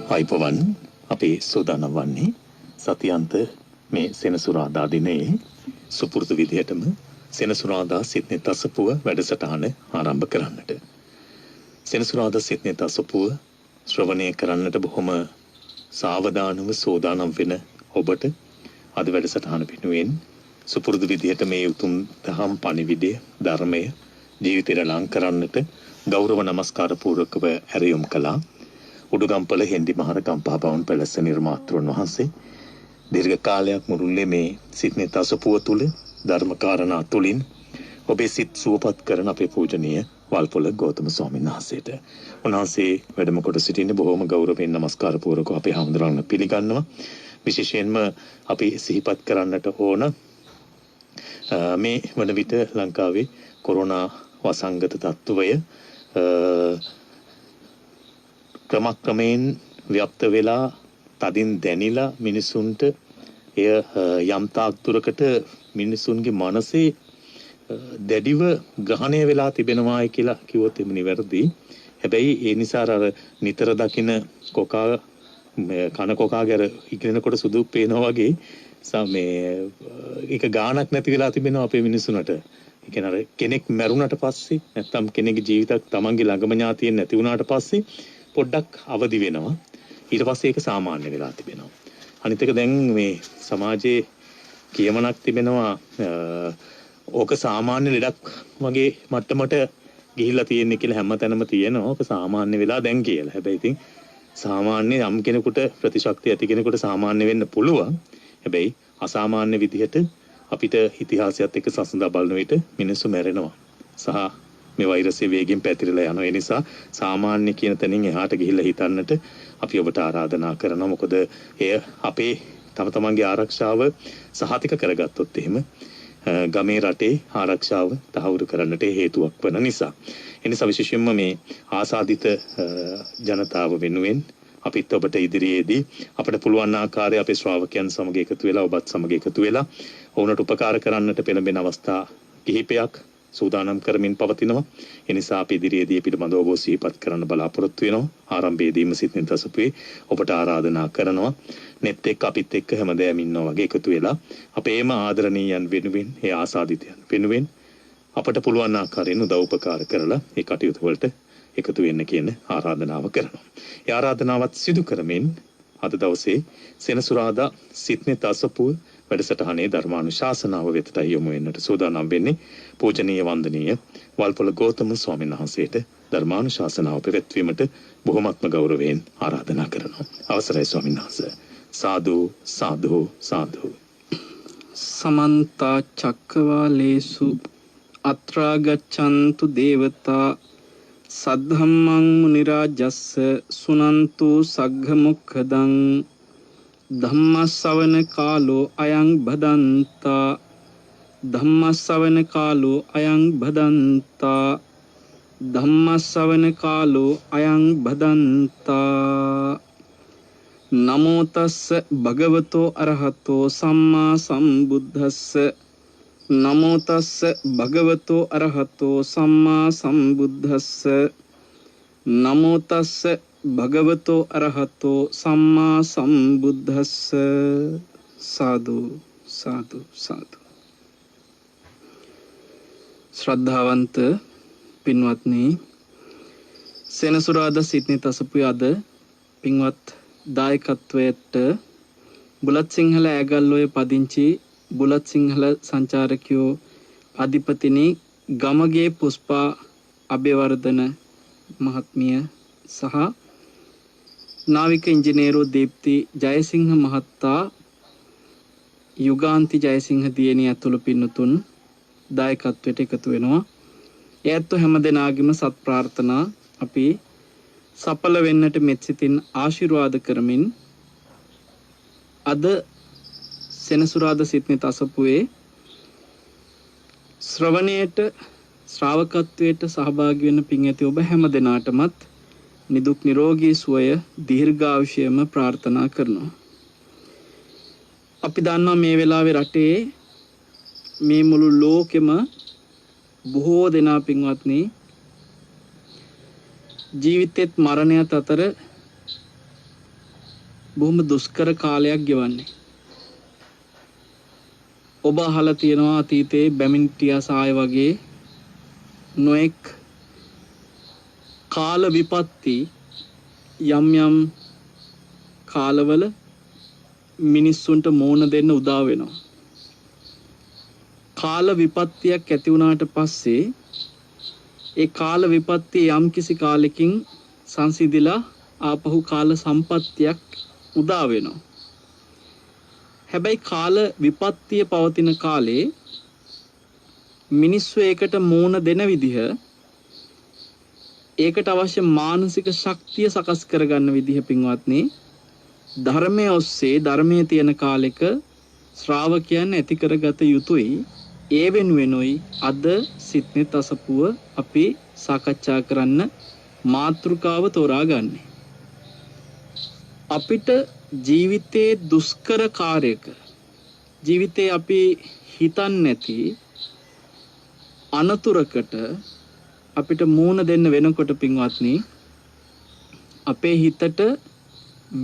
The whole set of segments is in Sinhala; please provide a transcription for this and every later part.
අයිපවන් අපේ සෝදානම් වන්නේ සතියන්ත මේ සෙනසුරාදා දිනේ සුපුරුදු විදිහටම සෙනසුරාදා සිත්නේ තසපුව වැඩසටහන ආරම්භ කරන්නට. සෙනසුරාදා සිත්නේ තසපුව ශ්‍රවණය කරන්නට බොහොම සාවධානව සෝදානම් වෙන ඔබට අද වැඩසටහන වෙනුවෙන් සුපුරුදු විදිහට මේ උතුම් දහම් පණිවිඩය ධර්මය ජීවිතේට ලං කරන්නට ගෞරව නමස්කාර පූර්වකව ඇරයුම් කළා. උඩුගම්පල හෙන්දි මහර කම්පාබවුන් පැලැස්ස නිර්මාතෘන් වහන්සේ දීර්ඝ කාලයක් මුළුල්ලේ මේ සිත්නේ තසපුව තුල ධර්ම කාරණා තුලින් ඔබේ සිත් සුවපත් කරන අපේ පූජනීය වල්පොල ගෞතම ස්වාමීන් වහන්සේට උන්වහන්සේ වැඩම කොට සිටින්නේ බොහොම ගෞරවයෙන් නමස්කාර පූර්වකව අපේ හඳුරන්න පිළිගන්නවා. විශේෂයෙන්ම අපි සිහිපත් කරන්නට ඕන මේ වන විට ලංකාවේ කොරෝනා වසංගත තත්ත්වය ක්‍රමක්‍රමයෙන් ව්‍යාප්ත වෙලා තදින් දැනිලා මිනිසුන්ට එය යම් තාක් දුරකට මිනිසුන්ගේ මනසේ දැඩිව ග්‍රහණය වෙලා තිබෙනවායි කියලා කිව්වොත් එම නිවැරදි. හැබැයි ඒ නිසා අර නිතර දකින කොකා කන කොකාගේ ඉගෙනකොට සුදු පේනවා වගේ මේ ඒක ගාණක් නැති වෙලා තිබෙනවා අපේ මිනිසුන්ට. ඒ කියන්නේ අර කෙනෙක් මැරුණට පස්සේ නැත්තම් කෙනෙකුගේ ජීවිතයක් තමන්ගේ ළඟම ඥාතියෙන් නැති වුණාට පස්සේ පොඩ්ඩක් අවදි වෙනවා. ඊට පස්සේ ඒක සාමාන්‍ය වෙලා තිබෙනවා. අනිත් එක දැන් මේ සමාජයේ කියමනක් තිබෙනවා ඕක සාමාන්‍ය ලෙඩක් වගේ මට්ටමට ගිහිල්ලා තියෙන්නේ කියලා හැමතැනම තියෙනවා. ඕක සාමාන්‍ය වෙලා දැන් කියලා. හැබැයි ඉතින් සාමාන්‍ය යම් කෙනෙකුට ප්‍රතිශක්තිය ඇති කෙනෙකුට සාමාන්‍ය වෙන්න පුළුවන්. හැබැයි අසාමාන්‍ය විදිහට අපිට ඉතිහාසයත් එක්ක සසඳා බලන විට මිනිස්සු මැරෙනවා. සහ මේ වෛරසයේ වේගෙන් පැතිරලා යනවා. ඒ නිසා සාමාන්‍ය කියන තැනින් එහාට ගිහිල්ලා හිතන්නට අපි ඔබට ආරාධනා කරනවා. මොකද එය අපේ තම තමන්ගේ ආරක්ෂාව සහතික කරගත්තොත් එහෙම ගමේ රටේ ආරක්ෂාව තහවුරු කරන්නට හේතුවක් වන නිසා. ඒ නිසා විශේෂයෙන්ම මේ ආසාදිත ජනතාව වෙනුවෙන් අපිත් ඔබට ඉදිරියේදී අපිට පුළුවන් ආකාරයේ අපේ ශ්‍රාවකයන් සමග එකතු වෙලා ඔබත් සමග එකතු වෙලා ඔවුන්ට උපකාර කරන්නට පෙළඹෙන අවස්ථා කිහිපයක් සූදානම් කරමින් පවතිනවා. ඒ නිසා අපි ඉදිරියේදී පිළිබඳව ඔබ සිහිපත් කරන්න බලාපොරොත්තු වෙනවා. ආරම්භයේදීම සිත්නේ තසපුවේ ඔබට ආරාධනා කරනවා. net එක්ක අපිත් එක්ක හැමදේම ඉන්නවා වගේ එකතු වෙලා අපේම ආදරණීයයන් වෙනුවෙන් ඒ ආසාදිතයන් වෙනුවෙන් අපට පුළුවන් ආකාරයෙන් උදව් උපකාර කරලා ඒ කටයුතු වලට එකතු වෙන්න කියන ආරාධනාව කරනවා. ඒ ආරාධනාවත් සිදු කරමින් අද දවසේ සෙනසුරාදා සිත්නේ තසපුව වැඩසටහනේ ධර්මානුශාසනාව වෙතට යොමු වෙන්නට සූදානම් වෙන්නේ පූජනීය වන්දනීය වල්පොල ගෞතම ස්වාමීන් වහන්සේට ධර්මානුශාසනාව පැවැත්වීමට බොහොමත්ම ගෞරවයෙන් ආරාධනා කරනවා. අවසරයි ස්වාමීන් වහන්සේ. සාදු සාදු සාදු. සමන්ත චක්කවාලේසු අත්‍රා ගච්ඡන්තු දේවතා සද්ධම්මං මුනි රාජස්ස සුනන්තු සග්ග මොක්ඛදං ධම්මස්සවන කාලෝ අයං භදන්තා ධම්මස්සවන කාලෝ අයං භදන්තා ධම්මස්සවන කාලෝ අයං භදන්තා නමෝ තස්ස භගවතෝ අරහතෝ සම්මා සම්බුද්දස්ස නමෝ තස්ස භගවතෝ අරහතෝ සම්මා සම්බුද්දස්ස නමෝ තස්ස භගවතෝ අරහතෝ සම්මා සම්බුද්දස්ස. සාදු සාදු සාදු. ශ්‍රද්ධාවන්ත පින්වත්නි, සෙනසුරාදා සිත්නේ තසපුවේ අද පින්වත් දායකත්වයට බුලත් සිංහල ඇගල්ලෝය පදිංචි බුලත් සිංහල සංචාරකයෝ අධිපතිනි ගමගේ පුෂ්පා අබේවර්ධන මහත්මිය සහ නාවික ඉංජිනේරු දීප්ති ජයසිංහ මහත්තා යුගාන්ති ජයසිංහ දියණිය ඇතුළු පින්නතුන් දායකත්වයට එකතු වෙනවා. ඒත් හැම දෙනාගේම සත් ප්‍රාර්ථනා අපි සඵල වෙන්නට මෙත් සිතින් ආශිර්වාද කරමින් අද සෙනසුරාදා සිත්නේ තසපුවේ ශ්‍රවණයට ශ්‍රාවකත්වයට සහභාගී වෙන්න පින් ඇති ඔබ හැම දෙනාටමත් නිදුක් නිරෝගී සුවය දීර්ඝායුෂයම ප්‍රාර්ථනා කරනවා. අපි දන්නවා මේ වෙලාවේ රටේ මේ මුළු ලෝකෙම බොහෝ දෙනා පින්වත්නි ජීවිතෙත් මරණයත් අතර බොහොම දුෂ්කර කාලයක් ගෙවන්නේ. ඔබ අහලා තියෙනවා අතීතයේ බැමින්ටියා සාය වගේ නොඑක් කාල විපත්ති යම් යම් කාලවල මිනිස්සුන්ට මෝන දෙන්න උදා වෙනවා. කාල විපත්තියක් ඇති වුණාට පස්සේ ඒ කාල විපත්තිය යම් කිසි කාලෙකින් සංසිඳිලා ආපහු කාල සම්පත්තියක් උදා වෙනවා. හැබැයි කාල විපත්තිය පවතින කාලේ මිනිස්සු ඒකට මෝන දෙන විදිහ, ඒකට අවශ්‍ය මානසික ශක්තිය සකස් කරගන්න විදිහ පින්වත්නි, ධර්මයේ ඔස්සේ ධර්මයේ තියෙන කාලෙක ශ්‍රාවකයන් ඇති කරගත යුතුයි. ඒ වෙනුවෙනුයි අද සිත්නෙත් අසපුව අපි සාකච්ඡා කරන්න මාතෘකාව තෝරාගන්නේ. අපිට ජීවිතයේ දුෂ්කර කාර්යක, ජීවිතේ අපි හිතන්නේ නැති අනතුරකට අපිට මූණ දෙන්න වෙනකොට පින්වත්නි, අපේ හිතට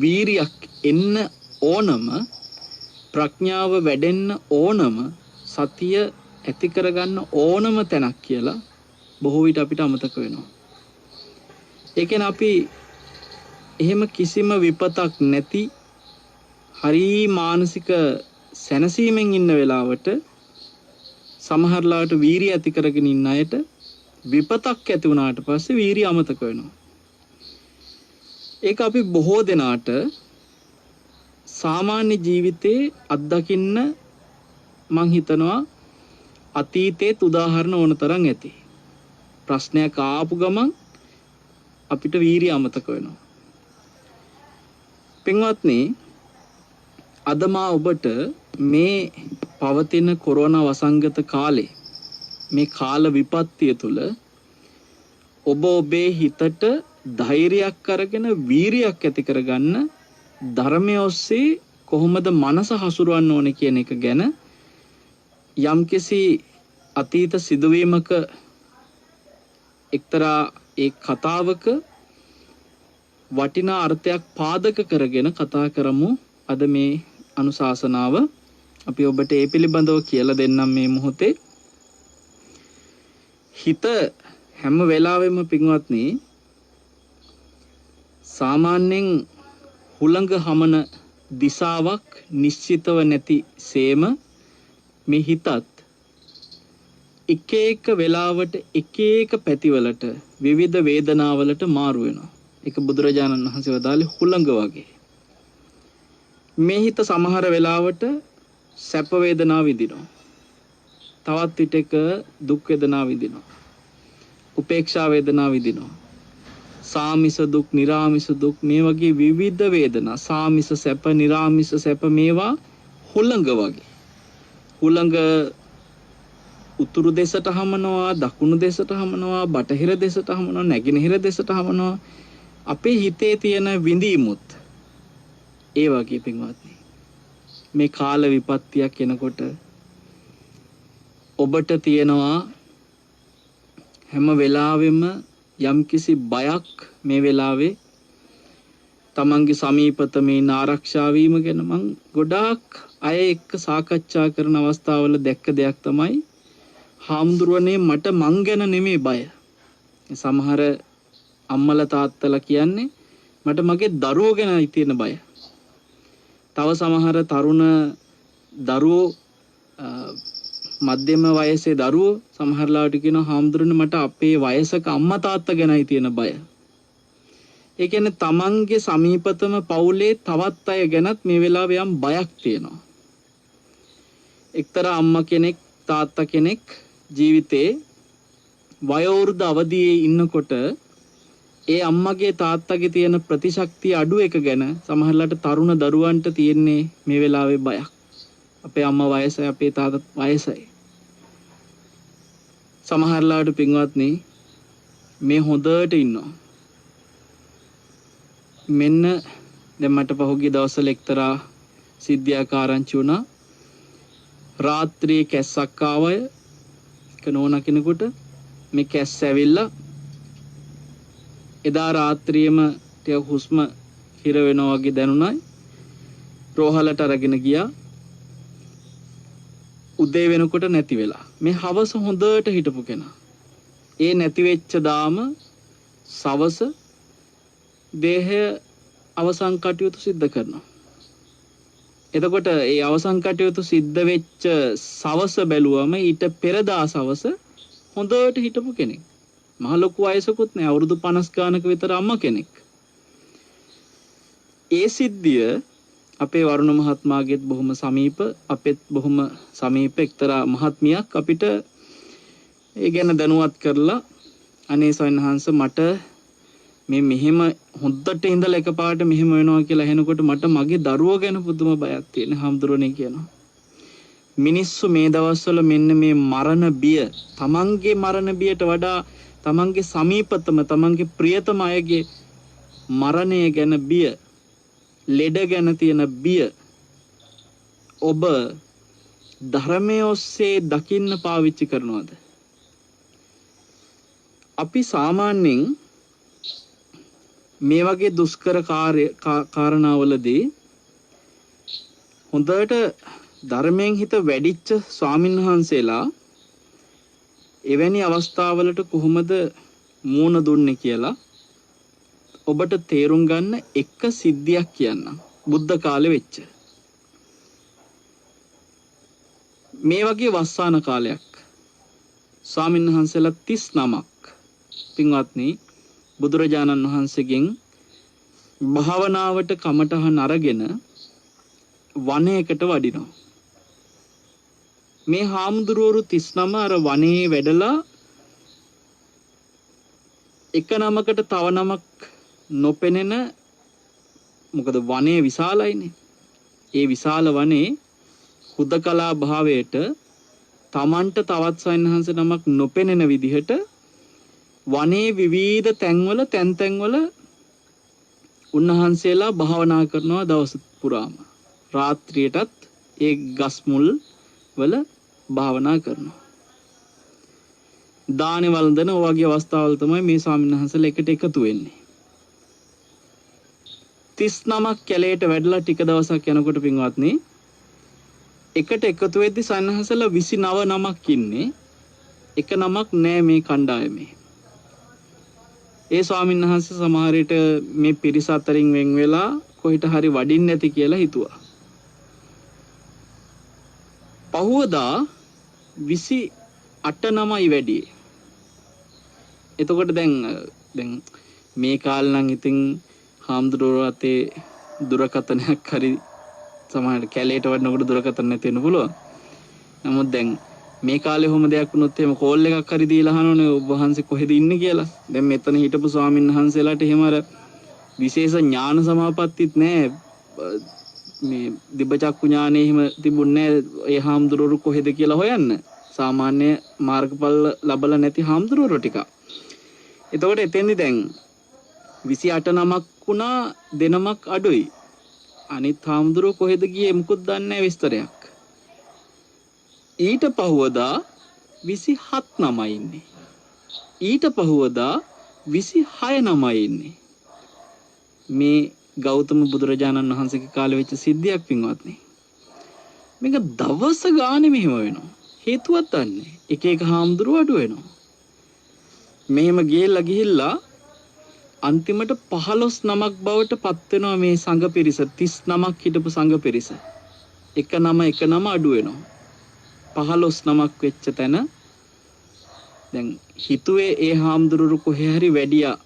වීරියක් එන්න ඕනම, ප්‍රඥාව වැඩෙන්න ඕනම, සතිය ඇති කරගන්න ඕනම තැනක් කියලා බොහෝ විට අපිට අමතක වෙනවා. ඒ කියන්නේ අපි එහෙම කිසිම විපතක් නැති හරි මානසික සැනසීමෙන් ඉන්න වෙලාවට සමහරලාට වීරිය ඇති කරගෙන ඉන්න අයට විපතක් ඇති වුණාට පස්සේ වීරිය අමතක වෙනවා. ඒක අපි බොහෝ දෙනාට සාමාන්‍ය ජීවිතේ අත්දකින්න මං හිතනවා අතීතයේ උදාහරණ ඕන තරම් ඇති. ප්‍රශ්නයක් ආපු ගමන් අපිට වීරිය අමතක වෙනවා. පින්වත්නි, අද මා ඔබට මේ පවතින කොරෝනා වසංගත කාලේ, මේ කාල විපත්තිය තුල ඔබ ඔබේ හිතට ධෛර්යයක් අරගෙන වීරියක් ඇති කරගන්න ධර්මයේ ඔස්සේ කොහොමද මනස හසුරවන්න ඕනේ කියන එක ගැන යම්කිසි අතීත සිදුවීමක එක්තරා ඒ කතාවක වටිනා අර්ථයක් පාදක කරගෙන කතා කරමු. අද මේ අනුශාසනාව අපි ඔබට ඒ පිළිබඳව කියලා දෙන්නම්. මේ මොහොතේ හිත හැම වෙලාවෙම පින්වත්නි සාමාන්‍යයෙන් හුළඟ හමන දිශාවක් නිශ්චිතව නැති සේම මේ හිතත් එක එක වෙලාවට එක එක පැතිවලට විවිධ වේදනාවලට මාරු වෙනවා. ඒක බුදුරජාණන් වහන්සේ වදාළේ හුළඟ වගේ. මේ හිත සමහර වෙලාවට සැප වේදනා විඳිනවා. තවත් විටක දුක් වේදනා විඳිනවා. උපේක්ෂා වේදනා විඳිනවා. සාමිස දුක්, නිරාමිස දුක්, මේ වගේ විවිධ වේදනා, සාමිස සැප, නිරාමිස සැප, මේවා හුළඟ වගේ. හුළඟ උතුරු දෙසට හමනවා, දකුණු දෙසට හමනවා, බටහිර දෙසට හමනවා, නැගෙනහිර දෙසට හමනවා. අපේ හිතේ තියෙන විඳීමුත් ඒ වගේ පින්වත්නි. මේ කාල විපත්තියක් එනකොට ඔබට තියෙනවා හැම වෙලාවෙම යම්කිසි බයක්. මේ වෙලාවේ තමන්ගේ සමීපතමේ ඉන්න ආරක්ෂා වීම ගැන මම ගොඩාක් අය එක්ක සාකච්ඡා කරන අවස්ථාවල දැක්ක දෙයක් තමයි, හාමුදුරුවනේ මට මං ගැන නෙමෙයි බය. සමහර අම්මලා තාත්තලා කියන්නේ මට මගේ දරුවෝ ගැනයි තියෙන බය. තව සමහර තරුණ දරුවෝ, මධ්‍යම වයසේ දරුවෝ සමහරලාට කියනවා හාමුදුරනේ මට අපේ වයසක අම්මා තාත්තා ගැනයි තියෙන බය. ඒ කියන්නේ තමන්ගේ සමීපතම පවුලේ තවත් අය ගැනත් මේ වෙලාවේ යම් බයක් තියෙනවා. එක්තරා අම්මා කෙනෙක්, තාත්තා කෙනෙක් ජීවිතේ වයෝවෘද්ධ අවදියේ ඉන්නකොට ඒ අම්මගේ තාත්තගේ තියෙන ප්‍රතිශක්තිය අඩු එක ගැන සමහරලාට තරුණ දරුවන්ට තියෙන්නේ මේ වෙලාවේ බයක්. අපේ අම්මා වයසයි, අපේ තාත්තා වයසයි. සමහරලාට පින්වත්නි මේ හොඳට ඉන්නවා. මෙන්න දැන් මට පහුගිය දවස්වල එක්තරා සිද්ධියක් ආරංචි වුණා. රාත්‍රියේ කැස්සක් ආවය කනෝන කෙනෙකුට. මේ කැස්ස ඇවිල්ලා එදා රාත්‍රියේම ටික හුස්ම හිර වෙනවා වගේ දැනුණායි. රෝහලට අරගෙන ගියා. උදේ වෙනකොට නැති වෙලා. මේ හවස හොඳට හිටපු කෙනා. ඒ නැති වෙච්ච දාම සවස දේහය අවසන් කටයුතු සිද්ධ කරනවා. එතකොට ඒ අවසන් කටයුතු සිද්ධ වෙච්ච සවස බැලුවම ඊට පෙරදා සවස හොඳට හිටපු කෙනෙක්. මහ ලොකු වයසකුත් නෑ, අවුරුදු 50 ගානක විතර අම්මා කෙනෙක්. ඒ සිද්ධිය අපේ වරුණ මහත්මයාගෙත් බොහොම සමීප, අපෙත් බොහොම සමීප එක්තරා මහත්මියක් අපිට ඒ ගැන දැනුවත් කරලා, අනේ සයන්හංශ මට මේ මෙහෙම හොද්දට ඉඳලා එකපාරට මෙහෙම වෙනවා කියලා ඇහෙනකොට මට මගේ දරුවෝ ගැන පුදුම බයක් තියෙන හාමුදුරනේ කියනවා. මිනිස්සු මේ දවස්වල මෙන්න මේ මරණ බිය, තමන්ගේ මරණ බියට වඩා තමන්ගේ සමීපතම, තමන්ගේ ප්‍රියතම අයගේ මරණය ගැන බිය, ලෙඩ ගැන තියෙන බිය ඔබ ධර්මයේ ඔස්සේ දකින්න පාවිච්චි කරනවද? අපි සාමාන්‍යයෙන් මේ වගේ දුෂ්කර කාරණාවලදී හොඳට ධර්මයෙන් හිත වැඩිච්ච ස්වාමින්වහන්සේලා එවැනි අවස්ථාවලට කොහොමද මූණ දුන්නේ කියලා ඔබට තේරුම් ගන්න එක සිද්ධියක් කියන්නම්. බුද්ධ කාලේ වෙච්ච මේ වගේ වස්සාන කාලයක් ස්වාමින්වහන්සේලා 39ක් පින්වත්නි බුදුරජාණන් වහන්සේගෙන් භාවනාවට කමටහන් අරගෙන වනයේකට වඩිනවා. මේ හාමුදුරුවරු 39 අර වනයේ වැඩලා එක නමකට තව නමක් නොපෙනෙන, මොකද වනයේ විශාලයිනේ. ඒ විශාල වනයේ හුදකලා භාවයට තමන්ට තවත් සයන්හන්ස නමක් නොපෙනෙන විදිහට වනයේ විවිධ තැන්වල තැන්වල උන්වහන්සේලා භාවනා කරනවා දවස පුරාම. රාත්‍රියටත් ඒ ගස් මුල් වල භාවනා කරනවා. දානේ වළඳන ඔයගේ අවස්ථාවල තමයි මේ ස්වාමීන් වහන්සේලා එකට එකතු වෙන්නේ. 39ක් කැලේට වැඩලා ටික දවසක් යනකොට පින්වත්නි එකට එකතු වෙද්දි සයන්හන්සේලා 29 නමක් ඉන්නේ. එක නමක් නෑ මේ කණ්ඩායමේ. ඒ ස්වාමීන් වහන්සේ සමහර විට මේ පිරිස අතරින් වෙන් වෙලා කොහිට හරි වඩින්න නැති කියලා හිතුවා. පහුවදා 28 නමයි වැඩි. එතකොට දැන් මේ කාලේ නම් ඉතින් හාමුදුරුවෝ අතේ දුරකථනයක් හරි සමහරට කැලේට වඩනකොට දුරකථන නැති වෙන්න පුළුවන්. නමුත් දැන් මේ කාලේ කොහොම දෙයක් වුණොත් එහෙම කෝල් එකක් හරි දීලා අහනෝනේ ඔබ වහන්සේ කොහෙද ඉන්නේ කියලා. දැන් මෙතන හිටපු ස්වාමීන් වහන්සේලාට එහෙම අර විශේෂ ඥාන සමාපත්තිත් නැහැ. මේ දිබ්බචක්කු ඥානෙ එහෙම තිබුණේ නැහැ. ඒ හාමුදුරුවෝ කොහෙද කියලා හොයන්න. සාමාන්‍ය මාර්ගඵල ලැබලා නැති හාමුදුරුවෝ ටික. එතකොට එතෙන්දි දැන් 28 නමක් වුණා, දෙනමක් අඩුයි. අනිත් හාමුදුරුවෝ කොහෙද ගියේ මුකුත් දන්නේ නැහැ විස්තරයක්. ඊට පහුවදා 27 නමයි ඉන්නේ. ඊට පහුවදා 26 නමයි ඉන්නේ. මේ ගෞතම බුදුරජාණන් වහන්සේගේ කාලේ වෙච්ච සිද්ධියක් පින්වත්නි. මේක දවස ගානේ මෙහෙම වෙනවා. හේතුවක් දන්නේ. එක එක හාමුදුරුවෝ අඩු වෙනවා. මෙහෙම ගිහිල්ලා අන්තිමට 15 නමක් බවට පත් වෙනවා මේ සංඝ පිරිස. 30 නමක් හිටපු සංඝ පිරිස. එක නම අඩු වෙනවා. 15 නමක් වෙච්ච තැන දැන් හිතුවේ ඒ හාමුදුරුවෝ කොහේ හරි වැඩියා,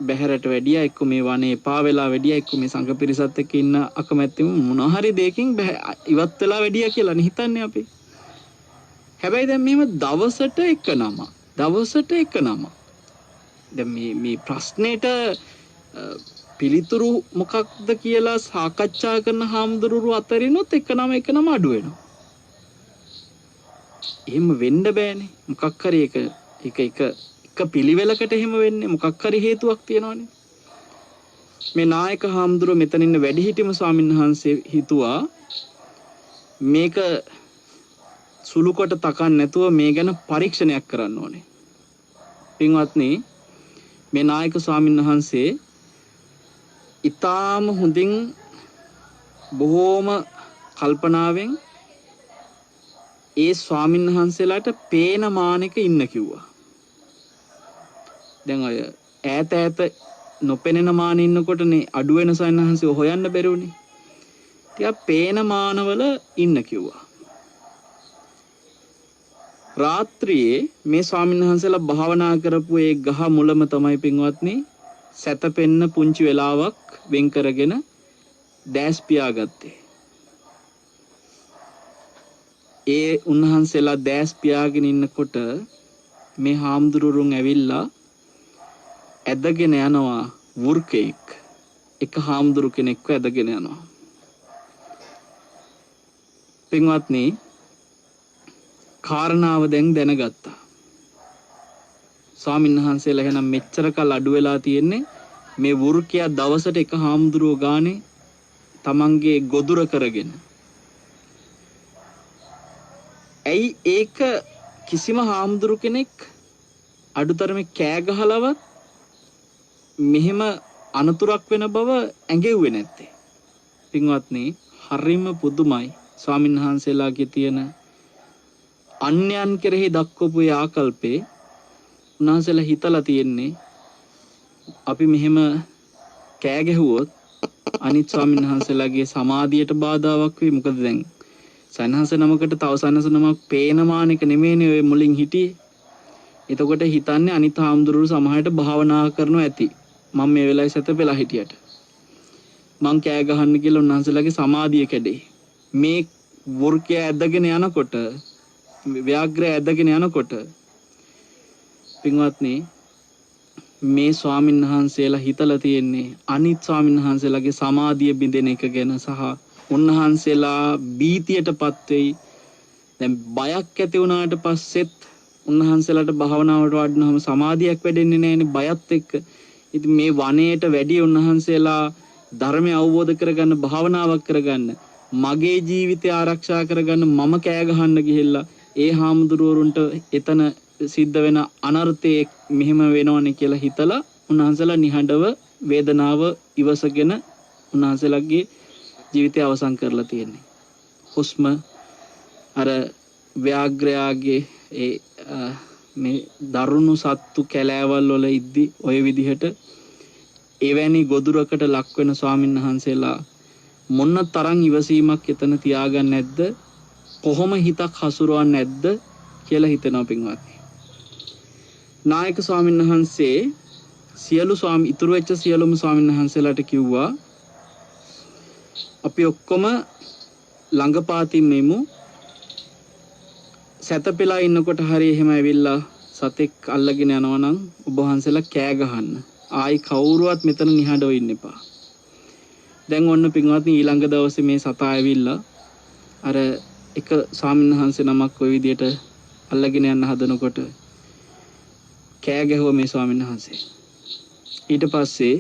බැහැරට වැඩියා, එක්ක මේ වනේ පා වෙලා වැඩියා, එක්ක මේ සංඝ පිරිසත් එක්ක ඉන්න අකමැත්තෙම මොන හරි දෙයකින් ඉවත් වෙලා වැඩියා කියලා නේ හිතන්නේ අපි. හැබැයි දැන් මෙහෙම දවසට එක නම. දැන් මේ ප්‍රශ්නෙට පිළිතුරු මොකක්ද කියලා සාකච්ඡා කරන හාමුදුරුවෝ අතරිනුත් එක නම අඩු වෙනවා. එහෙම වෙන්න බෑනේ. මොකක් හරි එක පිළිවෙලකට එහෙම වෙන්නේ මොකක් හරි හේතුවක් තියෙනවනේ. මේ නායක හාමුදුරුවෝ මෙතන ඉන්න වැඩිහිටියම ස්වාමීන් වහන්සේ හිතුවා මේක සුළු කොට තකන්න නැතුව මේ ගැන පරීක්ෂණයක් කරන්න ඕනේ. පින්වත්නි, මේ නායක ස්වාමීන් වහන්සේ ඊටාම හොඳින් බොහෝම කල්පනාවෙන් ඒ ස්වාමීන් වහන්සේලාට පේන මානෙක ඉන්න කිව්වා. දැන් අය ඈත ඈත නොපෙනෙන මානෙ ඉන්නකොටනේ අඩු වෙන ස්වාමීන් වහන්සේ හොයන්න බැරි වුණේ. ටිකක් පේන මානවල ඉන්න කිව්වා. රාත්‍රියේ මේ ස්වාමීන් වහන්සේලා භාවනා කරපු ඒ ගහ මුලම තමයි පින්වත්නි සැතපෙන්න පුංචි වෙලාවක් වෙන් කරගෙන දැස් පියාගත්තේ. ඒ උන්වහන්සේලා දැස් පියාගෙන ඉන්නකොට මේ හාමුදුරුවරුන් ඇවිල්ලා ඇදගෙන යනවා වෘකෙක්. එක හාමුදුරු කෙනෙක්ව ඇදගෙන යනවා. පින්වත්නි කාරණාව දැන් දැනගත්තා. ස්වාමීන් වහන්සේලා එහෙනම් මෙච්චර කල් අඩු වෙලා තියෙන්නේ මේ වෘකයා දවසට එක හාමුදුරුවෝ ගානේ තමන්ගේ ගොදුර කරගෙන. ඇයි ඒක කිසිම හාමුදුරු කෙනෙක් අඩුතරමේ කෑ ගහලවත් මෙහෙම අනතුරක් වෙන බව ඇඟෙව්වේ නැත්තේ. පින්වත්නි හරිම පුදුමයි ස්වාමීන් වහන්සේලාගේ තියෙන අන්‍යයන් කෙරෙහි දක්වපු ඒ ආකල්පේ. උන්වහන්සේලා හිතලා තියෙන්නේ අපි මෙහෙම කෑ ගැහුවොත් අනිත් ස්වාමීන් වහන්සේලාගේ සමාධියට බාධාවක් වෙයි. මොකද දැන් සයන්හස නමකට තව සයන්හස නමක් පේන මානෙක නෙමෙයිනේ ඔය මුලින් හිටියේ. එතකොට හිතන්නේ අනිත් හාමුදුරුවෝ සමහරට භාවනා කරනවා ඇති. මම මේ වෙලාවේ සැතපෙලා හිටියට මං කෑ ගහන්න කියලා උන්වහන්සේලාගේ සමාධිය කැඩේ. මේ වෘකය ඇදගෙන යනකොට ව්‍යාග්‍රය ඇදගෙන යනකොට පින්වත්නි මේ ස්වාමීන් වහන්සේලා හිතලා තියෙන්නේ අනිත් ස්වාමීන් වහන්සේලාගේ සමාධිය බිඳෙන එක ගැන සහ උන්වහන්සේලා බීතියටපත් වෙයි. දැන් බයක් ඇති වුණාට පස්සෙත් උන්වහන්සේලාට භාවනාවට වඩනවම සමාධියක් වැඩෙන්නේ නැහැනේ බයත් එක්ක. ඉතින් මේ වනයේට වැඩි උන්වහන්සේලා ධර්මය අවබෝධ කරගන්න භාවනාවක් කරගන්න මගේ ජීවිතය ආරක්ෂා කරගන්න මම කෑ ගහන්න ගිහිල්ලා ඒ හාමුදුරුවරුන්ට එතන සිද්ධ වෙන අනර්ථයේ මෙහෙම වෙනවනේ කියලා හිතලා උන්වහන්සේලා නිහඬව වේදනාව ඉවසගෙන උන්වහන්සේලාගේ ජීවිතය අවසන් කරලා තියෙන්නේ. හුස්ම අර ව්‍යාග්‍රයාගේ ඒ මේ දරුණු සත්තු කැලෑවල් වල ඉද්දි ඔය විදිහට එවැනි ගොදුරකට ලක් වෙන ස්වාමීන් වහන්සේලා මොන තරම් ඉවසීමක් එතන තියාගන්න නැද්ද? කොහොම හිතක් හසුරවන්නේ නැද්ද කියලා හිතනවා පින්වත්නි. නායක ස්වාමීන් වහන්සේ ඉතුරු වෙච්ච සියලුම ස්වාමීන් වහන්සේලාට කිව්වා අපි ඔක්කොම ළඟපාතින් මෙමු. සැතපෙලා ඉන්නකොට හරි එහෙම ඇවිල්ලා සතෙක් අල්ලගෙන යනවා නම් ඔබ වහන්සේලා කෑ ගහන්න. ආයි කවුරුවත් මෙතන නිහඬව ඉන්න එපා. දැන් ඔන්න පින්වත්නි ඊළඟ දවසේ මේ සතා ඇවිල්ලා අර එක ස්වාමීන් වහන්සේ නමක් ওই විදියට අල්ලගෙන යන්න හදනකොට කෑ ගැහුවා මේ ස්වාමීන් වහන්සේ. ඊට පස්සේ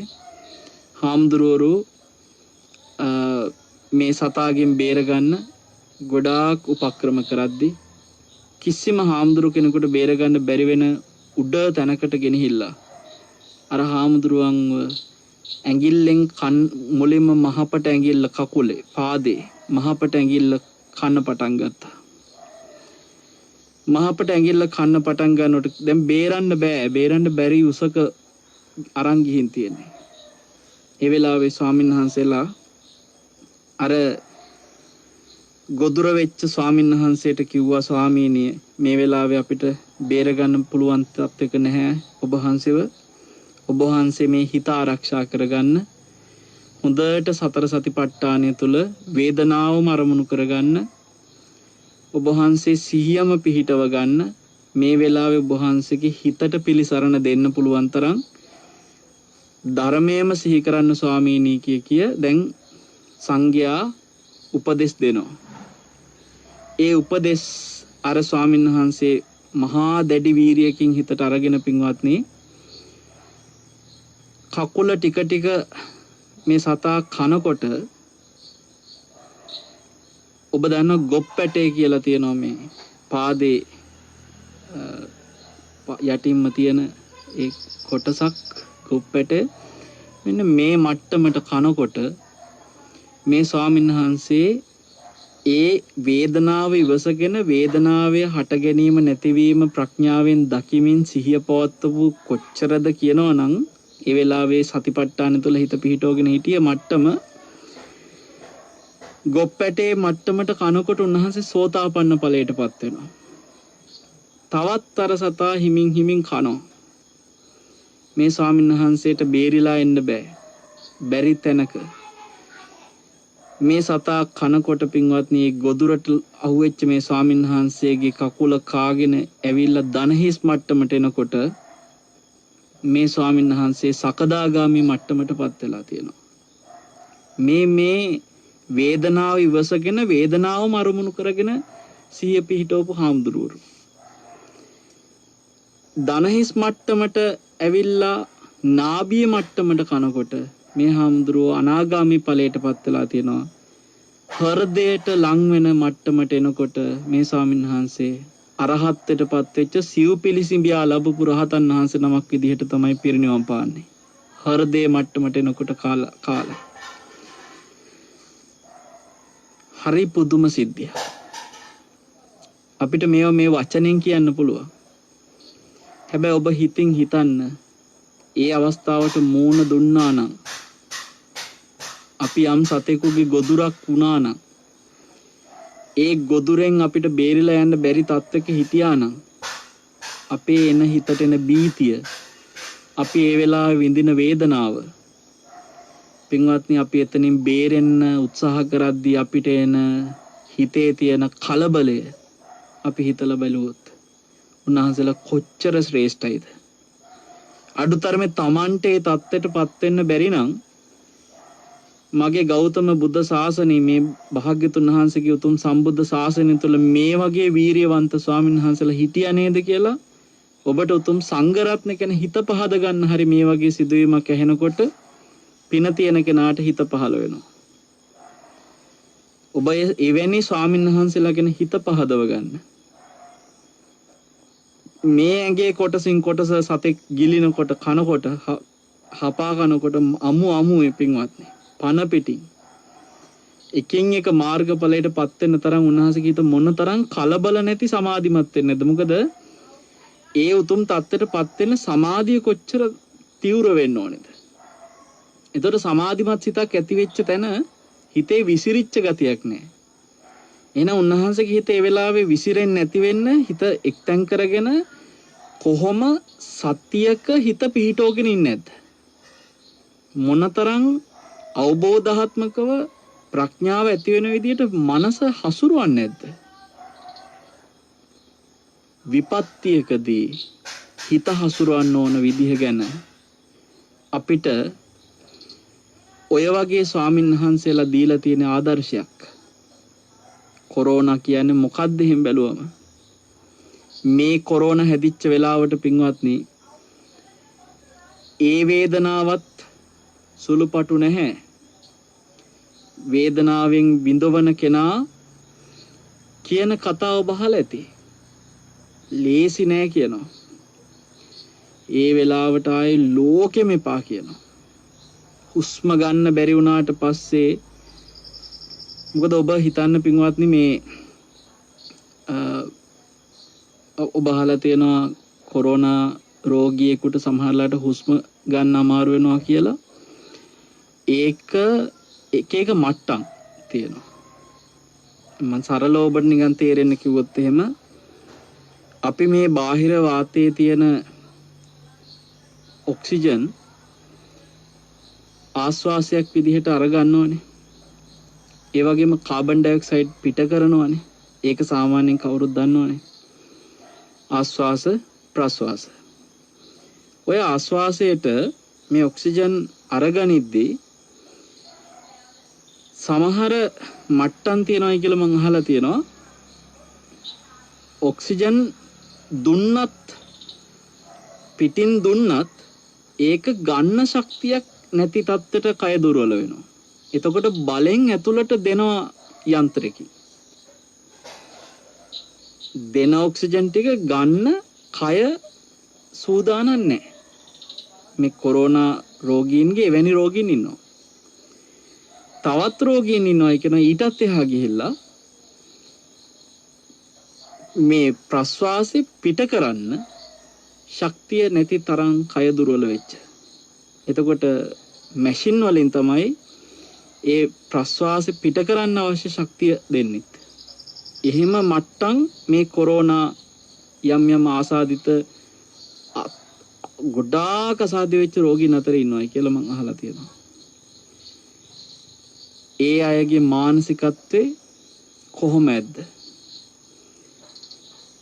හාමුදුරුවෝ මේ සතාගෙන් බේරගන්න ගොඩාක් උපක්‍රම කරද්දි කිසිම හාමුදුරු කෙනෙකුට බේරගන්න බැරි වෙන උඩ තැනකට ගෙනහිල්ලා අර හාමුදුරුවන්ව ඇඟිල්ලෙන් මුලින්ම මහපට ඇඟිල්ල කකුලේ පාදේ මහපට ඇඟිල්ල කන්න පටන් ගත්තා. මහපට ඇඟිල්ල කන්න පටන් ගන්නකොට දැන් බේරන්න බැරි උසක අරන් ගිහින් තියෙන්නේ. ඒ වෙලාවේ ස්වාමීන් වහන්සේලා අර ගොදුර වෙච්ච ස්වාමීන් වහන්සේට කිව්වා ස්වාමීනි මේ වෙලාවේ අපිට බේරගන්න පුළුවන් තත්ත්වයක නැහැ. ඔබ වහන්සේ මේ හිත ආරක්ෂා කරගන්න හොඳට සතර සතිපට්ඨානය තුල වේදනාවම අරමුණු කරගන්න ඔබ වහන්සේ සිහියම පිහිටව ගන්න මේ වෙලාවේ ඔබ වහන්සේගේ හිතට පිළිසරණ දෙන්න පුළුවන් තරම් ධර්මයේම සිහි කරන්න ස්වාමීනි කිය දැන් සංඝයා උපදෙස් දෙනවා. ඒ උපදෙස් අර ස්වාමීන් වහන්සේ මහා දැඩි වීරියකින් හිතට අරගෙන පින්වත්නි කකුල ටික ටික මේ සතා කනකොට ඔබ දන්න ගොප්පැටේ කියලා තියෙනවා මේ පාදේ යටින්ම තියෙන ඒ කොටසක් ගොප්පැටේ මෙන්න මේ මට්ටමට කනකොට මේ ස්වාමීන් වහන්සේ ඒ වේදනාව ඉවසගෙන වේදනාවේ හට ගැනීම නැතිවීම ප්‍රඥාවෙන් දකිමින් සිහිය පවත්වපු කොච්චරද කියනවනම් ඒ වෙලාවේ සතිපට්ඨාන තුළ හිත පිහිටවගෙන හිටිය මට්ටම ගොප්පැටේ මට්ටමට කනකොට උන්වහන්සේ සෝතාපන්න ඵලයටපත් වෙනවා. තවත් අර සතා හිමින් හිමින් කනවා. මේ ස්වාමීන් වහන්සේට බේරිලා එන්න බෑ. බැරි තැනක මේ සතා කනකොට පින්වත්නි ගොදුරට අහුවෙච්ච මේ ස්වාමීන් වහන්සේගේ කකුල කාගෙන ඇවිල්ලා දනහිස් මට්ටමට එනකොට මේ ස්වාමීන් වහන්සේ සකදාගාමි මට්ටමටපත් වෙලා තියෙනවා. මේ වේදනාව ඉවසගෙන වේදනාවම අරමුණු කරගෙන සිහිය පිහිටවපු හාමුදුරුවෝ දනහිස් මට්ටමට ඇවිල්ලා නාභිය මට්ටමට කනකොට මේ හාමුදුරුවෝ අනාගාමි ඵලයටපත් වෙලා තියෙනවා. හෘදයට ලං වෙන මට්ටමට එනකොට මේ ස්වාමීන් වහන්සේ අරහත්ත්වයටපත් වෙච්ච සිව්පිලිසිඹියා ලැබපු රහතන් වහන්සේ නමක් විදිහට තමයි පිරිනිවන් පාන්නේ. හෘදයේ මට්ටමට එනකොට කාලා. හරි පුදුම සිද්ධිය. අපිට මේ වචනෙන් කියන්න පුළුවන්. හැබැයි ඔබ හිතින් හිතන්න ඒ අවස්ථාවට මූණ දුන්නා නම් අපි යම් සතෙකුගේ ගොදුරක් වුණා නම් ඒ ගොදුරෙන් අපිට බේරිලා යන්න බැරි තත්ත්වයක හිටියා නම් අපේ එන හිතට එන බීතිය අපි ඒ වෙලාවේ විඳින වේදනාව පින්වත්නි අපි එතනින් බේරෙන්න උත්සාහ කරද්දී අපිට එන හිතේ තියෙන කලබලය අපි හිතලා බලුවොත් උන්වහන්සේලා කොච්චර ශ්‍රේෂ්ඨයිද. අඩුතරමේ තමන්ට ඒ தත්ත්වයටපත් වෙන්න බැරි නම් මගේ ගෞතම බුද්ධ ශාසනයේ මේ භාග්‍යතුන් වහන්සේගේ උතුම් සම්බුද්ධ ශාසනය තුළ මේ වගේ වීරියවන්ත ස්වාමීන් වහන්සේලා හිටියා නේද කියලා ඔබට උතුම් සංඝ රත්න කියන හිත පහද ගන්න හරි මේ වගේ සිදුවීමක් ඇහෙනකොට පින තියෙන කෙනාට හිත පහළ වෙනවා. ඔබ එවැනි ස්වාමීන් වහන්සේලා ගැන හිත පහදව ගන්න. මේ ඇඟේ කොටසින් කොටස සතෙක් ගිලිනකොට කනකොට හපා කනකොට අමු පින්වත්නි පන පිටින් එකින් එක මාර්ගඵලයටපත් වෙන තරම් උන්වහන්සේගේ හිත මොන තරම් කලබල නැති සමාධිමත් වෙන්නේ නැද්ද? මොකද ඒ උතුම් தත්ත්වයටපත් වෙන සමාධිය කොච්චර තීව්‍ර වෙන්න ඕනේද? ඒතර සමාධිමත් සිතක් ඇති වෙච්ච තැන හිතේ විසිරිච්ච ගතියක් නැහැ. එහෙනම් උන්වහන්සේගේ හිත ඒ වෙලාවේ විසිරෙන්නේ නැති වෙන්න හිත එක්තෙන් කරගෙන කොහොම සතියක හිත පිහිටෝගෙන ඉන්නේ නැද්ද? මොනතරම් අවබෝධාත්මකව ප්‍රඥාව ඇති වෙන විදිහට මනස හසුරුවන්නේ නැද්ද? විපත්තියකදී හිත හසුරවන්න ඕන විදිහ ගැන අපිට ඔය වගේ ස්වාමීන් වහන්සේලා දීලා තියෙන ආදර්ශයක්. කොරෝනා කියන්නේ මොකක්ද එහෙම බැලුවම මේ කොරෝනා හැදිච්ච වෙලාවට පින්වත්නි ඒ වේදනාවත් සුළුපටු නැහැ. වේදනාවෙන් විඳවන කෙනා කියන කතාව බහලා ඇති. ලේසි නෑ කියනවා. ඒ වෙලාවට ආයේ ලෝකෙම එපා කියනවා. හුස්ම ගන්න බැරි වුණාට පස්සේ මොකද ඔබ හිතන්න පින්වත්නි මේ ඔබ අහලා තියෙනවා කොරෝනා රෝගියෙකුට සමහරලාට හුස්ම ගන්න අමාරු වෙනවා කියලා. ඒක එක මට්ටම් තියෙනවා. මම සරලව ඔබට නිකන් තේරෙන්න කිව්වොත් එහෙම අපි මේ බාහිර වාතයේ තියෙන ඔක්සිජන් ආශ්වාසයක් විදිහට අරගන්න ඕනේ. ඒ වගේම කාබන් ඩයොක්සයිඩ් පිට කරනවානේ. ඒක සාමාන්‍යයෙන් කවුරුත් දන්නවනේ. ආශ්වාස ප්‍රශ්වාස. ඔය ආශ්වාසයට මේ ඔක්සිජන් අරගනිද්දී සමහර මට්ටම් තියනවායි කියලා මම අහලා තියෙනවා. ඔක්සිජන් දුන්නත් පිටින් දුන්නත් ඒක ගන්න ශක්තියක් නැති තත්ත්වයට කය දුර්වල වෙනවා. එතකොට බලෙන් ඇතුළට දෙනවා යන්ත්‍රයකින්. දෙන ඔක්සිජන් ටික ගන්න කය සූදානම් නැහැ. මේ කොරෝනා රෝගීන්ගේ එවැනි රෝගීන් ඉන්නවා. තවත් රෝගීන් ඉන්නවා කියන ඊටත් එහා ගිහිල්ලා මේ ප්‍රශ්වාසය පිට කරන්න ශක්තිය නැති තරම් කය දුර්වල වෙච්ච. එතකොට මැෂින් වලින් තමයි ඒ ප්‍රශ්වාසය පිට කරන්න අවශ්‍ය ශක්තිය දෙන්නේ. එහෙම මට්ටම් මේ කොරෝනා යම් ආසාදිත ගොඩාක් අසාධ්‍ය වෙච්ච රෝගීන් අතර ඉන්නවා කියලා මම අහලා තියෙනවා. ඒ අයගේ මානසිකත්වය කොහොමද?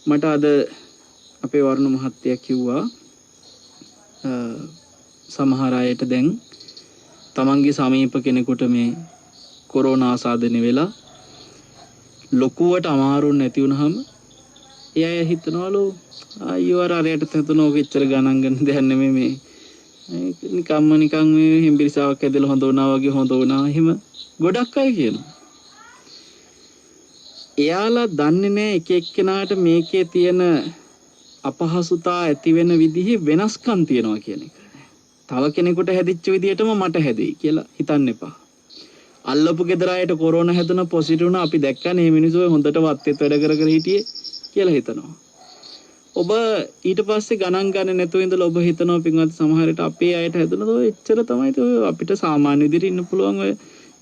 මට අද අපේ වර්ණ මහත්තයා කිව්වා සමහර අයට දැන් තමන්ගේ සමීප කෙනෙකුට මේ කොරෝනා ආසාදනය වෙලා ලොකුවට අමාරු නැති වුනහම ඒ අය හිතනවලු අයියෝ අරයට තතුනෝ කෙච්චර ගණන් ගන්න දෙයක් නෙමෙයි මේ නිකන් මේ හිම්බිරිසාවක් ඇදලා හොඳ වුණා වගේ හොඳ වුණා එහෙම ගොඩක් අය කියනවා. එයාලා දන්නේ නැහැ එක එක්කෙනාට මේකේ තියෙන අපහසුතා ඇති වෙන විදිහේ වෙනස්කම් තියෙනවා කියන එක. තව කෙනෙකුට හැදිච්ච විදිහටම මට හැදෙයි කියලා හිතන්න එපා. අල්ලපු ගෙදර අයට කොරෝනා හැදුන පොසිටිව් වුණා අපි දැක්කනේ මේ මිනිස්සු හොඳට වත්තේත් වැඩ කර හිටියේ කියලා හිතනවා. ඔබ ඊට පස්සේ ගණන් ගන්න නැතුව ඉඳලා ඔබ හිතනවා පින්වත් සමහරට අපේ අයට හැදුනද ඔය එච්චර තමයි අපිට සාමාන්‍ය විදිහට ඉන්න පුළුවන් ඔය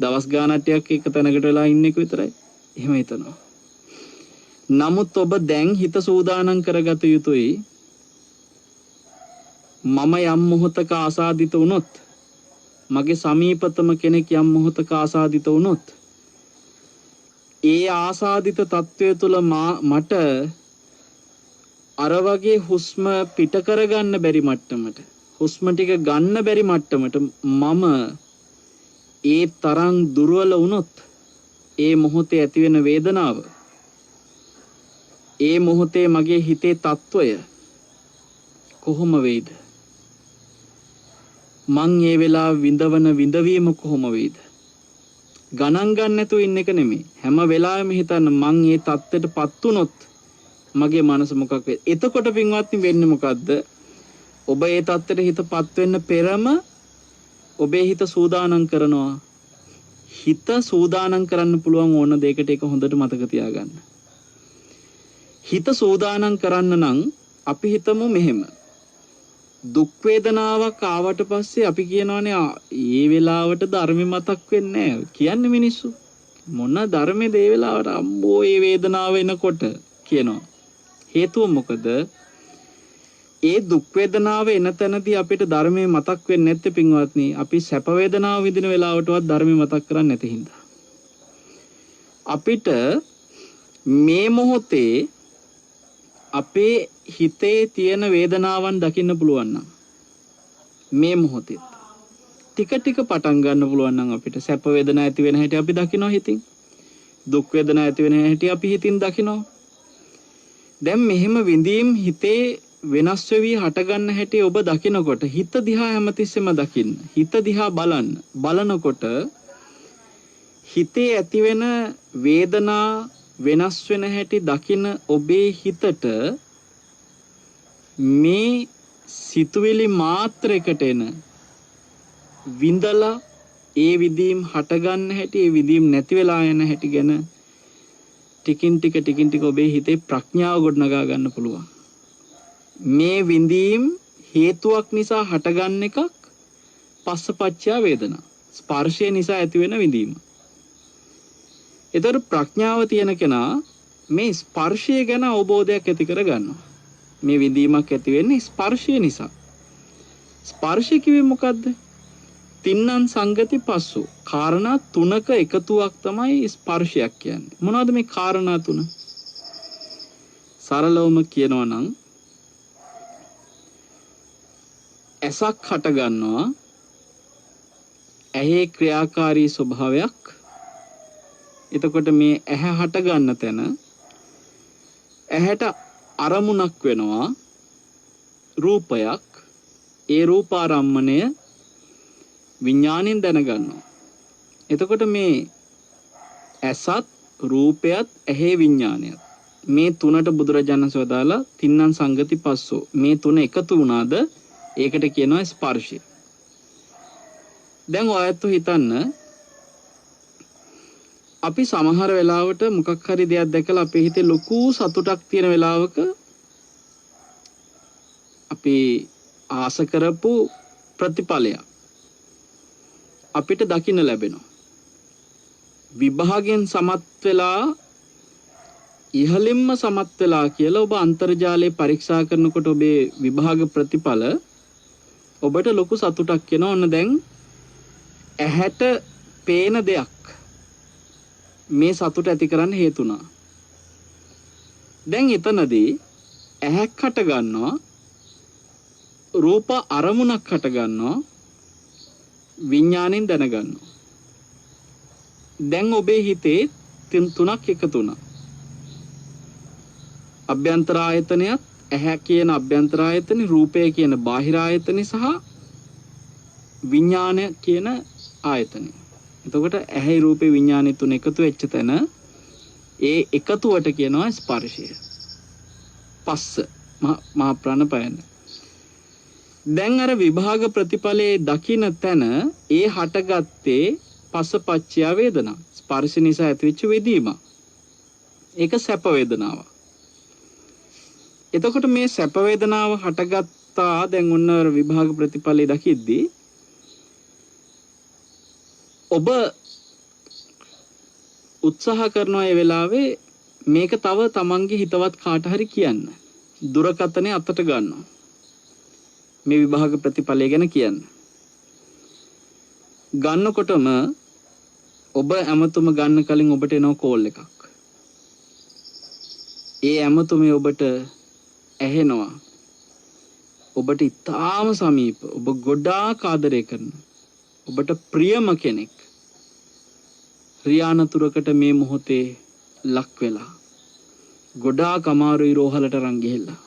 දවස් ගානක් එක තැනකට වෙලා ඉන්න එක විතරයි. එහෙම හිතනවා. නමුත් ඔබ දැන් හිත සූදානම් කරගත යුතුයි මම යම් මොහොතක ආසාදිත වුණොත් මගේ සමීපතම කෙනෙක් යම් මොහොතක ආසාදිත වුණොත් ඒ ආසාදිත තත්වය තුළ මට අර වගේ හුස්ම පිට කරගන්න බැරි මට්ටමට හුස්ම ටික ගන්න බැරි මට්ටමට මම ඒ තරම් දුර්වල වුණොත් ඒ මොහොතේ ඇති වෙන වේදනාව ඒ මොහොතේ මගේ හිතේ තත්වය කොහොම වෙයිද? මං ඒ වෙලාව විඳවන විඳවීම කොහොම වෙයිද? ගණන් ගන්න නැතුව ඉන්න එක නෙමෙයි. හැම වෙලාවෙම හිතන්න මං ඒ තත්ත්වයටපත් වුණොත් මගේ මනස මොකක් වෙයි? එතකොට පින්වත්නි වෙන්නේ මොකද්ද? ඔබ ඒ තත්ත්වයට හිතපත් වෙන්න පෙරම ඔබේ හිත සූදානම් කරනවා. හිත සූදානම් කරන්න පුළුවන් ඕන දෙයකට ඒක හොඳට මතක තියාගන්න. හිත සූදානම් කරන්න නම් අපි හිතමු මෙහෙම. දුක් වේදනාවක් ආවට පස්සේ අපි කියනවානේ ඒ වෙලාවට ධර්මෙ මතක් වෙන්නේ නැහැ කියන්නේ මිනිස්සු. මොන ධර්මෙද ඒ වෙලාවට අම්බෝ ඒ වේදනාව එනකොට කියනවා. හේතුව මොකද? ඒ දුක් වේදනාව එන තැනදී අපිට ධර්මයේ මතක් වෙන්නේ නැත්තේ පින්වත්නි. අපි සැප වේදනාව විඳින වෙලාවටවත් ධර්මයේ මතක් කරන්නේ නැති හින්දා. අපිට මේ මොහොතේ අපේ හිතේ තියෙන වේදනාවන් දකින්න පුළුවන් නම් මේ මොහොතේ ටික ටික පටන් ගන්න පුළුවන් නම් අපිට සැප වේදනා ඇති වෙන හැටි අපි දකිනවා හිතින්. දුක් වේදනා ඇති වෙන හැටි අපි හිතින් දකිනවා. දැන් මෙහෙම විඳීම් හිතේ වෙනස් වෙවි හට ගන්න හැටි ඔබ දකිනකොට හිත දිහා හැමතිස්සෙම දකින්න. හිත දිහා බලන්න. බලනකොට හිතේ ඇති වෙන වේදනා වෙනස් වෙන හැටි දකින ඔබේ හිතට මේ සිතුවිලි මාත්‍රයකට එන විඳලා ඒ විදීම් හට ගන්න හැටි ඒ විදීම් නැති වෙලා යන හැටි ගැන ටිකින් ටික ඔබේ හිතේ ප්‍රඥාව ගොඩනගා ගන්න පුළුවන්. මේ විඳීම් හේතුවක් නිසා හටගන්න එකක් පස්සපච්චා වේදනා. ස්පර්ශය නිසා ඇති වෙන විඳීම. ඒතර ප්‍රඥාව තියෙන කෙනා මේ ස්පර්ශය ගැන අවබෝධයක් ඇති කර ගන්නවා. මේ විඳීමක් ඇති වෙන්නේ ස්පර්ශය නිසා. ස්පර්ශය කිව්වේ මොකද්ද? තින්නම් සංගති පස්සු. කාරණා තුනක එකතුවක් තමයි ස්පර්ශයක් කියන්නේ. මොනවද මේ කාරණා තුන? සරලවම කියනවා නම් ඇසක් හට ගන්නවා. ඇහි ක්‍රියාකාරී ස්වභාවයක්. එතකොට මේ ඇහැ හට ගන්න තැන ඇහැට අරමුණක් වෙනවා රූපයක්. ඒ රූපාරම්මණය විඥාණයෙන් දැනගන්නවා. එතකොට මේ ඇසත් රූපයත් ඇහි විඥානයත් මේ තුනට බුදුරජාණන් වදාලා තින්නම් සංගති පස්සෝ මේ තුන එකතු වුණාද ඒකට කියනවා ස්පර්ශය. දැන් ඔයත් හිතන්න අපි සමහර වෙලාවට මොකක් හරි දෙයක් දැකලා අපේ හිතේ ලොකු සතුටක් තියෙන වෙලාවක අපි ආස කරපු ප්‍රතිඵලයක් අපිට දකින්න ලැබෙනවා. විභාගයෙන් සමත් වෙලා ඉහළින්ම සමත් වෙලා කියලා ඔබ අන්තර්ජාලයේ පරීක්ෂා කරනකොට ඔබේ විභාග ප්‍රතිඵල ඔබට ලොකු සතුටක් එනවා. ඔන්න දැන් ඇහැට පේන දෙයක් මේ සතුට ඇති කරන්න හේතු වුණා. දැන් එතනදී ඇහැක් හට ගන්නවා, රූප අරමුණක් හට ගන්නවා, විඥාණයෙන් දැනගන්නවා. දැන් ඔබේ හිතේ තුනක් එකතු වුණා. අභ්‍යන්තර ආයතනයත්, ඇහැ කියන අභ්‍යන්තර ආයතනෙ, රූපය කියන බාහිර ආයතනෙ සහ විඥානය කියන ආයතනෙ. එතකොට ඇහැයි රූපේ විඥානෙ තුන එකතු වෙච්ච තැන ඒ එකතුවට කියනවා ස්පර්ශය. පස්ස මහා ප්‍රාණපයන. දැන් අර විභාග ප්‍රතිඵලයේ දකින්න තැන ඒ හටගත්තේ පස්සපච්චය වේදනා. ස්පර්ශ නිසා ඇතිවෙච්ච වේදීම. ඒක සැප වේදනාවක්. එතකොට මේ සැප වේදනාව හටගත්තා. දැන් ඔන්න විභාග ප්‍රතිඵලයේ දකිද්දී ඔබ උත්සාහ කරනවා ඒ වෙලාවේ මේක තව තමන්ගේ හිතවත් කාට හරි කියන්න. දුරකථනය අතට ගන්නවා. මේ විභාග ප්‍රතිඵලය ගැන කියන්න. ගන්නකොටම ඔබ ඇමතුම ගන්න කලින් ඔබට එනවා කෝල් එකක්. ඒ ඇමතුමේ ඔබට ඇහෙනවා. ඔබට ඉතාම සමීප, ඔබ ගොඩාක් ආදරය කරන, ඔබට ප්‍රියම කෙනෙක් රියානතුරකට මේ මොහොතේ ලක් වෙලා ගොඩාක් අමාරුයි රෝහලට රන් ගිහිල්ලා.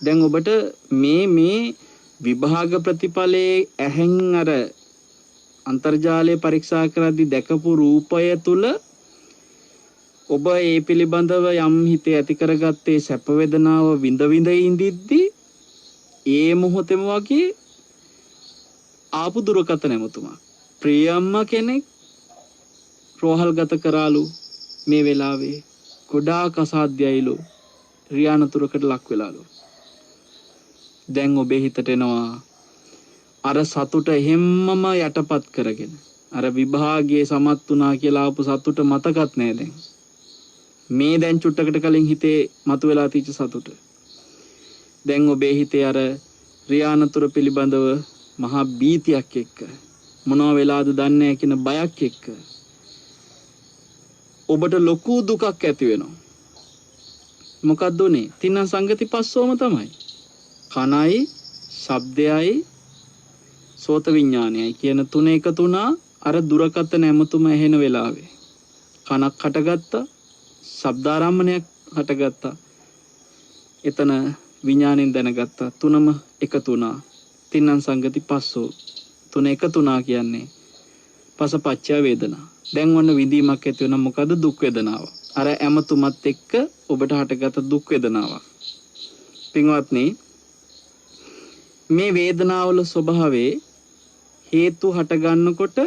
දැන් ඔබට මේ විභාග ප්‍රතිඵලයේ ඇහෙන් අර අන්තර්ජාලය පරීක්ෂා කරද්දී දැකපු රූපය තුල ඔබ ඒ පිළිබඳව යම් හිතේ ඇති කරගත්තේ සැප වේදනාව විඳ ඉඳිද්දී ඒ මොහොතේම වගේ ආපු දුරකථන ඇමතුමක්. ප්‍රියම්ම කෙනෙක් රෝහල්ගත කරාලු මේ වෙලාවේ ගොඩාක් අසාධ්‍යයිලු රියානතුරකට ලක් වෙලාලු. දැන් ඔබේ හිතට එනවා අර සතුට එහෙම්මම යටපත් කරගෙන අර විභාගයේ සමත් වුණා කියලා ආපු සතුට මතකත් නෑ දැන්. මේ දැන් චුට්ටකට කලින් හිතේ මතුවලා තියච්ච සතුට. දැන් ඔබේ හිතේ අර රියානතුර පිළිබඳව මහා බීතියක් එක්ක මොනවා වෙලාද දන්නේ නැහැ කියන බයක් එක්ක ඔබට ලොකු දුකක් ඇති වෙනවා. මොකක්ද උනේ? තින්න සංගති පස්සෝම තමයි. කනයි, ශබ්දයයි, සෝත විඥානයයි කියන තුන එකතු වුණා අර දුරකථන ඇමතුම ඇහෙන වෙලාවේ. කනක් හටගත්තා, ශබ්දාරම්මණයක් හටගත්තා. එතන විඥාණයෙන් දැනගත්තා. තුනම එකතු වුණා. තින්න සංගති පස්සෝ. තුන එකතු වුණා කියන්නේ පසපච්චය වේදනා. දැන් ඔන්න විඳීමක් ඇති වෙන මොකද? දුක් වේදනාව. අර ඇමතුමත් එක්ක ඔබට හටගත් දුක් වේදනාවක්. පින්වත්නි, මේ වේදනාවල ස්වභාවයේ හේතු හට ගන්නකොට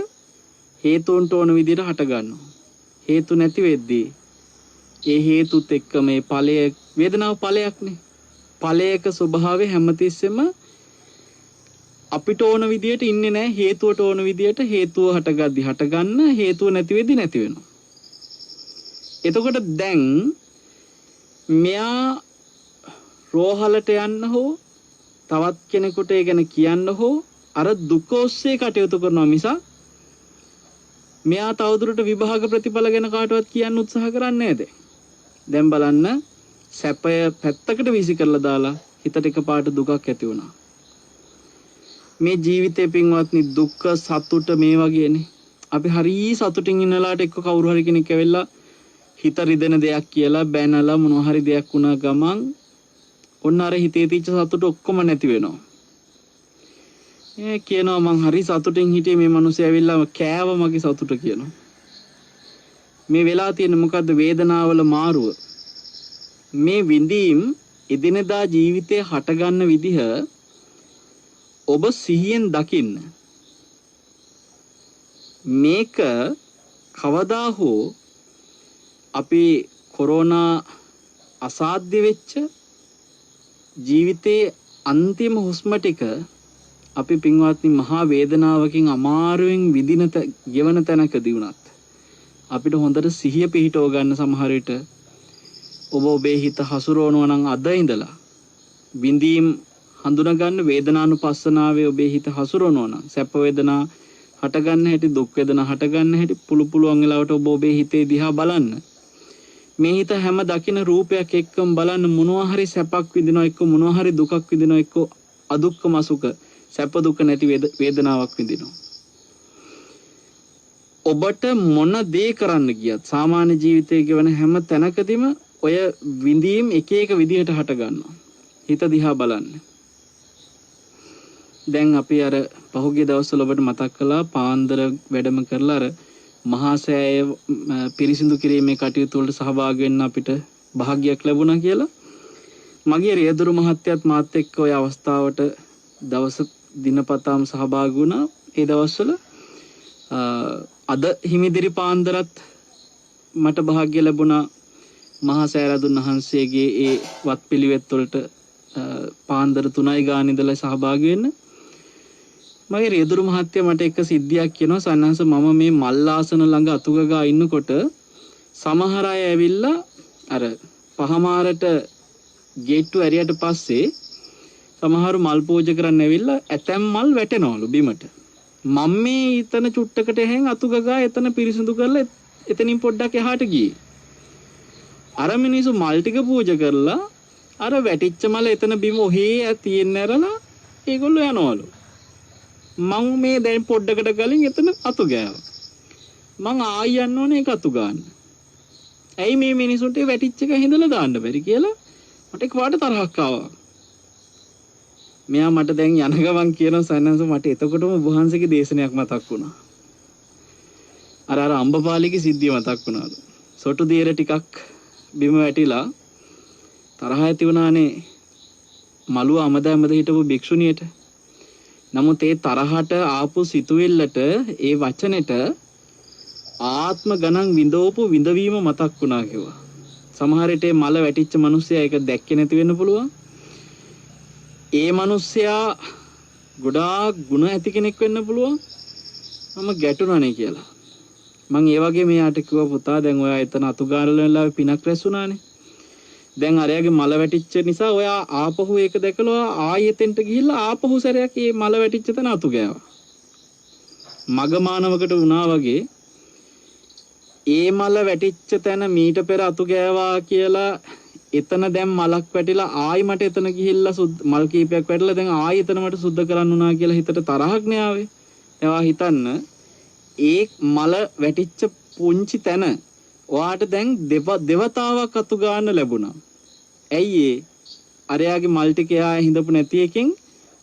හේතුන්ට ඕන විදිහට හට ගන්නවා. හේතු නැති වෙද්දී ඒ හේතුත් එක්ක මේ ඵලය, වේදනාව ඵලයක්නේ. ඵලයක ස්වභාවය හැමතිස්සෙම අපිට ඕන විදියට ඉන්නේ නැහැ. හේතුවට ඕන විදියට හේතුව හටගද්දි හටගන්න, හේතුව නැති වෙද්දි නැති වෙනවා. එතකොට දැන් මෙයා රෝහලට යන්න හෝ තවත් කෙනෙකුට ඒ ගැන කියන්න හෝ අර දුක ඔස්සේ කටයුතු කරනවා මිසක් මෙයා තවදුරට විභාග ප්‍රතිඵල ගැන කාටවත් කියන්න උත්සාහ කරන්නේ නැහැ. දැන් බලන්න, සැපය පැත්තකට වීසි කරලා දාලා හිතට එකපාරට දුකක් ඇති වුණා. මේ ජීවිතේ පින්වත්නි, දුක්ඛ සතුට මේ වගේනේ. අපි හරි සතුටින් ඉන්න වෙලාවට එක්ක කවුරු හරි කෙනෙක් ඇවිල්ලා හිත රිදෙන දෙයක් කියලා බැනලා මොනවා හරි දෙයක් වුණා ගමන් ඔන්න අර හිතේ තියච්ච සතුට ඔක්කොම නැති වෙනවා. කියනවා මං හරි සතුටින් හිටියේ, මේ මිනිස්සු ඇවිල්ලා කෑව මගේ සතුට කියනවා. මේ වෙලා තියෙන මොකද්ද? වේදනාවල මාරුව. මේ විඳීම් එදිනෙදා ජීවිතේ හටගන්න විදිහ ඔබ සිහියෙන් දකින්න. මේක කවදා හෝ අපි කොරෝනා අසාධ්‍ය වෙච්ච ජීවිතයේ අන්තිම හුස්ම ටික අපි පින්වත්නි මහා වේදනාවකින් අමාරුවෙන් ගෙවන තැනකදී වුණත් අපිට හොඳට සිහිය පිහිටව ගන්න සමහර විට ඔබේ හිත හසුරවනවා නම් අද ඉඳලා විඳීම් හඳුනා ගන්න වේදනානුපස්සනාවේ ඔබේ හිත හසුරවනවා නම් සැප වේදනා හට ගන්න හැටි දුක් වේදනා හට ගන්න හැටි පුළුවන් වෙලාවට ඔබේ හිතේ දිහා බලන්න. මේ හිත හැම දකින රූපයක් එක්කම බලන්න මොනවා හරි සැපක් විඳිනවා එක්ක මොනවා හරි දුකක් විඳිනවා එක්ක අදුක්කම සුඛ සැප දුක නැති වේදනාවක් විඳිනවා. ඔබට මොන දේ කරන්න ගියත් සාමාන්‍ය ජීවිතයේ ගෙවන හැම තැනකදීම ඔය විඳීම් එක එක විදිහට හට ගන්නවා. හිත දිහා බලන්න. දැන් අපි අර පහුගිය දවස්වල ඔබට මතක් කළා පාන්දර වැඩම කරලා අර මහා සෑය පිරිසිදු කිරීමේ කටයුතු වලට සහභාගී වෙන්න අපිට භාග්‍යයක් ලැබුණා කියලා. මගේ රියදුරු මහත්තයත් මාත් එක්ක ওই අවස්ථාවට දවස් දිනපතාම සහභාගී වුණා. ඒ දවස්වල අද හිමිදිරි පාන්දරත් මට භාග්‍ය ලැබුණා මහා සෑරදුන් වහන්සේගේ ඒ වත්පිළිවෙත් වලට පාන්දර 3යි ගාන ඉඳලා සහභාගී වෙන්න. මගේ රියදුරු මහත්තයා මට එක සිද්ධියක් කියනවා සන්නහස මම මේ මල්ලාසන ළඟ අතුගගා ඉන්නකොට සමහර අය ඇවිල්ලා අර පහමාරට ගේට්ටු ඇරියට පස්සේ සමහරු මල් පූජා කරන්න ඇවිල්ලා ඇතැම් මල් වැටෙනවලු බිමට. මම මේ ඊතන චුට්ටකට හැන් අතුගගා එතන පිරිසිදු කරලා එතනින් පොඩ්ඩක් එහාට ගියේ. අර මිනිස්සු මල් ටික පූජා කරලා අර වැටිච්ච මල එතන බිම ඔහේ තියෙන්න ඇරලා ඒගොල්ලෝ යනවලු. මං මේ දැන් පොඩ්ඩකට කලින් එතන අතු ගෑවා. මං ආයි යන්න ඕනේ ඒක අතු ගන්න. ඇයි මේ මිනිසුන්ට වැටිච්ච එක හිඳලා දාන්න බැරි කියලා මට එකපාරට තරහක් ආවා. මෙයා මට දැන් යන ගමන් කියන සයන්ස මට එතකොටම වහන්සේගේ දේශනයක් මතක් වුණා. අර අම්බපාලිගේ සිද්ධිය මතක් වුණාලු. සොටු දියර ටිකක් බිම වැටිලා තරහ ඇති වුණානේ මලුව අමද හිටපු භික්ෂුණියට. නමුත් ඒ තරහට ආපු සිතුවිල්ලට ඒ වචනෙට ආත්ම ගණන් විඳවපු විඳවීම මතක් වුණා කිව්වා. සමහර විට මල වැටිච්ච මිනිස්සයා ඒක දැක්කේ නැති වෙන්න පුළුවන්. ඒ මිනිස්සයා ගොඩාක් ගුණ ඇති කෙනෙක් වෙන්න පුළුවන්. මම ගැටුණානේ කියලා. මං ඒ වගේ මෙයාට කිව්වා පුතා දැන් ඔයා එතන අතු ගානලා පිනක් රැස්ුණානේ. දැන් අරයාගේ මල වැටිච්ච නිසා ඔයා ආපහු ඒක දැකලා ආයෙතෙන්ට ගිහිල්ලා ආපහු සැරයක් මේ මල වැටිච්ච තැන අතු ගෑවා. මග මානවකට වුණා වගේ ඒ මල වැටිච්ච තැන මීට පෙර අතු ගෑවා කියලා එතන දැන් මලක් වැටිලා ආයි මට එතන ගිහිල්ලා මල් කීපයක් වැටලා දැන් ආයි එතන මට සුද්ධ කරන්න උනා කියලා හිතට තරහක් නේ ආවේ. ඒවා හිතන්න ඒ මල වැටිච්ච පුංචි තැන ඔයාට දැන් දෙවතාවක් අතු ගන්න ලැබුණා. ඇයි ඒ? අරයාගේ මල් ටික එයා හිඳපු නැති එකෙන්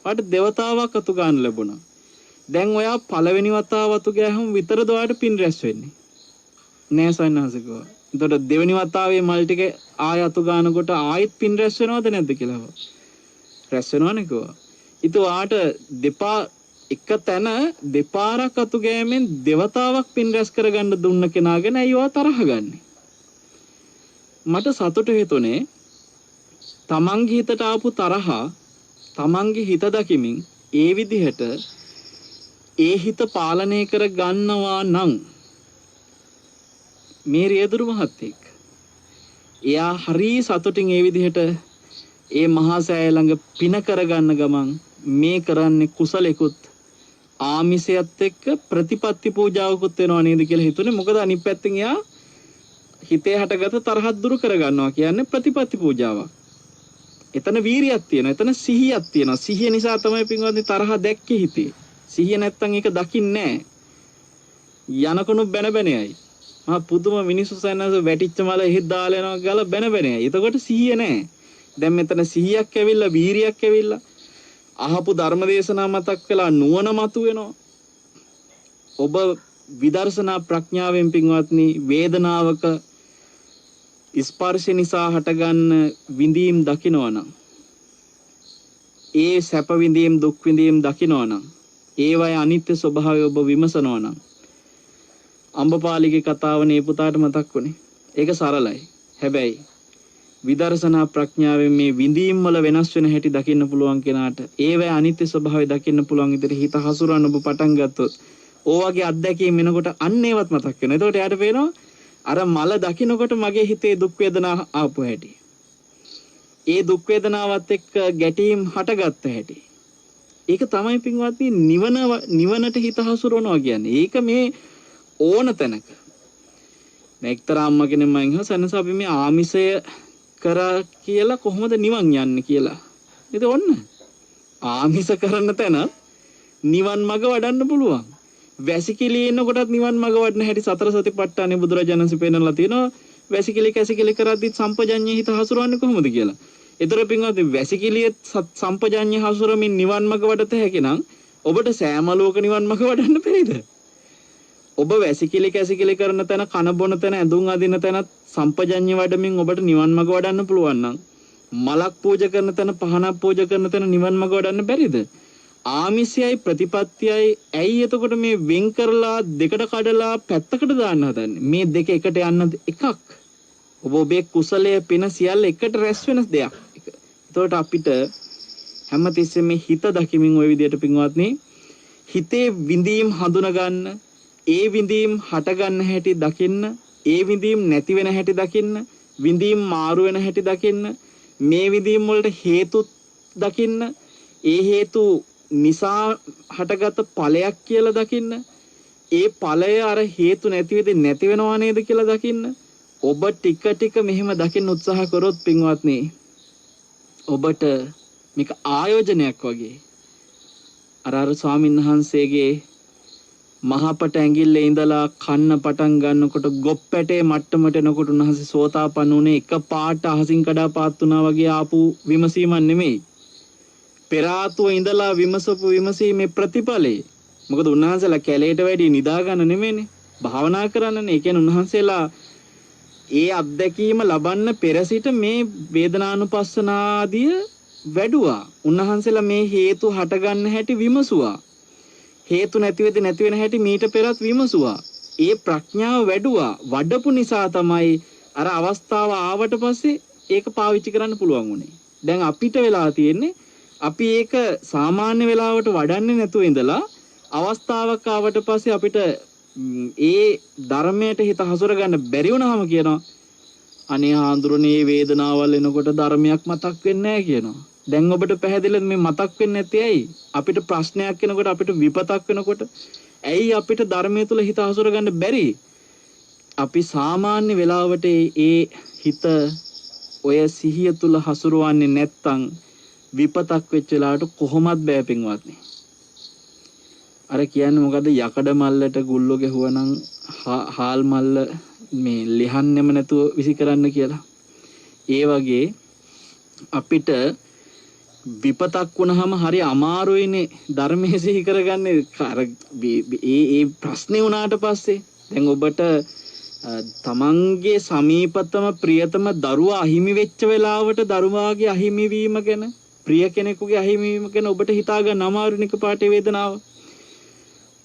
ඔයාට දෙවතාවක් අතු ගන්න ලැබුණා. දැන් ඔයා පළවෙනි වතාව අතු ගෑහම විතරද ඔයාට පින් රැස් වෙන්නේ? නෑ සයන්හසකෝ. එතකොට දෙවෙනි වතාවේ මල් ටික ආය අතු ගන්නකොට ආයෙත් පින් රැස් වෙනවද නැද්ද කියලා. රැස් වෙනවනේ කිව්වා. ඉතින් ඔයාට දෙපා එක තැන දෙපාරක් අතු ගෑමෙන් දෙවතාවක් පින් රැස් කරගන්න දුන්න කෙනා ගැන ඇයි ඔයා තරහ ගන්නෙ? මට සතුටු හිතුනේ තමන්ගේ හිතට ආපු තරහ තමන්ගේ හිත දකිමින් ඒ විදිහට ඒ හිත පාලනය කර ගන්නවා නම් මේ රියදුරු මහත්තයෙක් එයා හරි සතුටින් ඒ විදිහට ඒ මහා සෑය ළඟ පින කරගන්න ගමන් මේ කරන්නේ කුසලෙකුත් ආමිසයත් එක්ක ප්‍රතිපත්ති පූජාවකුත් වෙනවා නේද කියලා හිතුනේ. මොකද අනිත් පැත්තෙන් එයා හිතේ හටගත තරහක් දුරු කරගන්නවා කියන්නේ ප්‍රතිපත්ති පූජාවක්. එතන වීරියක් තියෙනවා. එතන සිහියක් තියෙනවා. සිහිය නිසා තමයි පින්වත්නි තරහ දැක්කේ හිතේ. සිහිය නැත්තම් ඒක දකින්නේ නැහැ. යනකොණු බැන යයි. මහා පුදුම මිනිස්සු සයන්ස වැටිච්ච මල එහෙත් දාලා යනවා ගාලා බැන යයි. එතකොට සිහිය නැහැ. දැන් මෙතන සිහියක් ඇවිල්ලා වීරියක් ඇවිල්ලා අහපු ධර්ම දේශනා මතක් වෙලා නුවණ මතුවෙනවා. ඔබ විදර්ශනා ප්‍රඥාවෙන් පින්වත්නි වේදනාවක ස්පර්ශ නිසා හටගන්න විඳීම් දකිනවනම් ඒ සැප විඳීම් දුක් විඳීම් දකිනවනම් ඒවයි අනිත්‍ය ස්වභාවය ඔබ විමසනවනම් අම්බපාලිගේ කතාවනේ පුතාට මතක් වුණේ. ඒක සරලයි. හැබැයි විදර්ශනා ප්‍රඥාවෙන් මේ විඳීම් වල වෙනස් වෙන හැටි දකින්න පුළුවන් කෙනාට ඒවැ අනිත්‍ය ස්වභාවය දකින්න පුළුවන් විදිහට හිත හසුරවන්න ඔබ පටන් ගත්තොත් ඕවගේ අත්දැකීම් එනකොට අන්න ඒවත් මතක් වෙනවා. එතකොට යාට පේනවා අර මල දකින්නකොට මගේ හිතේ දුක් වේදනා ආපු හැටි. ඒ දුක් වේදනාවත් එක්ක ගැටීම් හටගත්ත හැටි. ඒක තමයි පින්වත්නි නිවනට හිත හසුරවනවා කියන්නේ. ඒක මේ ඕන තැනක. මේ එක්තරා අම්ම කෙනෙක් මම අහුවා සනස අපි මේ ආමිෂය කරා කියලා කොහොමද නිවන් යන්නේ කියලා. ඉතින් ඔන්න ආමිෂ කරන තැන නිවන් මඟ වඩන්න පුළුවන්. වැසිකිලි එනකොටත් නිවන් මඟ වඩන හැටි සතර සතිපට්ඨානේ බුදුරජාණන්සේ පෙන්නලා තියෙනවා. වැසිකිලි කැසිකිලි කරද්දිත් සම්පජඤ්ඤේ හිත හසුරවන්නේ කොහොමද කියලා. ඒතර පින්වත්නි වැසිකිලියේ සම්පජඤ්ඤේ හසුරමින් නිවන් මඟ වඩත හැකි නම් ඔබට සෑම ලෝක නිවන් මඟ වඩන්න බැරිද? ඔබ වැසිකිලි කැසිකිලි කරන තැන කන බොන තැන ඇඳුම් අදින තැන සම්පජඤ්ඤ වඩමින් ඔබට නිවන් මඟ වඩන්න පුළුවන් නම් මලක් පූජා කරන තැන පහනක් පූජා කරන තැන නිවන් මඟ වඩන්න බැරිද? ආමිෂයයි ප්‍රතිපත්තියයි ඇයි එතකොට මේ වෙන් කරලා දෙකට කඩලා පැත්තකට දාන්න හදන්නේ? මේ දෙක එකට යන්න එකක්. ඔබ ඔබේ කුසලයේ පින සියල්ල එකට රැස් වෙන දෙයක්. එතකොට අපිට හැමතිස්සෙම මේ හිත දකිමින් ওই විදියට පින්වත්නි හිතේ විඳීම් හඳුනා ගන්න, ඒ විඳීම් හට ගන්න හැටි දකින්න, ඒ විඳීම් නැති වෙන හැටි දකින්න, විඳීම් මාරු වෙන හැටි දකින්න, මේ විඳීම් වලට හේතු දකින්න, ඒ හේතු නිසා හටගත් ඵලයක් කියලා දකින්න, ඒ ඵලය අර හේතු නැති වෙදී නැති වෙනව නේද කියලා දකින්න. ඔබ ටික ටික මෙහෙම දකින්න උත්සාහ කරොත් පින්වත්නි ඔබට මේක ආයෝජනයක් වගේ අර ස්වාමීන් වහන්සේගේ මහපට ඇඟිල්ලේ ඉඳලා කන්න පටන් ගන්නකොට ගොප්පැටේ මට්ටමට එනකොට උන්වහන්සේ සෝතාපන්න උනේ එක පාට අහසින් කඩා පාත් වුණා වගේ ආපු විමසීමක් නෙමෙයි. පෙර ආතුව ඉඳලා විමසපු විමසීමේ ප්‍රතිඵලේ. මොකද උන්වහන්සේලා කැලේට වැඩි නිදා ගන්න නෙමෙයිනේ. භාවනා කරන්නනේ. ඒ කියන්නේ උන්වහන්සේලා ඒ අත්දැකීම ලබන්න පෙර සිට මේ වේදනානුපස්සනාදිය වැඩුවා. උන්වහන්සේලා මේ හේතු හටගන්න හැටි විමසුවා. හේතු නැති වෙන හැටි මීට පෙරත් විමසුවා. ඒ ප්‍රඥාව වැඩුවා. වඩපු නිසා තමයි අර අවස්ථාව ආවට පස්සේ ඒක පාවිච්චි කරන්න පුළුවන් වුණේ. දැන් අපිට වෙලා තියෙන්නේ අපි ඒක සාමාන්‍ය වෙලාවට වඩන්නේ නැතුව ඉඳලා අවස්ථාවක් ආවට පස්සේ අපිට ඒ ධර්මයට හිත හසුර ගන්න බැරි වුණාම කියනවා අනේ හාඳුරනේ වේදනාවල් එනකොට ධර්මයක් මතක් වෙන්නේ නැහැ කියනවා. දැන් ඔබට පැහැදිලිද මේ මතක් වෙන්නේ නැති ඇයි? අපිට ප්‍රශ්නයක් එනකොට අපිට විපතක් වෙනකොට ඇයි අපිට ධර්මයේ තුල හිත හසුර ගන්න බැරි? අපි සාමාන්‍ය වෙලාවට ඒ හිත ඔය සිහිය තුල හසුරවන්නේ නැත්තම් විපතක් වෙච්ච වෙලාවට කොහොමත් බෑ පින්වත්නි. අර කියන්නේ මොකද යකඩ මල්ලට ගුල්ලෝ ගැහුවනම් හාල් මල්ල මේ ලිහන්නෙම නැතුව විසි කරන්න කියලා. ඒ වගේ අපිට විපතක් වුණාම හරි අමාරුයිනේ ධර්මයේ සිහි කරගන්නේ. අර ඒ ප්‍රශ්නේ වුණාට පස්සේ දැන් ඔබට තමන්ගේ සමීපතම ප්‍රියතම දරුවා අහිමි වෙච්ච වෙලාවට දරුවාගේ අහිමි වීම ගැන ප්‍රිය කෙනෙකුගේ අහිමි වීම ගැන ඔබට හිතා ගන්න අමාරුයි පාටේ වේදනාව.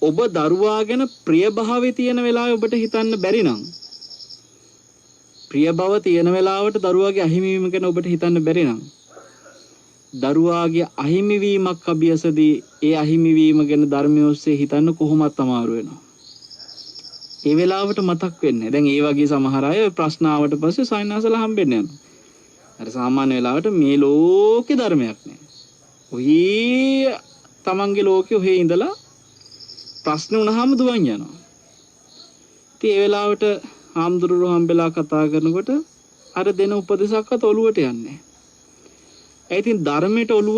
ඔබ දරුවා ගැන ප්‍රිය භාවයේ තියෙන වෙලාවේ ඔබට හිතන්න බැරි නම් ප්‍රිය භව තියෙන වෙලාවට දරුවාගේ අහිමි වීම ගැන ඔබට හිතන්න බැරි නම් දරුවාගේ අහිමි වීමක් අභියසදී ඒ අහිමි වීම ගැන ධර්මයේ ඔස්සේ හිතන්න කොහොමත් අමාරු වෙනවා. ඒ වෙලාවට මතක් වෙන්නේ. දැන් ඒ වගේ සමහර අය ප්‍රශ්න ආවට පස්සේ සයන්නාසලා හම්බෙන්න යනවා. අර සාමාන්‍ය වෙලාවට මේ ලෝකේ ධර්මයක් නෑ. ඔහි තමන්ගේ ලෝකේ ඔහේ ඉඳලා ප්‍රශ්න වුණාම දුවන් යනවා. ඉතින් ඒ වෙලාවට හාමුදුරුවෝ හම්බෙලා කතා කරනකොට අර දෙන උපදේශයක්වත් ඔළුවට යන්නේ නෑ. ඒ ඉතින් ධර්මයට ඔළුව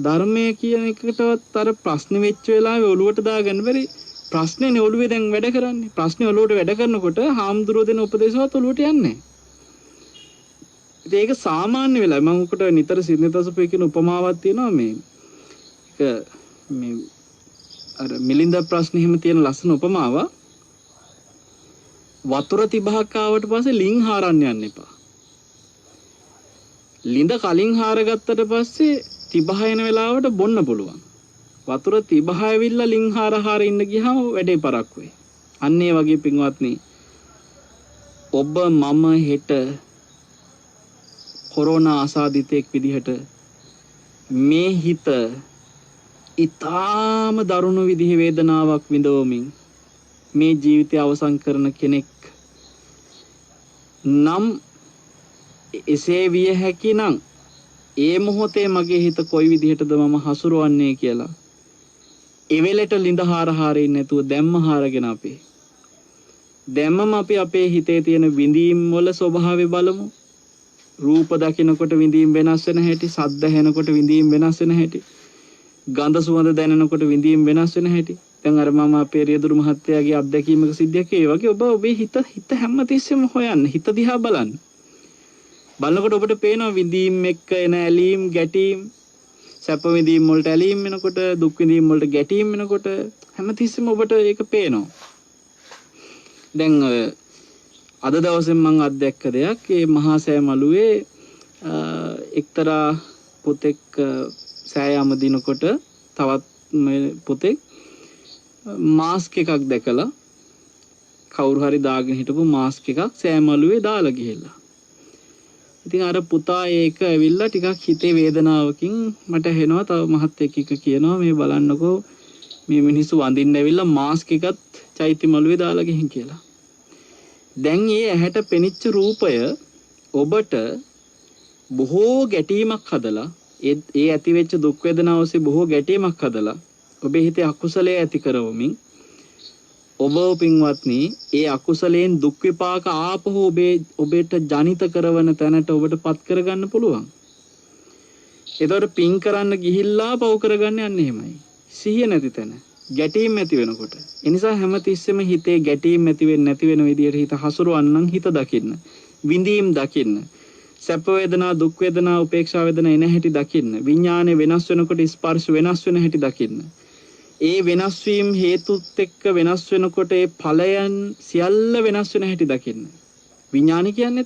ධර්මයේ කියන එකටවත් අර ප්‍රශ්න වෙච්ච වෙලාවේ ඔළුවට දාගන්න බැරි. ප්‍රශ්නේනේ ඔළුවේ දැන් වැඩ කරන්නේ. ප්‍රශ්නේ ඔළුවට වැඩ කරනකොට හාමුදුරුවෝ දෙන උපදේශවත් ඔළුවට යන්නේ නෑ. ඉතින් ඒක සාමාන්‍ය වෙලාව මම උකට නිතර සිද්දතසපේ කියන උපමාවක් තියෙනවා මේ අර මිලින්ද ප්‍රශ්න හිම තියෙන ලස්සන උපමාව. වතුර 30ක් ආවට පස්සේ ලිං හාරන්න යන්න එපා. ලිඳ කලින් හාරගත්තට පස්සේ 30 එන වෙලාවට බොන්න පුළුවන්. වතුර 30 ඇවිල්ලා ලිං හාර ඉන්න ගියාම වැඩේ පරක් වෙයි. අන්න ඒ වගේ පින්වත්නි ඔබ මම හෙට කොරෝනා ආසාදිතෙක් විදිහට මේ හිත ඊටාම දරුණු විදිහේ වේදනාවක් විඳවමින් මේ ජීවිතය අවසන් කරන කෙනෙක් නම් එසේ විය හැකි නම් ඒ මොහොතේ මගේ හිත කොයි විදිහටද මම හසුරවන්නේ කියලා එවෙලට ලිඳ හාරින්න නැතුව දැම්ම හාරගෙන දැම්මම අපි අපේ හිතේ තියෙන විඳීම් වල ස්වභාවය බලමු. රූප දකිනකොට විඳීම් වෙනස් වෙන හැටි, ශබ්ද ඇහෙනකොට විඳීම් වෙනස් වෙන හැටි, ගඳ සුවඳ දැනෙනකොට විඳීම් වෙනස් වෙන හැටි. දැන් අර මම අපේ රියදුරු මහත්තයාගේ අත්දැකීමක සිද්ධියක් ඒ වගේ ඔබේ හිත හැමතිස්සෙම හොයන්න, හිත දිහා බලන්න. බලනකොට ඔබට පේනවා විඳීම් එක්ක එන ඇලීම්, ගැටීම්, සැප විඳීම් වලට ඇලීම් වෙනකොට, දුක් විඳීම් වලට ගැටීම් වෙනකොට හැමතිස්සෙම ඔබට ඒක පේනවා. දැන් අද දවසේ මම අත්දැක්ක දෙයක් ඒ මහා සෑ මළුවේ එක්තරා පුතෙක් සෑයම දිනකොට තවත් පුතෙක් මාස්ක් එකක් දැකලා කවුරු හරි දාගෙන හිටපු මාස්ක් එකක් සෑ මළුවේ දාලා ගිහිල්ලා. ඉතින් අර පුතා ඒක ඇවිල්ලා ටිකක් හිතේ වේදනාවකින් මට හෙනවා තව මහත්තයෙක් කියනවා මේ බලන්නකෝ මේ මිනිස්සු වඳින්න ඇවිල්ලා මාස්ක් එකත් චෛත්‍ය මළුවේ දාලා ගිහින් කියලා. දැන් මේ ඇහැට පෙනිච්ච රූපය ඔබට බොහෝ ගැටීමක් හදලා ඒ ඇති වෙච්ච දුක් වේදනාව ඔස්සේ බොහෝ ගැටීමක් හදලා ඔබේ හිතේ අකුසලයේ ඇති කරවමින් ඔබ පින්වත්නි ඒ අකුසලයෙන් දුක් විපාක ආපහු ඔබට ජනිත කරවන තැනට ඔබට පත් කරගන්න පුළුවන්. ඒතකොට පින් කරන්න ගිහිල්ලා පව් කරගන්න යන්නේ එහෙමයි. සිහිය නැති තැන ගැටීම් ඇති වෙනකොට. ඒ නිසා හැමතිස්සෙම හිතේ ගැටීම් ඇති වෙන්නේ නැති වෙන විදියට හිත හසුරවන්න හිත දකින්න. විඳීම් දකින්න. සැප වේදනා, දුක් වේදනා, උපේක්ෂා වේදනා එන හැටි දකින්න. විඥානේ වෙනස් වෙනකොට ස්පර්ශ වෙනස් වෙන හැටි දකින්න. ඒ වෙනස් වීම හේතුත් එක්ක වෙනස් වෙනකොට ඒ ඵලයන් සියල්ල වෙනස් වෙන හැටි දකින්න. විඥාන කියන්නේ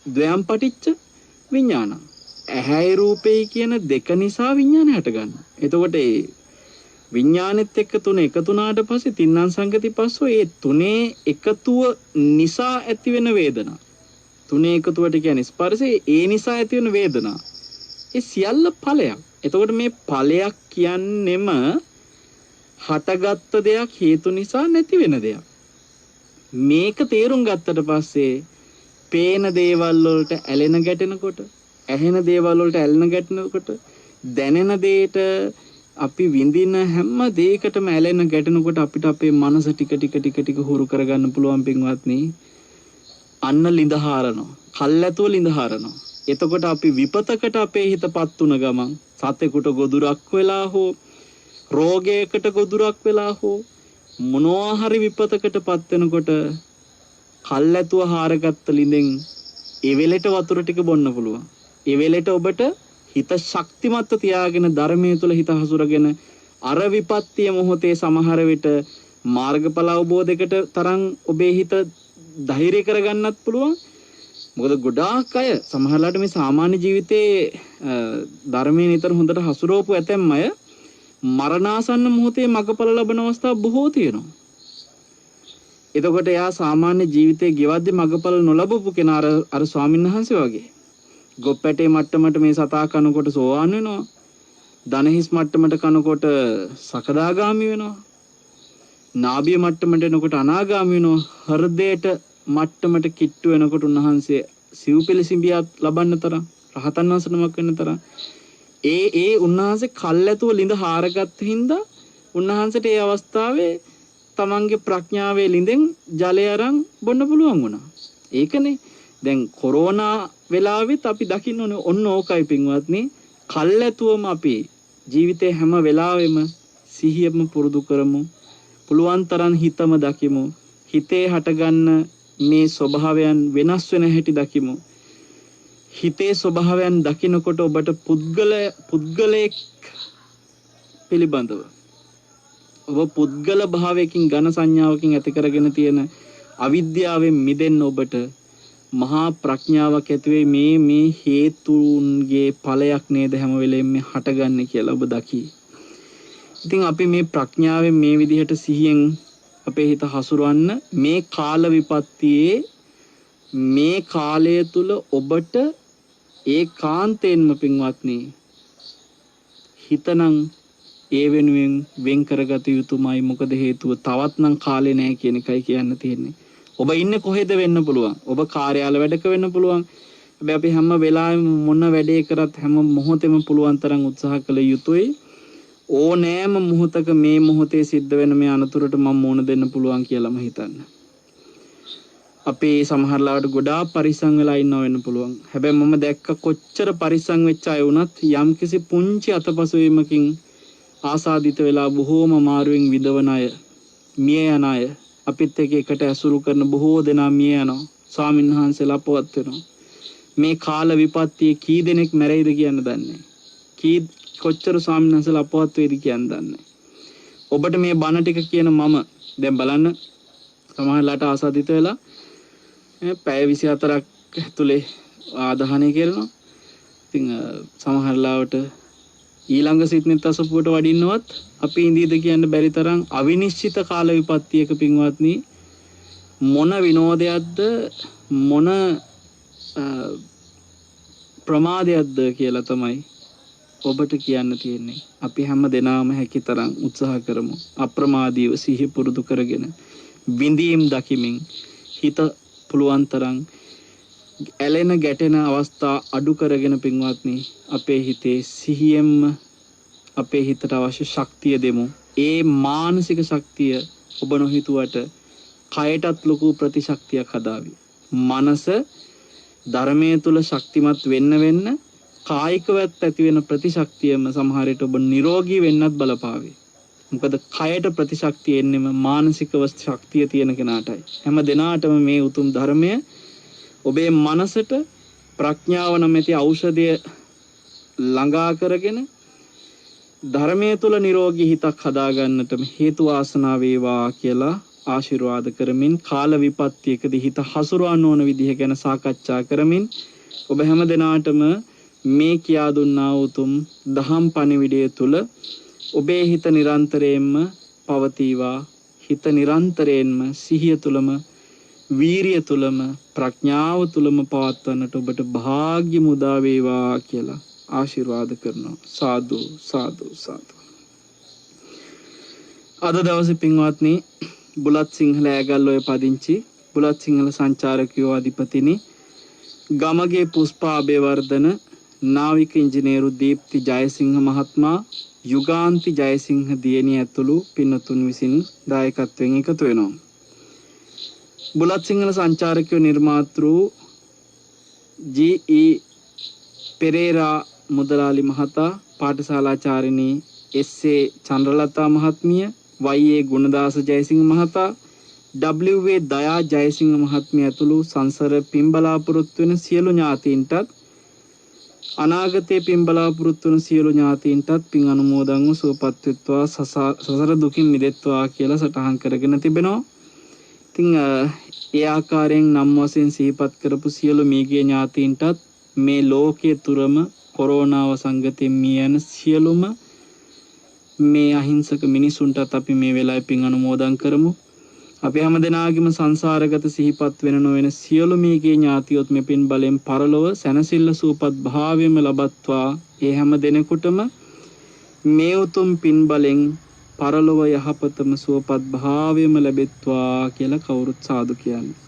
ද්වයම් පටිච්ච විඥාන. ඇහැයි රූපේ කියන දෙක නිසා විඥාන හටගන්නවා. එතකොට ඒ විඥානෙත් එක්ක තුන එකතු වුණාට පස්සේ තින්නම් සංගති පස්සෝ ඒ තුනේ එකතුව නිසා ඇති වෙන වේදනා. තුනේ එකතුවට කියන්නේ ස්පර්ශේ ඒ නිසා ඇති වෙන වේදනා. ඒ සියල්ල ඵලයක්. එතකොට මේ ඵලයක් කියන්නෙම හටගත්ත දෙයක් හේතු නිසා නැති වෙන දෙයක්. මේක තේරුම් ගත්තට පස්සේ පේන දේවල් වලට ඇලෙන ගැටෙනකොට, ඇහෙන දේවල් වලට ඇලෙන ගැටෙනකොට, දැනෙන දේට අපි විඳින හැම දෙයකටම ඇලෙන ගැටෙනකොට අපිට අපේ මනස ටික හුරු කරගන්න පුළුවන් පින්වත්නි. අන්න ලිඳ හරනවා. කල්ැතුව ලිඳ හරනවා. එතකොට අපි විපතකට අපේ හිතපත් වුණ ගමන් සතෙකුට ගොදුරක් වෙලා හෝ රෝගයකට ගොදුරක් වෙලා හෝ මොනවා හරි විපතකටපත් වෙනකොට කල්ැතුව හාරගත්ත ලිඳෙන් ඒ වෙලෙට වතුර ටික බොන්න පුළුවන්. ඒ වෙලෙට ඔබට හිත ශක්තිමත්ව තියාගෙන ධර්මයේ තුල හිත හසුරගෙන අර විපත්තිය මොහොතේ සමහර විට මාර්ගඵල අවබෝධයකට තරම් ඔබේ හිත ධෛර්ය කරගන්නත් පුළුවන්. මොකද ගොඩාක් අය සමහරලාට මේ සාමාන්‍ය ජීවිතේ ධර්මයේ නිතර හොඳට හසුරවපු ඇතැම් අය මරණාසන්න මොහොතේ මගඵල ලබන අවස්ථා බොහෝ තියෙනවා. එතකොට එයා සාමාන්‍ය ජීවිතේ ගෙවද්දී මගඵල නොලබපු කෙනා අර ස්වාමීන් වහන්සේ වගේ ගොප්පැටේ මට්ටමට මේ සතා කනකොට සෝවාන් වෙනවා. ධනහිස් මට්ටමට කනකොට සකදාගාමි වෙනවා. නාභිය මට්ටමට එනකොට අනාගාමි වෙනවා. හෘදයට මට්ටමට කිට්ටු වෙනකොට උන්වහන්සේ සිව්පෙළසිඹියක් ලබන්න තරම් රහතන් වහන්සේ නමක් වෙන්න තරම් ඒ උන්වහන්සේ කල්ැතුව ලිඳ හාරගත්ත හින්දා උන්වහන්සේට ඒ අවස්ථාවේ තමන්ගේ ප්‍රඥාවේ ලිඳෙන් ජලය අරන් බොන්න පුළුවන් වුණා. ඒකනේ දැන් කොරෝනා වෙලාවෙත් අපි දකින්න ඕනේ ඔන්න ඕකයි පින්වත්නි. කල්ැතුවම අපි ජීවිතේ හැම වෙලාවෙම සිහියම පුරුදු කරමු. පුළුවන් තරම් හිතම දකිමු. හිතේ හටගන්න මේ ස්වභාවයන් වෙනස් වෙන හැටි දකිමු. හිතේ ස්වභාවයන් දකිනකොට ඔබට පුද්ගලයෙක් පිළිබඳව ඔබ පුද්ගල භාවයකින් ඝන සංඥාවකින් ඇති කරගෙන තියෙන අවිද්‍යාවෙන් මිදෙන්න ඔබට මහා ප්‍රඥාවක් ඇති වෙයි. මේ හේතුන්ගේ ඵලයක් නේද හැම වෙලෙම හටගන්නේ කියලා ඔබ දකි. ඉතින් අපි මේ ප්‍රඥාවෙන් මේ විදිහට සිහියෙන් අපේ හිත හසුරවන්න මේ කාල විපත්තියේ මේ කාලය තුල ඔබට ඒකාන්තයෙන්ම පින්වත්නි හිතනම් ඒ වෙනුවෙන් වෙන් කරගත යුතුමයි. මොකද හේතුව තවත් නම් කාලේ නැහැ කියන එකයි කියන්න තියෙන්නේ. ඔබ ඉන්නේ කොහෙද වෙන්න පුළුවන්. ඔබ කාර්යාල වැඩක වෙන්න පුළුවන්. හැබැයි අපි හැම වෙලාවෙම මොන වැඩේ කරත් හැම මොහොතෙම පුළුවන් තරම් උත්සාහ කළ යුතුයි. ඕනෑම මොහොතක මේ මොහොතේ සිද්ධ වෙන මේ අනතුරට මම මුණ දෙන්න පුළුවන් කියලාම හිතන්න. අපි සමහරලාට ගොඩාක් පරිස්සම් වෙලා ඉන්නව වෙන්න පුළුවන්. හැබැයි මම දැක්ක කොච්චර පරිස්සම් වෙච්ච අය වුණත් යම්කිසි පුංචි අතපසු වීමකින් ආසාදිත වෙලා බොහෝම අමාරුවෙන් විදවන අය, මිය යන අය, අපිත් එකට ඇසුරු කරන බොහෝ දෙනා මිය යනවා. ස්වාමින්වහන්සේලා අපවත් වෙනවා. මේ කාල විපත්තියේ කී දෙනෙක් මැරෙයිද කියන්න දන්නේ. කොච්චර ස්වාමින්වහන්සේලා අපවත් වෙයිද කියන්න දන්නේ. ඔබට මේ බණ ටික කියන මම දැන් බලන්න සමහරලාට ආසාදිත වෙලා පැය 24ක් ඇතුලේ ආදාහනය කරනවා. ඉතින් සමහරලාවට ඊළඟ සිත්නෙත් අසපුවට වඩින්නවත් අපි ඉඳීද කියන්න බැරි තරම් අවිනිශ්චිත කාල විපත්තියක පින්වත්නි මොන විනෝදයක්ද මොන ප්‍රමාදයක්ද කියලා තමයි ඔබට කියන්න තියෙන්නේ. අපි හැම දෙනාම හැකි තරම් උත්සාහ කරමු. අප්‍රමාදීව සිහි පුරුදු කරගෙන විඳීම් දකිමින් හිත පුළුවන් තරම් ඇලෙන ගැටෙන අවස්ථා අඩු කරගෙන පින්වත්නි අපේ හිතේ සිහියෙන්ම අපේ හිතට අවශ්‍ය ශක්තිය දෙමු. ඒ මානසික ශක්තිය ඔබ නොහිතුවට කයටත් ලොකු ප්‍රතිශක්තියක් හදාවි. මනස ධර්මයේ තුල ශක්තිමත් වෙන්න කායිකවත් ඇති වෙන ප්‍රතිශක්තියම සමහර විට ඔබ නිරෝගී වෙන්නත් බලපාවේ. මොකද කයට ප්‍රතිශක්තිය එන්නෙම මානසිකව ශක්තිය තියෙන කෙනාටයි. හැම දිනාටම මේ උතුම් ධර්මය ඔබේ මනසට ප්‍රඥාව නැමැති ඖෂධය ළඟා කරගෙන ධර්මයේ තුල නිරෝගී හිතක් හදාගන්නටම හේතු වාසනා වේවා කියලා ආශිර්වාද කරමින් කාල විපත්තියකදී හිත හසුරවන්න ඕන විදිහ ගැන සාකච්ඡා කරමින් ඔබ හැම දිනාටම මේ කියා දුන්නා උතුම් දහම් පණිවිඩය තුල ඔබේ හිත නිරන්තරයෙන්ම පවතිවා. හිත නිරන්තරයෙන්ම සිහිය තුලම වීරිය තුලම ප්‍රඥාව තුලම පවත්වන්නට ඔබට භාග්‍ය මුදා වේවා කියලා ආශිර්වාද කරනවා. සාදු සාදු සාදු. අද දවසේ පින්වත්නි බුලත් සිංහල ඇගල්ලෝය පදිංචි බුලත් සිංහල සංචාරකයෝ අධිපතිනි ගමගේ පුෂ්පා අබේවර්ධන නාවික ඉංජිනේරු දීප්ති ජයසිංහ මහත්මයා යුගාන්ති ජයසිංහ දියණිය ඇතුළු පින්තුන් විසින් දායකත්වයෙන් එකතු වෙනවා. බුලත් සිංහල සංචාරකයෝ නිර්මාතෘ ජී.ඊ. පෙරේරා මුදලාලි මහතා, පාඨශාලාචාරිණී එස්.ඒ. චන්ද්‍රලතා මහත්මිය, වයි.ඒ. ගුණදාස ජයසිංහ මහතා, W.ඒ. දයා ජයසිංහ මහත්මිය ඇතුළු සංසර පින් බලාපොරොත්තු වෙන සියලු ඥාතීන්ටත් අනාගතයේ පින් බලාපොරොත්තු වන සියලු ඥාතීන්ටත් පින් අනුමෝදන්ව සුවපත් වෙත්වා සසර දුකින් මිදෙත්වා කියලා සටහන් කරගෙන තිබෙනවා. ඉතින් ඒ ආකාරයෙන් නම් වශයෙන් සිහිපත් කරපු සියලු මේගේ ඥාතීන්ටත් මේ ලෝකයේ තුරම කොරෝනා වසංගතයෙන් මිය යන සියලුම මේ අහිංසක මිනිසුන්ටත් අපි මේ වෙලාවේ පින් අනුමෝදන් කරමු. අපි හැම දෙනාගේම සංසාරගත සිහිපත් වෙන නොවන සියලු මේගේ ඥාතියොත් මේ පින් බලෙන් පරලොව සැනසෙල්ල සූපත් භාවයෙන්ම ලබත්වා. ඒ හැම දෙනෙකුටම මේ උතුම් පින් බලෙන් පරලොව යහපතම සූපත් භාවයෙන්ම ලැබෙත්වා කියලා කවුරුත් සාදු කියන්නේ.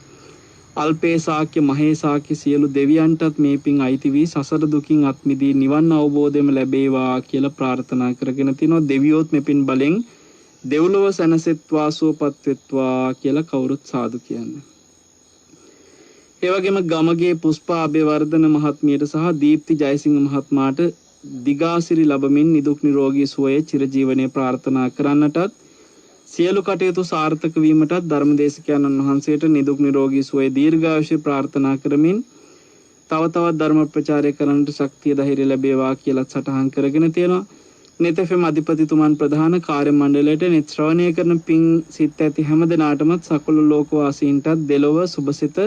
අල්පේ ශාක්‍ය මහේ ශාක්‍ය සියලු දෙවියන්ටත් මේ පින් අයිති වී සසර දුකින් අත් මිදී නිවන් අවබෝධයම ලැබේවා කියලා ප්‍රාර්ථනා කරගෙන තිනවා. දෙවියොත් මේ පින් බලෙන් දෙව්ලොව සැනසෙත්වා සුවපත් වෙත්වා කියලා කවුරුත් සාදු කියන්නේ. ඒ වගේම ගමගේ පුෂ්පා අබේවර්ධන මහත්මියට සහ දීප්ති ජයසිංහ මහත්මයාට දිගාසිරි ලැබමින් නිදුක් නිරෝගී සුවය චිරජීවනයේ ප්‍රාර්ථනා කරන්නටත් සියලු කටයුතු සාර්ථක වීමටත් ධර්මදේශකයන්න් වහන්සේට නිදුක් නිරෝගී සුවය දීර්ඝායුෂ ප්‍රාර්ථනා කරමින් තව තවත් ධර්ම ප්‍රචාරය කරන්නට ශක්තිය ධෛර්ය ලැබේවා කියලා සටහන් කරගෙන තියෙනවා. නෙතෙෆෙම අධිපතිතුමන් ප්‍රධාන කාර්ය මණ්ඩලයට නිත් ශ්‍රවණය කරන පින් සිත් ඇති හැම දෙනාටමත් සකල ලෝකවාසීන්ටත් දෙලොව සුභසිත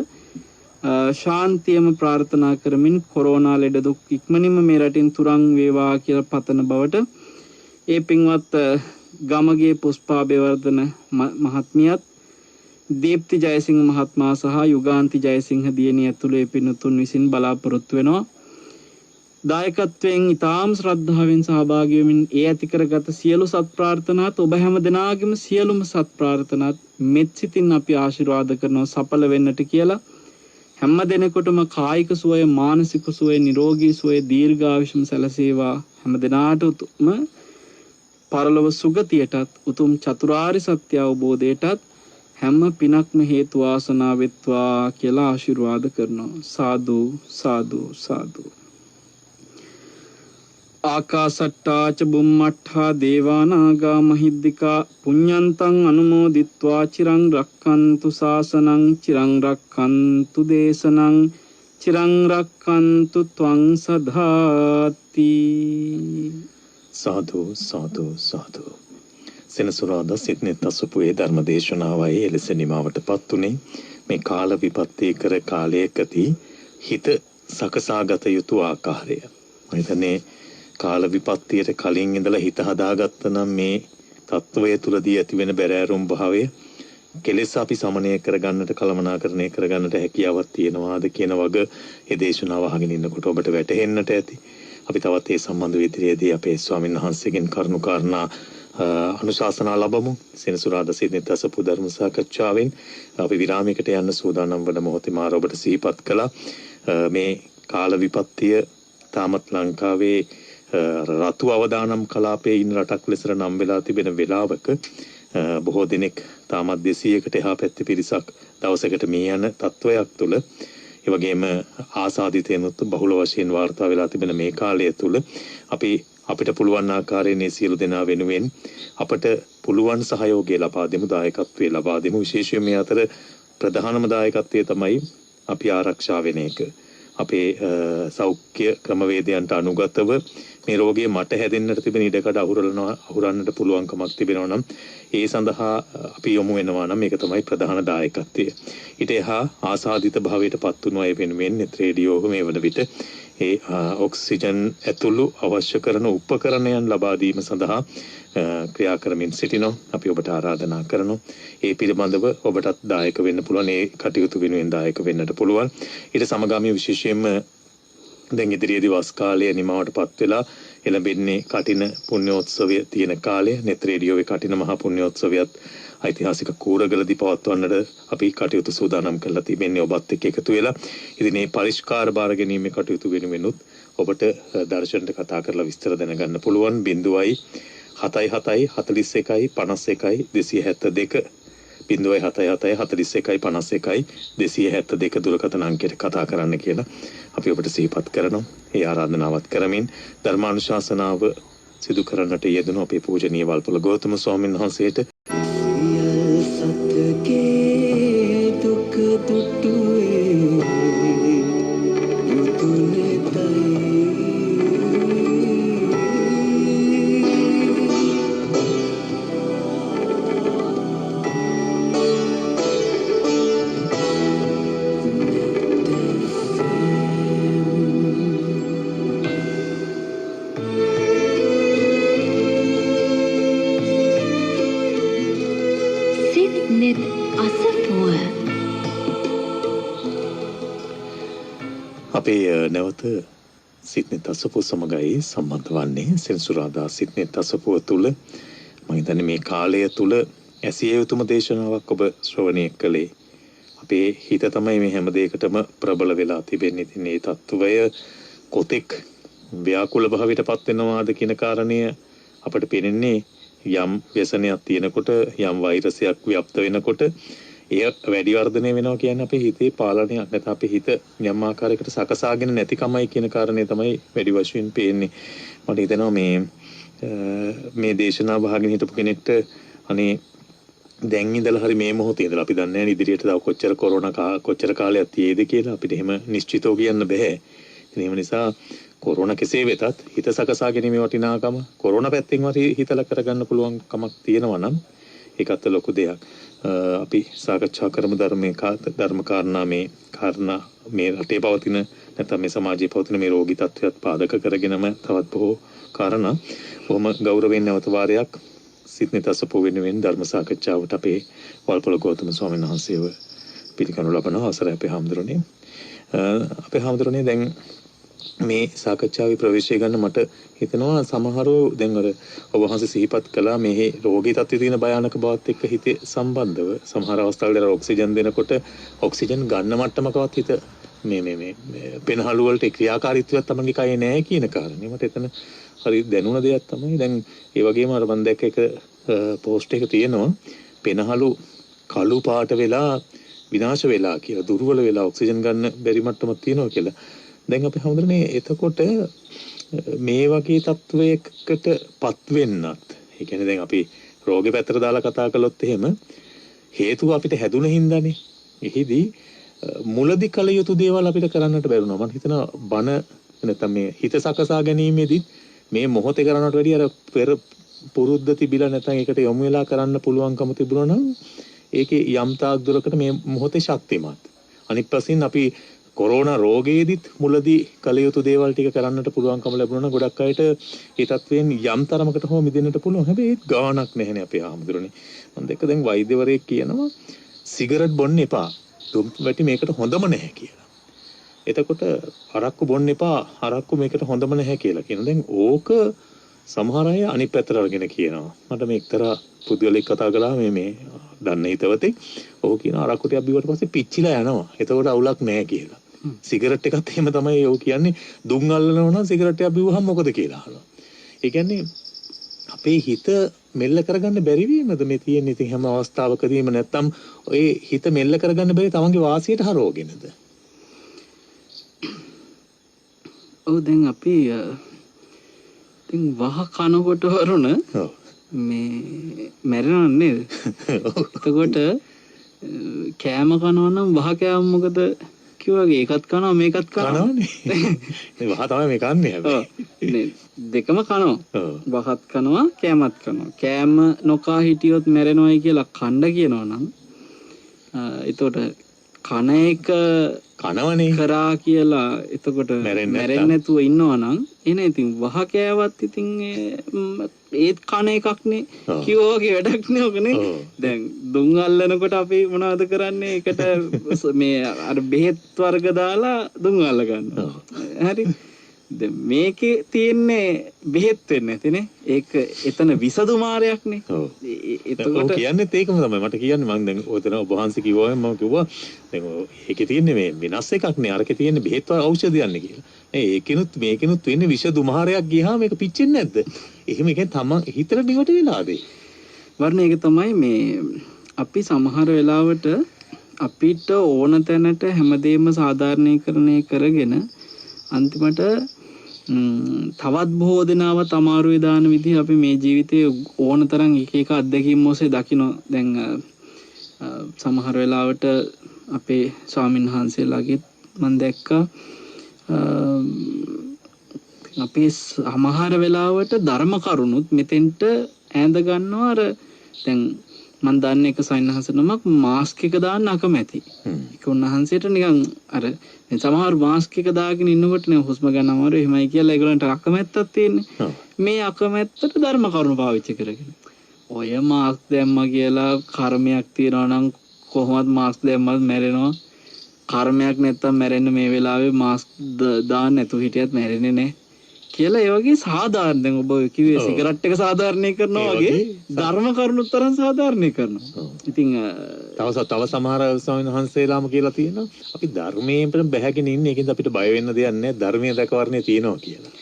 ශාන්තියම ප්‍රාර්ථනා කරමින් කොරෝනා ලෙඩ දුක් ඉක්මනින්ම මේ රටින් තුරන් වේවා කියලා පතන බවට ඒ පින්වත් ගමගේ පුෂ්පා බේවර්ධන මහත්මියත් දීප්ති ජයසිංහ මහත්මයා සහ යුගාන්ති ජයසිංහ දියණිය ඇතුළු ඒ පින්තුන් විසින් බලාපොරොත්තු වෙනවා දායකත්වයෙන් ඊටාම් ශ්‍රද්ධාවෙන් සහභාගී වෙමින් ඒ ඇති කරගත සියලු සත් ප්‍රාර්ථනාත් ඔබ හැම දෙනාගේම සියලුම සත් ප්‍රාර්ථනාත් මෙත් සිතින් අපි ආශිර්වාද කරනවා සඵල වෙන්නට කියලා හැම දිනෙකටම කායික සුවය මානසික සුවය නිරෝගී සුවය දීර්ඝායුෂම සැලසේවා හැම දිනාටම පරලොව සුගතියටත් උතුම් චතුරාර්ය සත්‍ය අවබෝධයටත් හැම පිනක්ම හේතු වාසනා වෙත්වා කියලා ආශිර්වාද කරනවා සාදු සාදු සාදු ආකාසට්ටා ච බුම්මට්ඨා දේවානාගා මහිද්దికා පුඤ්ඤන්තං අනුමෝදිත්වා චිරං රක්ඛන්තු ශාසනං චිරං රක්ඛන්තු දේශනං චිරං රක්ඛන්තු ත්වං සදාති සාදු සාදු සාදු සෙනසුරාදා සිඩ්නි තසපුවේ ධර්ම දේශනාවයි එලෙස නිමවටපත් උනේ මේ කාල විපත්ති කර කාලයකදී හිත සකසාගත යුතු ආකාරය මම හිතන්නේ කාල විපත්තියට කලින් ඉඳලා හිත හදාගත්ත නම් මේ තත්වයේ තුලදී ඇතිවෙන බැරෑරුම් භාවය කෙලෙස් අපි සමනය කරගන්නට කළමනාකරණය කරගන්නට හැකියාවක් තියෙනවාද කියන වග ඒ දේශනාව අහගෙන ඉන්නකොට ඔබට වැටහෙන්නට ඇති. අපි තවත් ඒ සම්බන්ධ ඉදිරියේදී අපේ ස්වාමීන් වහන්සේගෙන් කරුණු කාරණා අනුශාසනා ලැබමු. සෙනසුරාදා සිටින තසපු ධර්ම සාකච්ඡාවෙන් අපි විරාමයකට යන්න සූදානම් වන මොහොතේ මාර ඔබට සිහිපත් කළා මේ කාල විපත්තිය තාමත් ලංකාවේ රතු අවදානම් කලාපයේ ඉන්න රටක් ලෙසට නම් වෙලා තිබෙන වෙලාවක බොහෝ දිනෙක තාමත් 200කට එහා පැත්තේ පිරිසක් දවසකට මේ යන තත්වයක් තුල ඒ වගේම ආසාදිතයන්ත් බහුල වශයෙන් වාර්තා වෙලා තිබෙන මේ කාලය තුල අපිට පුළුවන් ආකාරයෙන් මේ සියලු දෙනා වෙනුවෙන් අපට පුළුවන් සහයෝගය ලබා දෙමු දායකත්වයේ ලබා දෙමු විශේෂයෙන් මේ අතර ප්‍රධානම දායකත්වය තමයි අපි ආරක්ෂා වෙන එක. අපේ සෞඛ්‍ය ක්‍රමවේදයන්ට අනුගතව මේ රෝගය මට හැදෙන්නට තිබෙන ඉඩකඩ අහුරන්නට පුළුවන්කමක් තිබෙනවා නම් ඒ සඳහා අපි යොමු වෙනවා නම් මේක තමයි ප්‍රධාන දායකත්වය. ඊට එහා ආසාදිත භාවයට පත් වුණු අය වෙනුවෙන් නෙත් රේඩියෝ මේ වන විට ඒ ඔක්සිජන් ඇතුළු අවශ්‍ය කරන උපකරණයන් ලබා දීම සඳහා ක්‍රියා කරමින් සිටිනවා. අපි ඔබට ආරාධනා කරනවා ඒ පිළිබඳව ඔබටත් දායක වෙන්න පුළුවන්. ඒ කටයුතු වෙනුවෙන් දායක වෙන්නට පුළුවන්. ඊට සමගාමීව විශේෂයෙන්ම දැන් ඉදිරියේදී වස් කාලය නිමවටපත් වෙලා එළඹෙන්නේ කටින පුණ්‍යෝත්සවය තියෙන කාලය. නෙත් රේඩියෝවේ කටින මහා පුණ්‍යෝත්සවයත් ඓතිහාසික කූරගලදී පවත්වන්නට අපි කටයුතු සූදානම් කරලා තිබෙන්නේ ඔබත් එක්ක එකතු වෙලා. ඉතින් මේ පරිස්කාර බාර ගැනීමේ කටයුතු වෙනුවෙනුත් ඔබට දර්ශනට කතා කරලා විස්තර දැනගන්න පුළුවන් 0.77 41 51 272 0.77 41 51 272 දුරකථන අංකයට කතා කරන්න කියලා අපි ඔබට සිහිපත් කරනවා. ඒ ආරාධනාවත් කරමින් ධර්මානුශාසනාව සිදු කරන්නට යෙදුණු අපේ පූජනීය වල්පොළ ගෞතම ස්වාමීන් වහන්සේට අපේ නැවත සිඩ්නි තසපුව සමගයි සම්බන්ධ වන්නේ සෙනසුරාදා සිඩ්නි තසපුව තුල මම හිතන්නේ මේ කාලය තුල ඇසිය යුතුම දේශනාවක් ඔබ ශ්‍රවණය කළේ. අපේ හිත තමයි මේ හැම දෙයකටම ප්‍රබල වෙලා තිබෙන්නේ. ඉතින් මේ తত্ত্বය කොතෙක් ව්‍යාකුල භාවයටපත් වෙනවාද කියන කාරණය අපිට පේන්නේ යම් ව්‍යසනයක් තියෙනකොට යම් වෛරසයක් ව්‍යාප්ත වෙනකොට එය වැඩි වර්ධනය වෙනවා කියන්නේ අපේ හිතේ පාලනයක් නැත්නම් අපේ හිත යම් ආකාරයකට සකසාගෙන නැතිකමයි කියන කාරණේ තමයි වැඩි වශයෙන් පේන්නේ. මට හිතෙනවා මේ දේශනාව අහගෙන හිටපු කෙනෙක්ට අනේ දැන් ඉඳලා හරි මේ මොහොතේ ඉඳලා අපි දන්නේ නැහැ ඉදිරියට තව කොච්චර කාලයක් තියෙයිද කියලා අපිට එහෙම නිශ්චිතව කියන්න බෑ. ඒ නිසා කොරෝනා කෙසේ වෙතත් හිත සකසා ගැනීමේ වටිනාකම කොරෝනා පැත්තෙන්වත් හිතලා කරගන්න පුළුවන් කමක් තියෙනවා නම් ඒකත් ලොකු දෙයක්. අපි සාකච්ඡා කරමු ධර්ම කාරණා මේ රටේ පවතින නැත්නම් මේ සමාජයේ පවතින මේ රෝගී තත්ත්වයක් පාදක කරගෙනම තවත් බොහෝ කාරණා. බොහොම ගෞරවයෙන් නැවත වාරයක් සිඩ්නි තසපුව වෙනුවෙන් ධර්ම සාකච්ඡාවට අපේ වල්පොල ගෞතම ස්වාමීන් වහන්සේව පිළිගනු ලබන අවසරයි අපේ හාමුදුරනේ. අපේ හාමුදුරනේ දැන් මේ සාකච්ඡාවේ ප්‍රවේශය ගන්න මට හිතෙනවා සමහරව දැන් අර ඔබ වහන්සේ සිහිපත් කළා මේ රෝගී තත්ත්වයේ තියෙන භයානක බවත් එක්ක හිතේ සම්බන්ධව සමහර අවස්ථාවල ඔක්සිජන් දෙනකොට ඔක්සිජන් ගන්න මට්ටමකවත් හිත මේ පෙනහළු වලට ක්‍රියාකාරීත්වයක් තමන්ගේ කයේ නැහැ කියන කාරණේ මට එතන හරි දැනුණ දෙයක් තමයි. දැන් ඒ වගේම අර මම දැක්ක එක පෝස්ට් එක තියෙනවා පෙනහළු කළු පාට වෙලා විනාශ වෙලා කියලා දුර්වල වෙලා ඔක්සිජන් ගන්න බැරි මට්ටමක් තියෙනවා කියලා. දැන් අපි හඳුනන්නේ එතකොට මේ වගේ තත්වයකට පත් වෙන්නත් ඒ කියන්නේ දැන් අපි රෝගේ පැත්තට දාලා කතා කළොත් එහෙම හේතුව අපිට හැදුන හින්දානේ. එහිදී මුලදී කල යුතු දේවල් අපිට කරන්නට බැරුණා. මම හිතනවා බන නැත්නම් මේ හිත සකසා ගැනීමේදී මේ මොහොතේ කරනවට වැඩිය අර පෙර පුරුද්ද තිබිලා නැත්නම් ඒකට යොමු වෙලා කරන්න පුළුවන්කම තිබුණා නම් ඒකේ යම් තාක් දුරකට මේ මොහොතේ ශක්තිමත්. අනිත් පැසින් අපි කොරෝනා රෝගයේදීත් මුලදී කල යුතු දේවල් ටික කරන්නට පුළුවන්කම ලැබුණා නම් ගොඩක් අයට ඒ තත්වයෙන් යම් තරමකට හෝ මිදෙන්නට පුළුවන්. හැබැයි ඒත් ගාණක් නැහැනේ අපේ ආමුදුරනේ. මම දැක්ක දැන් වෛද්‍යවරයෙක් කියනවා සිගරට් බොන්න එපා. දුම් වැටි මේකට හොඳම නැහැ කියලා. එතකොට අරක්කු බොන්න එපා. අරක්කු මේකට හොඳම නැහැ කියලා කියනවා. දැන් ඕක සමහර අය අනිත් පැත්තට අරගෙන කියනවා. මට මේ එක්තරා පුද්ගලෙක් කතා කළා මේ දන්න හිතවතෙක්. ඔහු කියනවා අරක්කු ටිකක් බිව්වට පස්සේ පිච්චිලා යනවා. එතකොට අවුලක් නැහැ කියලා. සිගරට් එකත් එහෙම තමයි ඔහු කියන්නේ. දුම් අල්ලනවා නම් සිගරට් එකක් බිව්වහම මොකද කියලා අහනවා. ඒ කියන්නේ අපේ හිත මෙල්ල කරගන්න බැරි වීමද මේ තියෙන ඉතින් හැම අවස්ථාවකදීම නැත්තම් ඔය හිත මෙල්ල කරගන්න බැරි තමන්ගේ වාසියට හරවගෙනද? ඔව් දැන් අපි ඉතින් වහ කනකොට වරුණ මේ මැරෙනව නේද? එතකොට කෑම කනවා නම් වහ කෑම මොකද කිව්වාගේ ඒකත් කනවා මේකත් කනවානේ. මේ වහ තමයි මේ කන්නේ හැබැයි. දෙකම කනවා. වහත් කනවා කෑමත් කනවා. කෑම නොකා හිටියොත් මැරෙනවයි කියලා කණ්ඩ කියනවා නම් එතකොට කන එක කනවනේ කරා කියලා එතකොට මැරෙන්නේ නැතුව ඉන්නවා නම් එන ඉතින් වහ කෑවත් ඉතින් ඒත් කන එකක්නේ කිව්වා වගේ වැඩක් නේ ඔකනේ. දැන් දුම් අල්ලනකොට අපි මොනවද කරන්නේ? ඒකට මේ අර බෙහෙත් වර්ග දාලා දුම් අල්ල ගන්නවා. හරි. දැන් මේකේ තියෙන්නේ බෙහෙත් වෙන්නේ නැතිනේ. ඒක එතන විසදුමාරයක්නේ. එතකොට කියන්නේත් ඒකම තමයි. මට කියන්නේ මම දැන් ඔතන ඔබ වහන්සේ කිව්වම මම කිව්වා දැන් ඒකේ තියෙන්නේ මේ වෙනස් එකක් නේ. අරකේ තියෙන්නේ බෙහෙත් ඖෂධයන්නේ කියලා. ඒකිනුත් මේකිනුත් වෙන්නේ විසදුමාරයක් ගියාම මේක පිච්චෙන්නේ නැද්ද? එහෙම කියන්නේ තමන් හිතට නිවට වෙලාද? වර්ණ ඒක තමයි මේ අපි සමහර වෙලාවට අපිට ඕන තැනට හැමදේම සාධාරණීකරණය කරගෙන අන්තිමට තවත් බොහෝ දෙනාවත් අමාරුවේ දාන විදිහ අපි මේ ජීවිතයේ ඕන තරම් එක එක අත්දැකීම් ඔස්සේ දකින්න. දැන් සමහර වෙලාවට අපේ ස්වාමීන් වහන්සේලාගෙත් මම දැක්කා අපේ සමහර වෙලාවට ධර්ම කරුණුත් මෙතෙන්ට ඈඳ ගන්නවා. අර දැන් මම දන්නේ එක සයින්හස නමක් මාස්ක් එක දාන්න අකමැති. ඒක උන්වහන්සේට නිකන් අර සමහර මාස්ක් එක දාගෙන ඉන්නකොට නේ හුස්ම ගන්න අමාරු එහෙමයි කියලා ඒගොල්ලන්ට අකමැත්තක් තියෙන්නේ. මේ අකමැත්තට ධර්ම කරුණු පාවිච්චි කරගෙන ඔය මාස්ක් දැම්මා කියලා කර්මයක් තියනවා නම් කොහොමද මාස්ක් දැම්මත් මැරෙනවා. කර්මයක් නැත්තම් මැරෙන්න මේ වෙලාවේ මාස්ක් දාන්න නැතුව හිටියත් මැරෙන්නේ නැහැ කියලා ඒ වගේ සාධාරණ දැන් ඔබ කිව්වේ සිගරට් එක සාධාරණී කරනවා වගේ ධර්ම කරුණුත් තරම් සාධාරණී කරනවා. ඉතින් තව සමහර ස්වාමීන් වහන්සේලාම කියලා තියෙනවා අපි ධර්මයෙන් බැහැගෙන ඉන්නේ ඒකෙන්ද අපිට බය වෙන්න දෙයක් නැහැ ධර්මයේ දැකවරණේ තියෙනවා කියලා.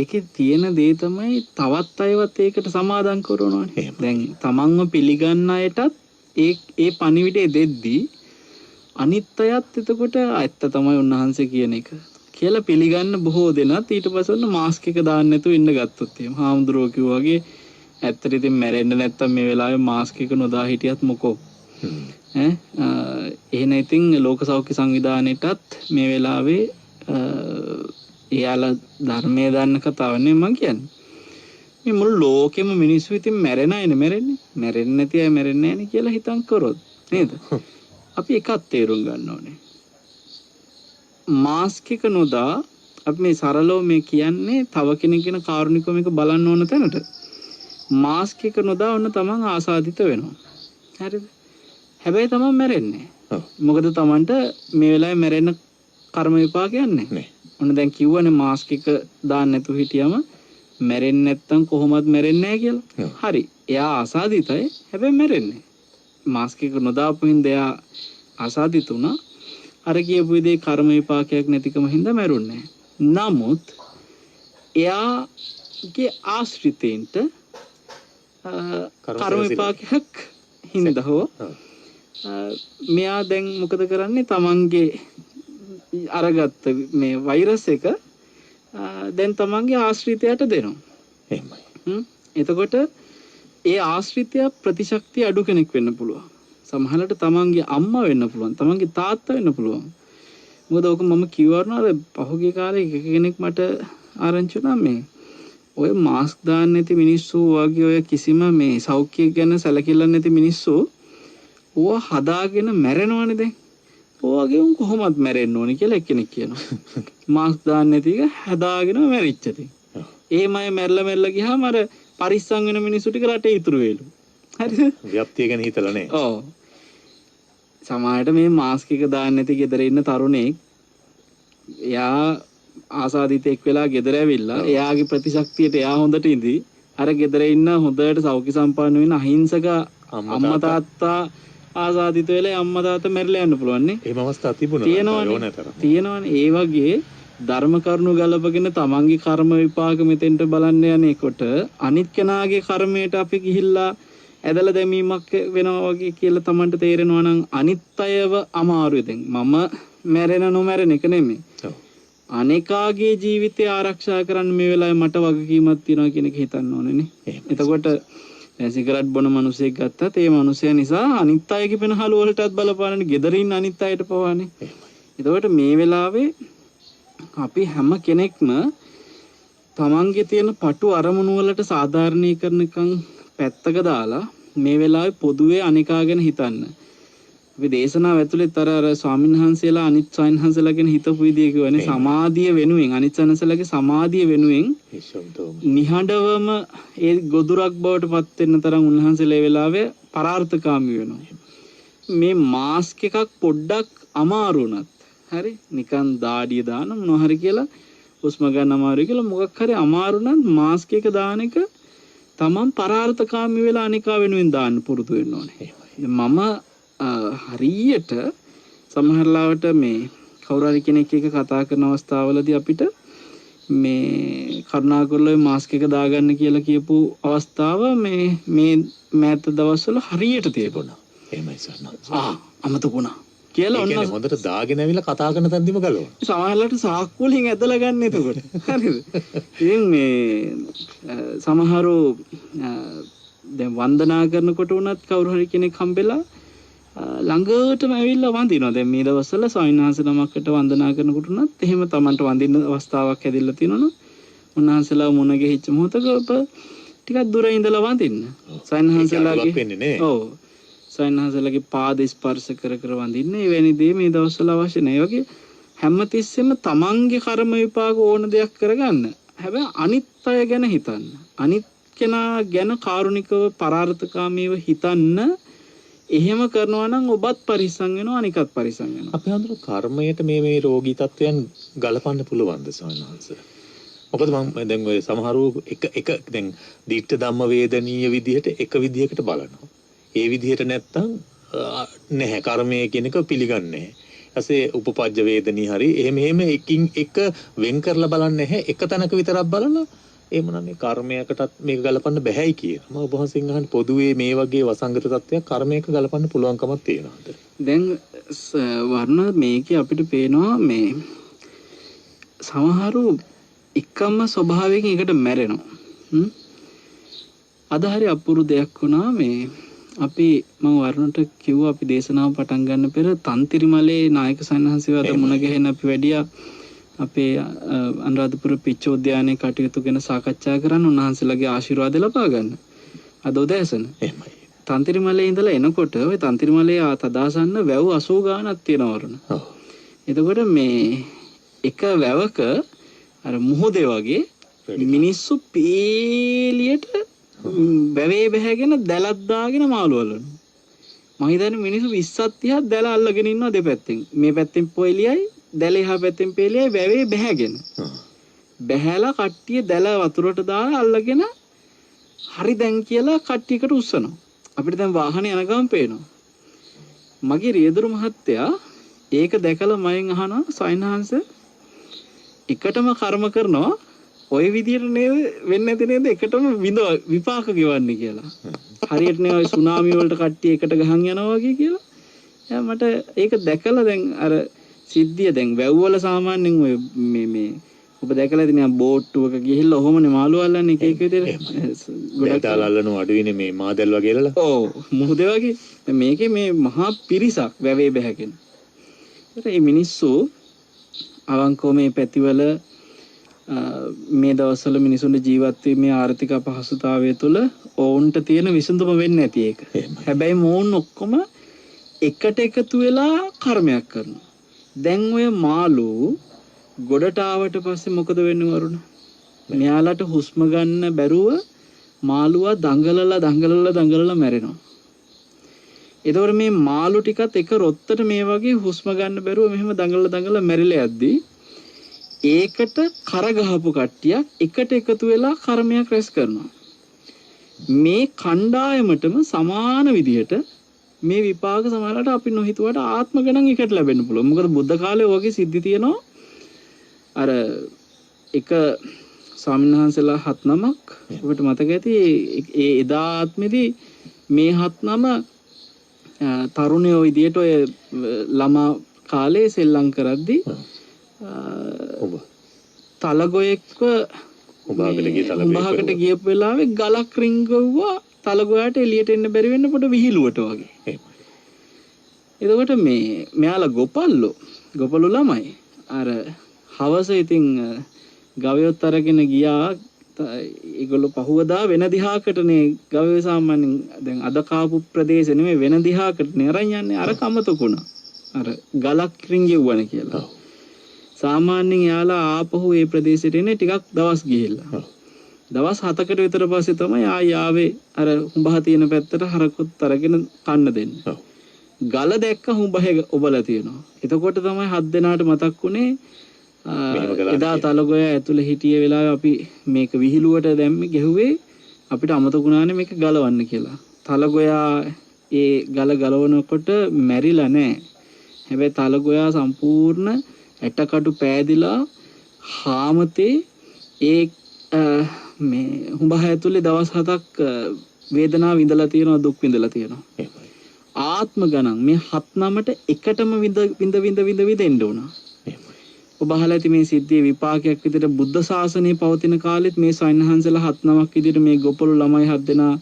ඒකේ තියෙන දේ තමයි තවත් අයවත් ඒකට සමාදම් කරනවානේ. දැන් තමන්ව පිළිගන්න අයටත් ඒ පණිවිඩය දෙද්දී අනිත් අයත් එතකොට ඇත්ත තමයි උන්වහන්සේ කියන එක කියලා පිළිගන්න බොහෝ දෙනාත් ඊට පස්සේ ඔන්න මාස්ක් එක දාන්න නැතුව ඉන්න ගත්තොත් එහෙම හාමුදුරුවෝ කිව්වා වගේ ඇත්තට ඉතින් මැරෙන්න නැත්තම් මේ වෙලාවේ මාස්ක් එක නොදා හිටියත් මොකෝ එහෙනම් ඉතින් ලෝක සෞඛ්‍ය සංවිධානයේටත් මේ වෙලාවේ එයාලා ධර්මයේ දාන්න කතාවනේ මම කියන්නේ. මේ මුළු ලෝකෙම මිනිස්සු ඉතින් මැරෙන අයනේ මැරෙන්නේ නැති අය මැරෙන්නේ නැහැ කියලා හිතන් කරොත් නේද? අපි එකක් තේරුම් ගන්න ඕනේ. මාස්ක් එක නොදා අපි මේ සරලව මේ කියන්නේ තව කෙනෙක් ගැන කාරුණිකව මේක බලන්න ඕන තැනට. මාස්ක් එක නොදා ඔන්න තමන් ආසාදිත වෙනවා. හරිද? හැබැයි තමන් මැරෙන්නේ නැහැ. මොකද තමන්ට මේ වෙලාවේ මැරෙන්න කර්ම විපාකයක් නැහැ. ඔන්න දැන් කිව්වනේ මාස්ක් එක දාන්න නැතුව හිටියම මැරෙන්නේ නැත්තම් කොහොමවත් මැරෙන්නේ නැහැ කියලා. හරි. එයා ආසාදිතයි. හැබැයි මැරෙන්නේ. මාස්ක් එක නොදාපු හින්දා එයා ආසාදිත වුණා. අර කියපු විදිහේ කර්ම විපාකයක් නැතිකම හින්දා මැරුන්නේ නැහැ. නමුත් එයාගේ ආශ්‍රිතයින්ට කර්ම විපාකයක් හින්දා හෝ මෙයා දැන් මොකද කරන්නේ? තමන්ගේ අරගත්ත මේ වෛරස් එක දැන් තමන්ගේ ආශ්‍රිතයට දෙනවා. එහෙමයි. එතකොට ඒ ආශ්‍රිතය ප්‍රතිශක්තිය අඩු කෙනෙක් වෙන්න පුළුවන්. සමහරවිට තමන්ගේ අම්මා වෙන්න පුළුවන්. තමන්ගේ තාත්තා වෙන්න පුළුවන්. මොකද ඔක මම කිව්වරන අර පහුගිය කාලේ එක කෙනෙක් මට ආරංචි වුණා මේ ඔය මාස්ක් දාන්න නැති මිනිස්සු වගේ ඔය කිසිම මේ සෞඛ්‍ය ගැන සැලකිල්ල නැති මිනිස්සු ඕවා හදාගෙන මැරෙනවනේ දැන්. ඔයගේ උන් කොහොමද මැරෙන්න ඕනේ කියලා එක්කෙනෙක් කියනවා. මාස්ක් දාන්න නැති එක හදාගෙන මැරිච්චද. එහෙමයි මැරලා ගියාම අර පරිස්සම් වෙන මිනිස්සු ටික රටේ ඉතුරු වෙලු. හරිද? ව්‍යාප්තිය ගැන හිතලා නැහැ. ඔව්. සමහරට මේ මාස්ක් එක දාන්න නැති ගෙදර ඉන්න තරුණෙක් එයා ආසාදිතෙක් වෙලා ගෙදර ඇවිල්ලා එයාගේ ප්‍රතිශක්තියට එයා හොඳට ඉඳි අර ගෙදර ඉන්න හොඳට සෞඛ්‍ය සම්පන්න වෙන අහිංසක අම්මා තාත්තා ආසාදිත වෙලා අම්මා තාත්තා මැරිලා යන්න පුළුවන් නේ. එහෙම අවස්ථා තිබුණා. තියෙනවනේ. ඒ වගේ ධර්ම කරුණු ගලපගෙන තමන්ගේ කර්ම විපාක මෙතෙන්ට බලන්න යනකොට අනිත් කෙනාගේ කර්මයට අපි ගිහිල්ලා ඇදලා දැමීමක් වෙනවා වගේ කියලා තමන්ට තේරෙනවා නම් අනිත් අයව අමාරුයි. දැන් මම මැරෙන නොමැරෙන එක නෙමෙයි. අනේකාගේ ජීවිතය ආරක්ෂා කරන්න මේ වෙලාවේ මට වගකීමක් තියෙනවා කියන එක හිතන්න ඕනේ නේ. එතකොට දැන් සිගරට් බොන මිනිසෙක් ගත්තත් ඒ මිනිසයා නිසා අනිත් අයගේ පෙනහළු වලටත් බලපානනේ. ගෙදරින් අනිත් අයට පවානේ. එතකොට මේ වෙලාවේ අපි හැම කෙනෙක්ම තමන්ගේ තියෙන පටු අරමුණු වලට සාධාරණීකරණකම් පැත්තක දාලා මේ වෙලාවේ පොදුවේ අනිකා ගැන හිතන්න. අපි දේශනාව ඇතුළේ අර ස්වාමීන් වහන්සේලා අනිත් ස්වාමීන් වහන්සේලා ගැන හිතපු විදිය කියවනේ සමාධිය වෙනුවෙන් අනිත් වහන්සේලාගේ සමාධිය වෙනුවෙන් නිහඬවම ඒ ගොදුරක් බවට පත් වෙන්න තරම් උන්වහන්සේලා වෙලාවේ පරාර්ථකාමී වෙනවා. මේ මාස්ක් එකක් පොඩ්ඩක් අමාරු වුණත් හරි නිකන් දාඩිය දාන මොනවා හරි කියලා හුස්ම ගන්න අමාරුයි කියලා මොකක් හරි අමාරු නම් මාස්ක් එක දාන එක තමන් පරාර්ථකාමී වෙලා අනිකා වෙනුවෙන් දාන්න පුරුදු වෙන්න ඕනේ. මම හරියට සමහරලාවට මේ කවුරු හරි කෙනෙක් එක්ක කතා කරන අවස්ථාවලදී අපිට මේ කරුණාකරලා මාස්ක් එක දාගන්න කියලා කියපු අවස්ථාව මේ මෑත දවස්වල හරියට තියුණා. එහෙමයි සර්. අමතකුණා. කියලා ඔන්න හොඳට දාගෙන ඇවිල්ලා කතා කරන තැනදීම ගලවනවා. සමහරලාට සාක්කු වලින් ඇදලා ගන්න එතකොට. හරිද? ඉතින් මේ සමහරව දැන් වන්දනා කරනකොට උනත් කවුරු හරි කෙනෙක් හම්බෙලා ළඟටම ඇවිල්ලා වඳිනවා. දැන් මේ දවස්වල ස්වාමීන් වහන්සේ නමකට වන්දනා කරනකොට උනත් එහෙම Tamanට වඳින්න අවස්ථාවක් ඇදෙලා තියෙනවනේ. උන්වහන්සේලා මුණ ගැහිච්ච මොහොතක ටිකක් දුර ඉඳලා වඳින්න. ස්වාමීන් වහන්සේලාගේ වෙන්නේ නේ. ඔව්. සයන්හසලගේ පාද ස්පර්ශ කර වඳින්න එවැනි දේ මේ දවස්වල අවශ්‍ය නැහැ. වගේ හැමතිස්සෙම තමන්ගේ කර්ම විපාක ඕන දෙයක් කරගන්න. හැබැයි අනිත් අය ගැන හිතන්න. අනිත් කෙනා ගැන කාරුණිකව පරාර්ථකාමීව හිතන්න. එහෙම කරනවා නම් ඔබත් පරිස්සම් වෙනවා අනිකත් පරිස්සම් වෙනවා. අපි හඳුන කර්මයට මේ රෝගී තත්වයන් ගලපන්න පුළුවන්ද සයන්හස? මොකද මම දැන් ඔය සමහරව එක දැන් දීප්ත ධම්ම වේදනීය විදිහට එක විදිහකට බලනවා. ඒ විදිහට නැත්තම් නැහැ කර්මය කියන එක පිළිගන්නේ නැහැ. ඊපස්සේ උපපජ්ජ වේදනී හරි එහෙම එකින් එක වෙන් කරලා බලන්නේ නැහැ. එක තැනක විතරක් බලලා එහෙමනම් මේ කර්මයකටත් මේක ගලපන්න බැහැයි කියන. මම ඔබ වහන්සේගෙන් අහන්නේ පොදුවේ මේ වගේ වසංගත තත්ත්වයක් කර්මයක ගලපන්න පුළුවන්කමක් තියෙනවද? දැන් වර්ණ මේකේ අපිට පේනවා මේ සමහරු එකම ස්වභාවයකින් එකට මැරෙනවා. අද හරි අපුරු දෙයක් වුණා මේ අපි මම වර්ණට කිව්වා අපි දේශනාව පටන් ගන්න පෙර තන්තිරිමලේ නායක සයන්හන්සේ අද මුණ ගැහෙන අපි වැඩියා අපේ අනුරාධපුර පිච්චෝද්‍යානයේ කටයුතු ගැන සාකච්ඡා කරන්න උන්වහන්සේලාගේ ආශිර්වාද ලබා ගන්න. අද උදෑසන. එහෙමයි. තන්තිරිමලේ ඉඳලා එනකොට ওই තන්තිරිමලේ තදාසන්න වැව් 80 ගාණක් තියෙනවා වරුණ. ඔව්. එතකොට මේ එක වැවක අර මුහුදේ වගේ මිනිස්සු පීලියට වැවේ බැහැගෙන දැලක් දාගෙන මාළු අල්ලනවා. මම හිතන්නේ මිනිස්සු 20ක් 30ක් දැල අල්ලගෙන ඉන්නවා දෙපැත්තෙන්. මේ පැත්තෙන් පොයිලියයි දැල එහා පැත්තෙන් පෙලියයි වැවේ බැහැගෙන. බැහැලා කට්ටිය දැල වතුරට දාලා අල්ලගෙන හරි දැන් කියලා කට්ටියකට උස්සනවා. අපිට දැන් වාහනේ යන ගමන් පේනවා. මගේ රියදුරු මහත්තයා ඒක දැකලා මයෙන් අහනවා සයින්හන්ස එකටම කර්ම කරනවා ඔය විදියට නේද වෙන්නේ නැති නේද එකටම විපාක ගෙවන්නේ කියලා. හරියට නේ ඔය සුනාමි වලට කට්ටිය එකට ගහන් යනවා වගේ කියලා. එයා මට ඒක දැකලා දැන් අර සිද්ධිය දැන් වැව්වල සාමාන්‍යයෙන් ඔය මේ ඔබ දැකලා ඉතින් බෝට්ටුවක ගිහිල්ලා ඔහොමනේ මාළු අල්ලන්නේ එක එක විදියට. ගොඩක් දාලා අල්ලනවා අඩුයිනේ මේ මාදල් වගේ එලලා. ඔව් මුහුදේ වගේ. මේකේ මේ මහා පිරිසක් වැවේ බැහැගෙන. ඒ මිනිස්සු අවංකව මේ පැතිවල මේ දවස්වල මිනිසුන්ගේ ජීවත් වීමේ ආර්ථික අපහසුතාවය තුළ ඔවුන්ට තියෙන විසඳුම වෙන්නේ නැති එක. හැබැයි මොවුන් ඔක්කොම එකට එකතු වෙලා කර්මයක් කරනවා. දැන් ඔය මාළු ගොඩට ආවට පස්සේ මොකද වෙන්නේ වරුණ? මෙයාලට හුස්ම ගන්න බැරුව මාළුවා දඟලලා මැරෙනවා. එතකොට මේ මාළු ටිකත් එක රොත්තට මේ වගේ හුස්ම ගන්න බැරුව මෙහෙම දඟලලා මැරිලා යද්දී ඒකට කරගහපු කට්ටියක් එකට එකතු වෙලා කර්මයක් රැස් කරනවා. මේ කණ්ඩායමටම සමාන විදිහට මේ විපාක සමානලට අපි නොහිතුවට ආත්ම ගණන් එකට ලැබෙන්න පුළුවන්. මොකද බුද්ධ කාලේ වගේ සිද්ධි තියෙනවා. අර එක ස්වාමීන් වහන්සේලා 7 නමක් ඔබට මතක ඇති ඒ එදා ආත්මෙදී මේ 7 නම තරුණයෝ විදියට ඔය ළමා කාලේ සෙල්ලම් කරද්දී ඔබ තලගොයෙක්ව උඹහකට ගියපු වෙලාවේ ගලක් රිංගවුවා තලගොයාට එළියට එන්න බැරි වෙන්න පොඩ විහිළුවට වගේ. එතකොට මේ මෙයාලා ගොපල්ලු ළමයි අර හවස ඉතින් ගවයොත් අරගෙන ගියා. ඒගොල්ලෝ පහුවදා වෙන දිහාකටනේ ගවයෝ සාමාන්‍යයෙන් දැන් අද කාපු ප්‍රදේශෙ නෙමෙයි වෙන දිහාකටනේ අරන් යන්නේ. අර කමතකුණ අර ගලක් රිංගෙව්වන කියලා. සාමාන්‍යයෙන් යාලා ආපහු ඒ ප්‍රදේශෙට එන්නේ ටිකක් දවස් ගිහිල්ලා. දවස් 7කට විතර පස්සේ තමයි ආවේ අර හුඹහ තියෙන පැත්තට හරකුත් අරගෙන කන්න දෙන්නේ. ගල දැක්ක හුඹහේ ඔබලා තියෙනවා. එතකොට තමයි 7 දෙනාට මතක් වුණේ එදා තලගොයා ඇතුළේ හිටිය වෙලාවේ අපි මේක විහිළුවට දැම්මේ ගැහුවේ අපිට අමතකුණානේ මේක ගලවන්න කියලා. තලගොයා ඒ ගල ගලවනකොට මැරිලා නැහැ. හැබැයි තලගොයා සම්පූර්ණ ඇටකටු පෑදිලා හාමතේ ඒ මේ හුඹහ ඇතුලේ දවස් 7ක් වේදනාව විඳලා තියෙනවා දුක් විඳලා තියෙනවා. ආත්ම ගණන් මේ 7 නමට එකටම විඳ එන්න උනා. ඔබ අහලා ඇති මේ සිද්ධියේ විපාකයක් විදිහට බුද්ධ ශාසනය පවතින කාලෙත් මේ සයින්හන්සලා 7 නමක් විදිහට මේ ගොපළු ළමයි 7 දෙනා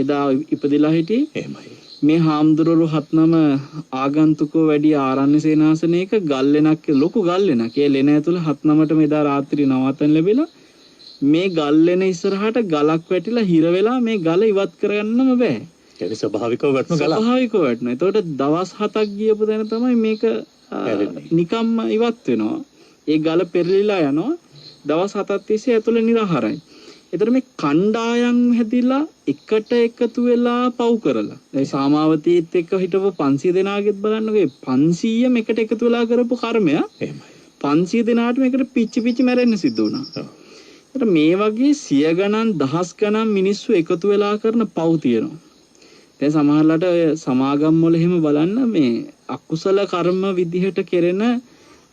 එදා ඉපදිලා හිටියේ. එහෙමයි. මේ හාමුදුරුවෝ 7 නම ආගන්තුකෝ වැඩි ආරණ්‍ය සේනාසනයක ගල්ලෙනක් ලොකු ගල්ලෙනක්. ඒ ලෙන ඇතුළ 7 නමට මෙදා රාත්‍රී නවාතන් ලැබිලා මේ ගල්ලෙන ඉස්සරහට ගලක් වැටිලා හිර වෙලා මේ ගල ඉවත් කරගන්නම බෑ. ඒ ස්වභාවිකව වැටෙන ගලක්. ස්වභාවිකව වැටෙනවා. එතකොට දවස් 7ක් ගියපු තැන තමයි මේක නිකම්ම ඉවත් වෙනවා. ඒ ගල පෙරලිලා යනවා. දවස් 7ක් තිස්සේ ඇතුළේ නිරහරයි. එතකොට මේ කණ්ඩායම් හැදිලා එකට එකතු වෙලා පව් කරලා. ඒ සාමාවතීත් එක්ක හිටපු 500 දෙනාගෙත් බලන්නකෝ 500ම එකට එකතු වෙලා කරපු කර්මය. එහෙමයි. 500 දෙනාටම එකට පිච්චි මැරෙන්න සිද්ධ වුණා. එතකොට මේ වගේ 100 ගණන් 1000 ගණන් මිනිස්සු එකතු වෙලා කරන පව් තියෙනවා. දැන් සමහරලාට ඔය සමාගම් වල එහෙම බලන්න මේ අකුසල කර්ම විදිහට කෙරෙන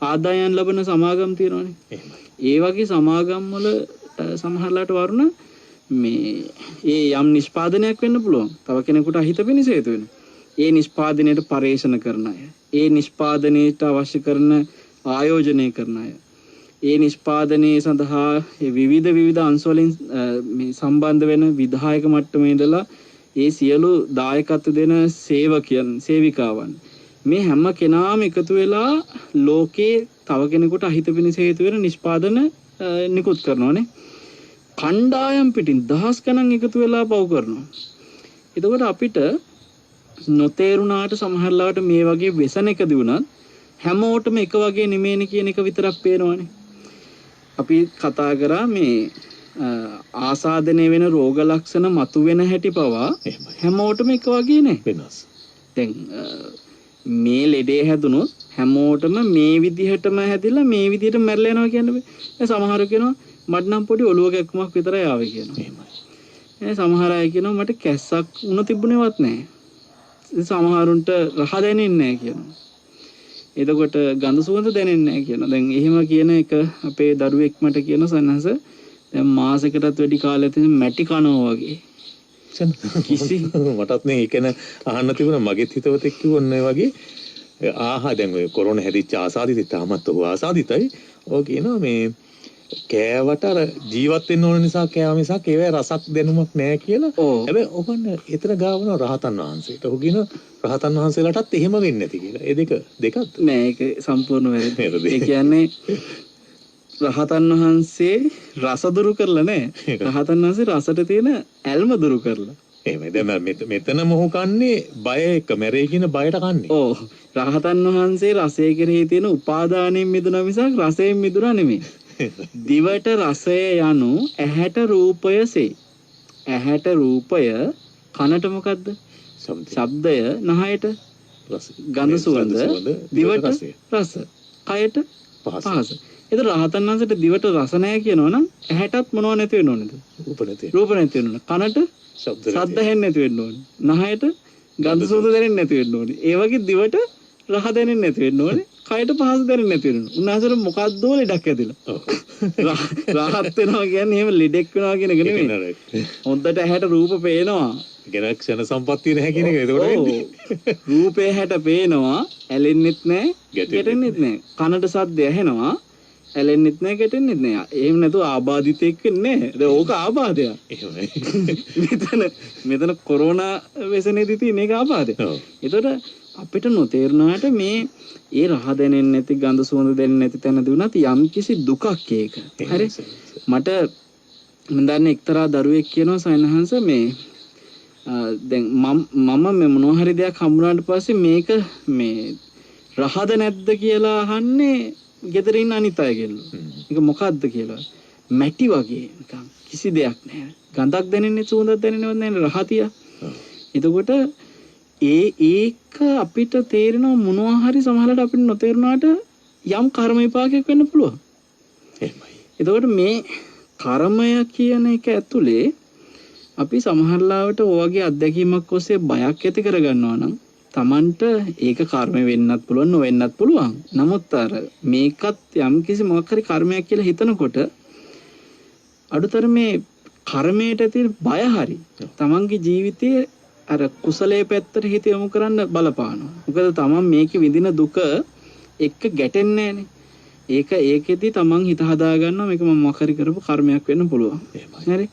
ආදායම් ලබන සමාගම් තියෙනවානේ. ඒ වගේ සමාගම් වල සමහරලාට වරුණ මේ ඒ යම් නිෂ්පාදනයක් වෙන්න පුළුවන්. තව කෙනෙකුට අහිත පිණිස හේතු වෙන. ඒ නිෂ්පාදනයට පරේෂණ කරන අය. ඒ නිෂ්පාදනයට අවශ්‍ය කරන ආයෝජනය කරන අය. ඒ නිෂ්පාදනයේ සඳහා විවිධ අංශ වලින් මේ සම්බන්ධ වෙන විධායක මට්ටමේ ඉඳලා ඒ සියලු දායකත්ව දෙන සේවකයන් සේවිකාවන් මේ හැම කෙනාම එකතු වෙලා ලෝකේ තව කෙනෙකුට අහිත පිණිස හේතු වෙන නිෂ්පාදන නිකුත් කරනවානේ. කණ්ඩායම් පිටින් 10 ගණන් එකතු වෙලා පව් කරනවා. එතකොට අපිට නොතේරුණාට සමහරලාට මේ වගේ වෙසනකදී වුණත් හැමෝටම එක වගේ නෙමෙයිනේ කියන එක විතරක් පේනවනේ. අපි කතා කරා මේ ආසාදනය වෙන රෝග ලක්ෂණ මතුවෙන හැටි පවා හැමෝටම එක වගේ නෑ. වෙනස්. දැන් මේ ලෙඩේ හැදුනොත් හැමෝටම මේ විදිහටම හැදිලා මේ විදිහට මැරලා යනවා කියන්නේ. දැන් සමහර කියනවා මට නම් පොඩි ඔලුව කැක්කමක් විතරයි ආවේ කියනවා. එහෙමයි. සමහර අය කියනවා මට කැස්සක් උණ තිබුණේවත් නැහැ. සමහරුන්ට රහ දැනෙන්නේ නැහැ කියනවා. එතකොට ගඳ සුවඳ දැනෙන්නේ නැහැ කියනවා. දැන් එහෙම කියන එක අපේ දරුවෙක් මට කියන සන්නහස දැන් මාසයකටත් වැඩි කාලයක් තිස්සේ මැටි කනවා වගේ. කිසි මටත් නේ ඒකන අහන්න තිබුණා මගෙත් හිතවතෙක් කිව්වොත් වගේ දැන් ඔය කොරෝනා හැදිච්ච ආසාදිත තාමත් ඔහු ආසාදිතයි. ඔය කියනවා මේ කෑවට අර ජීවත් වෙන්න ඕන නිසා කෑව මිසක් ඒවේ රසක් දැනුමක් නැහැ කියලා. හැබැයි ඔකන්න එතන ගාවන රහතන් වහන්සේට. ඔහු කියන රහතන් වහන්සේලාටත් එහෙම වෙන්නේ නැති කියලා. ඒ දෙකත් නෑ ඒක සම්පූර්ණ වැරදි. ඒ කියන්නේ රහතන් වහන්සේ රස දුරු කරලා නෑ. රහතන් වහන්සේ රසට තියෙන ඇල්ම දුරු කරලා. එහෙමයි. දැන් මෙතන මොහු කන්නේ බය එක මැරෙයි කියන බයට කන්නේ. ඔව්. රහතන් වහන්සේ රසය කෙරෙහි තියෙන උපාදානයෙන් මිදුණා මිසක් රසයෙන් මිදුණා නෙමෙයි. දිවට රසය යනු ඇහැට රූපයසේ. ඇහැට රූපය, කනට මොකද්ද? ශබ්දය, නහයට ගඳ සුවඳ, දිවට රස, කයට පහස. ඒතර රහතන් වහන්සේට දිවට රස නැහැ කියනවනම් ඇහැටත් මොනව නැති වෙන්න ඕනේද? රූප නැති වෙන්න ඕනේ. කනට ශබ්ද හෙන්නේ නැති වෙන්න ඕනේ. නහයට ගඳ සුවඳ දැනෙන්නේ නැති වෙන්න ඕනේ. ඒ වගේ දිවට රහ දැනෙන්නේ නැති වෙන්න ඕනේ. කයට පහස දැනෙන්නේ නැති වෙන්න ඕනේ. උන්වහන්සේට මොකද්ද ලෙඩක් ඇතිලා. රහත් වෙනවා කියන්නේ එහෙම ලෙඩෙක් වෙනවා කියන එක නෙමෙයි. හොඳට ඇහැට රූප පේනවා. ගැන ක්ෂණ සම්පත්තිය නැහැ කියන එක එතකොට වෙන්නේ. රූපේ හැට පේනවා, ඇලෙන්නෙත් නැහැ, ගැටෙන්නෙත් නැහැ. කනට සද්ද ඇහෙනවා, ඇලෙන්නෙත් නැහැ, ගැටෙන්නෙත් නැහැ. එහෙම නැතුව ආබාධිතෙක් වෙන්නේ නැහැ. දැන් ඕක ආබාධයක්. එහෙමයි. මෙතන කොරෝනා වෙසෙනේදී තියෙන එක ආබාධය. ඒතකොට අපිට නොතේරෙනාට මේ ඒ රහ දැනෙන්නේ නැති, ගඳ සුවඳ දැනෙන්නේ නැති තැනදී උනත් යම් කිසි දුකක් ඒක. හරි. මට මම දන්නේ එක්තරා දරුවෙක් කියනවා සයන්හන්ස මේ දැන් මම මේ මොනවා හරි දෙයක් හම්බුනාට පස්සේ මේක මේ රහද නැද්ද කියලා අහන්නේ ගෙදර ඉන්න අනිත් අයගෙන්. ඒක මොකද්ද කියලා. මැටි වගේ නිකන් කිසි දෙයක් නැහැ. ගඳක් දැනෙන්නේ සුවඳක් දැනෙන්නේවත් නැහැ රහතිය. එතකොට ඒක අපිට තේරෙනවා මොනවා හරි සමහරවිට අපිට නොතේරුණාට යම් කර්ම විපාකයක් වෙන්න පුළුවන්. එහෙමයි. එතකොට මේ කර්මය කියන එක ඇතුලේ අපි සමහරලාවට ඔයගේ අත්දැකීමක් ඔස්සේ බයක් ඇති කරගන්නවා නම් Tamanට ඒක කර්ම වෙන්නත් පුළුවන් නොවෙන්නත් පුළුවන්. නමුත් අර මේකත් යම් කිසි මොකක් හරි කර්මයක් කියලා හිතනකොට අඩුතර මේ කර්මයට තියෙන බය හරි Tamanගේ ජීවිතයේ අර කුසලයේ පැත්තට හිත යොමු කරන්න බලපානවා. මොකද Taman මේකේ විඳින දුක එක්ක ගැටෙන්නේ නැහනේ. ඒකෙදි Taman හිත හදා ගන්නවා මේක මම මොකක් හරි කරපු කර්මයක් වෙන්න පුළුවන්. හරි.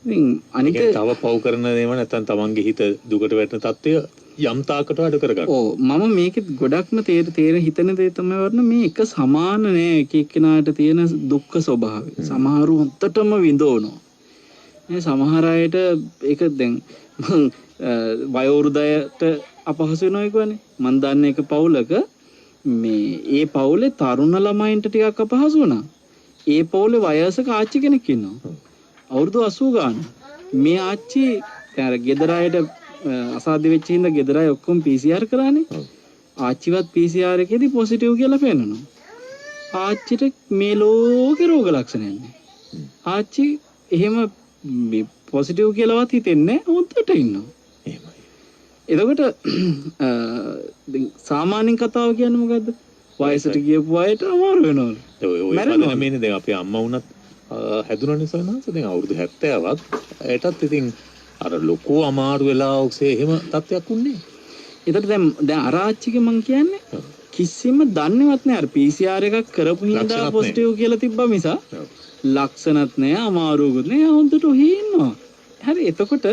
ඉතින් අනික තව පව් කරන දේම නැත්නම් තමන්ගේ හිත දුකට වැටෙන තත්ත්වය යම් තාකට අඩු කරගන්න. ඔව් මම මේකෙත් ගොඩක්ම තේර හිතන දේ තමයි වරන මේ එක සමාන නෑ එක එක්කෙනාට තියෙන දුක්ඛ ස්වභාවය. සමහරු හොත්තටම විඳවනවා. මේ සමහර අයට ඒක දැන් වයෝවෘද්ධයට අපහසු වෙනවා කියන්නේ. මම දන්නේ එක පවුලක මේ ඒ පවුලේ තරුණ ළමයින්ට ටිකක් අපහසු වුණා. ඒ පවුලේ වයසක ආච්චි කෙනෙක් ඉන්නවා. අවුරුදු 80 ගාන මේ ආච්චි අර ගෙදර අයට අසාධ්‍ය වෙච්ච හින්දා ගෙදර අය ඔක්කොම PCR කරානේ. ආච්චිවත් PCR එකේදී පොසිටිව් කියලා පෙන්නනවා. ආච්චිට මේ ලෝකේ රෝග ලක්ෂණ නැහැ. ආච්චි එහෙම පොසිටිව් කියලාවත් හිතෙන්නේ හොඳට ඉන්නවා. එහෙමයි. එතකොට සාමාන්‍යයෙන් කතාව කියන්නේ මොකද්ද? වයසට ගියපු අයට අමාරු වෙනවලු. ඔය මේ දැන් අපේ අම්මා වුණත් හැදුන නිසා නේද දැන් අවුරුදු 70ක් ඒටත් ඉතින් අර ලොකු අමාරු වෙලා ඔක්සේ එහෙම තත්යක් උන්නේ. ඒතර දැන් අර ආච්චිගේ මං කියන්නේ කිසිම දන්නේවත් නෑ අර PCR එකක් කරපු හින්දා පොසිටිව් කියලා තිබ්බා මිස ලක්ෂණත් නෑ අමාරුවකුත් නෑ හොඳට ඔහි ඉන්නවා. හරි එතකොට